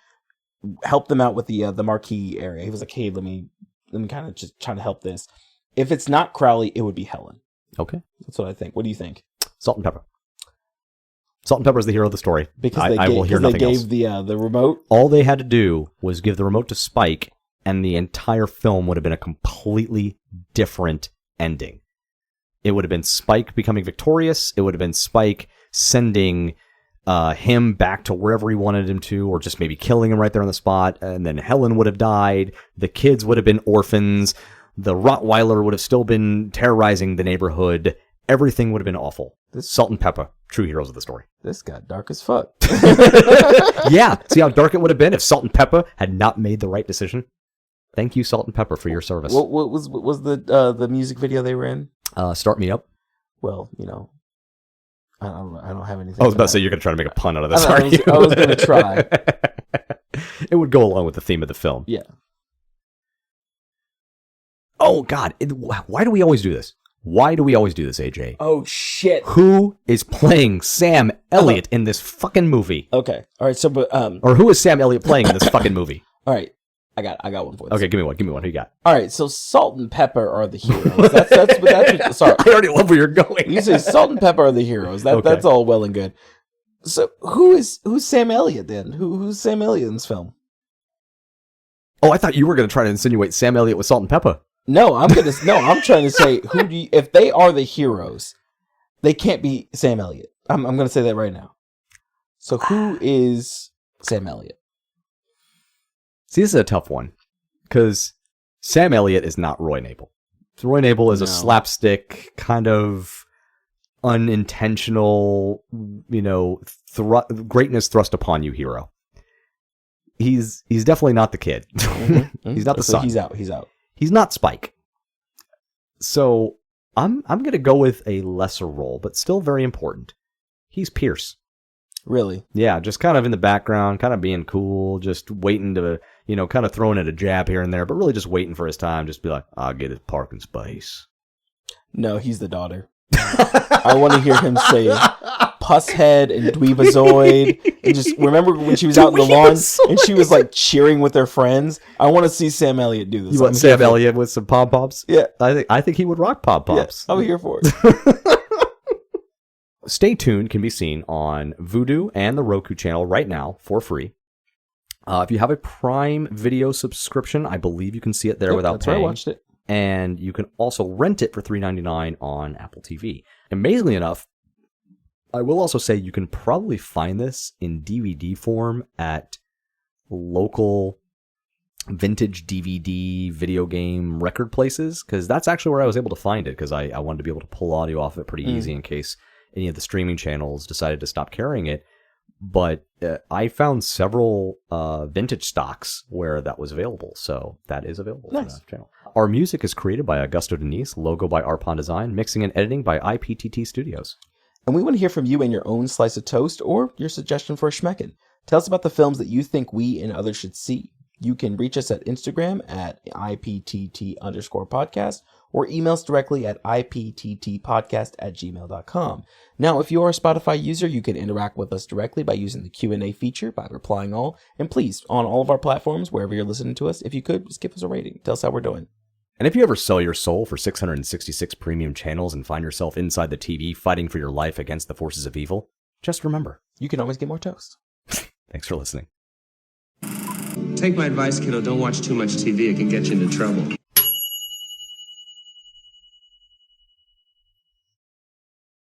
helped them out with the marquee area. He was like, hey, let me kind of just try to help this. If it's not Crowley, it would be Helen. Okay. That's what I think. What do you think? Salt and Pepper. Salt and Pepper is the hero of the story. Because I will hear nothing else. they gave the remote. All they had to do was give the remote to Spike, and the entire film would have been a completely different ending. It would have been Spike becoming victorious. It would have been Spike sending him back to wherever he wanted him to, or just maybe killing him right there on the spot. And then Helen would have died. The kids would have been orphans. The Rottweiler would have still been terrorizing the neighborhood. Everything would have been awful. Salt and Pepper, true heroes of the story. This got dark as fuck. Yeah, see how dark it would have been if Salt and Pepper had not made the right decision? Thank you, Salt and Pepper, for your service. What was the music video they were in? Start Me Up. Well, I don't have anything. I was about to say you're going to try to make a pun out of this. I was going to try. It would go along with the theme of the film. Yeah. Oh, God. Why do we always do this? Why do we always do this, AJ? Oh, shit. Who is playing Sam Elliott in this fucking movie? Okay. All right. So, Or who is Sam Elliott playing in this fucking movie? All right. I got one for this. Okay, give me one. Who you got? All right. So, Salt and Pepper are the heroes. That's what, sorry. I already love where you're going. You say Salt and Pepper are the heroes. That's all well and good. So, who's Sam Elliott then? Who's Sam Elliott in this film? Oh, I thought you were going to try to insinuate Sam Elliott with Salt and Pepper. No, I'm trying to say if they are the heroes, they can't be Sam Elliott. I'm going to say that right now. So who is Sam Elliott? See, this is a tough one because Sam Elliott is not Roy Nabel. So Roy Nabel is a slapstick kind of unintentional, greatness thrust upon you hero. He's definitely not the kid. Mm-hmm. He's not the son. He's out. He's not Spike. So I'm going to go with a lesser role, but still very important. He's Pierce. Really? Yeah, just kind of in the background, kind of being cool, just waiting to, kind of throwing it a jab here and there, but really just waiting for his time. Just be like, I'll get his parking space. No, he's the daughter. I want to hear him say Pusshead and Dweebazoid. And just remember when she was out in the lawn and she was like cheering with her friends. I want to see Sam Elliott do this. You want Sam Elliott with some pom poms? Yeah, I think he would rock pom poms. Yeah, I'm here for it. Stay Tuned can be seen on Vudu and the Roku channel right now for free. If you have a Prime Video subscription, I believe you can see it there without that's paying. Where I watched it. And you can also rent it for $3.99 on Apple TV. Amazingly enough, I will also say you can probably find this in DVD form at local vintage DVD video game record places, because that's actually where I was able to find it, because I wanted to be able to pull audio off of it pretty easy in case any of the streaming channels decided to stop carrying it. But I found several vintage stocks where that was available, so that is available for that channel. Our music is created by Augusto Denise, logo by Arpon Design, mixing and editing by IPTT Studios. And we want to hear from you and your own slice of toast or your suggestion for a schmeckin'. Tell us about the films that you think we and others should see. You can reach us at Instagram at IPTT_podcast or email us directly at IPTTpodcast@gmail.com. Now, if you are a Spotify user, you can interact with us directly by using the Q&A feature by replying all. And please, on all of our platforms, wherever you're listening to us, if you could, just give us a rating. Tell us how we're doing. And if you ever sell your soul for 666 premium channels and find yourself inside the TV fighting for your life against the forces of evil, just remember, you can always get more toast. Thanks for listening. Take my advice, kiddo. Don't watch too much TV. It can get you into trouble.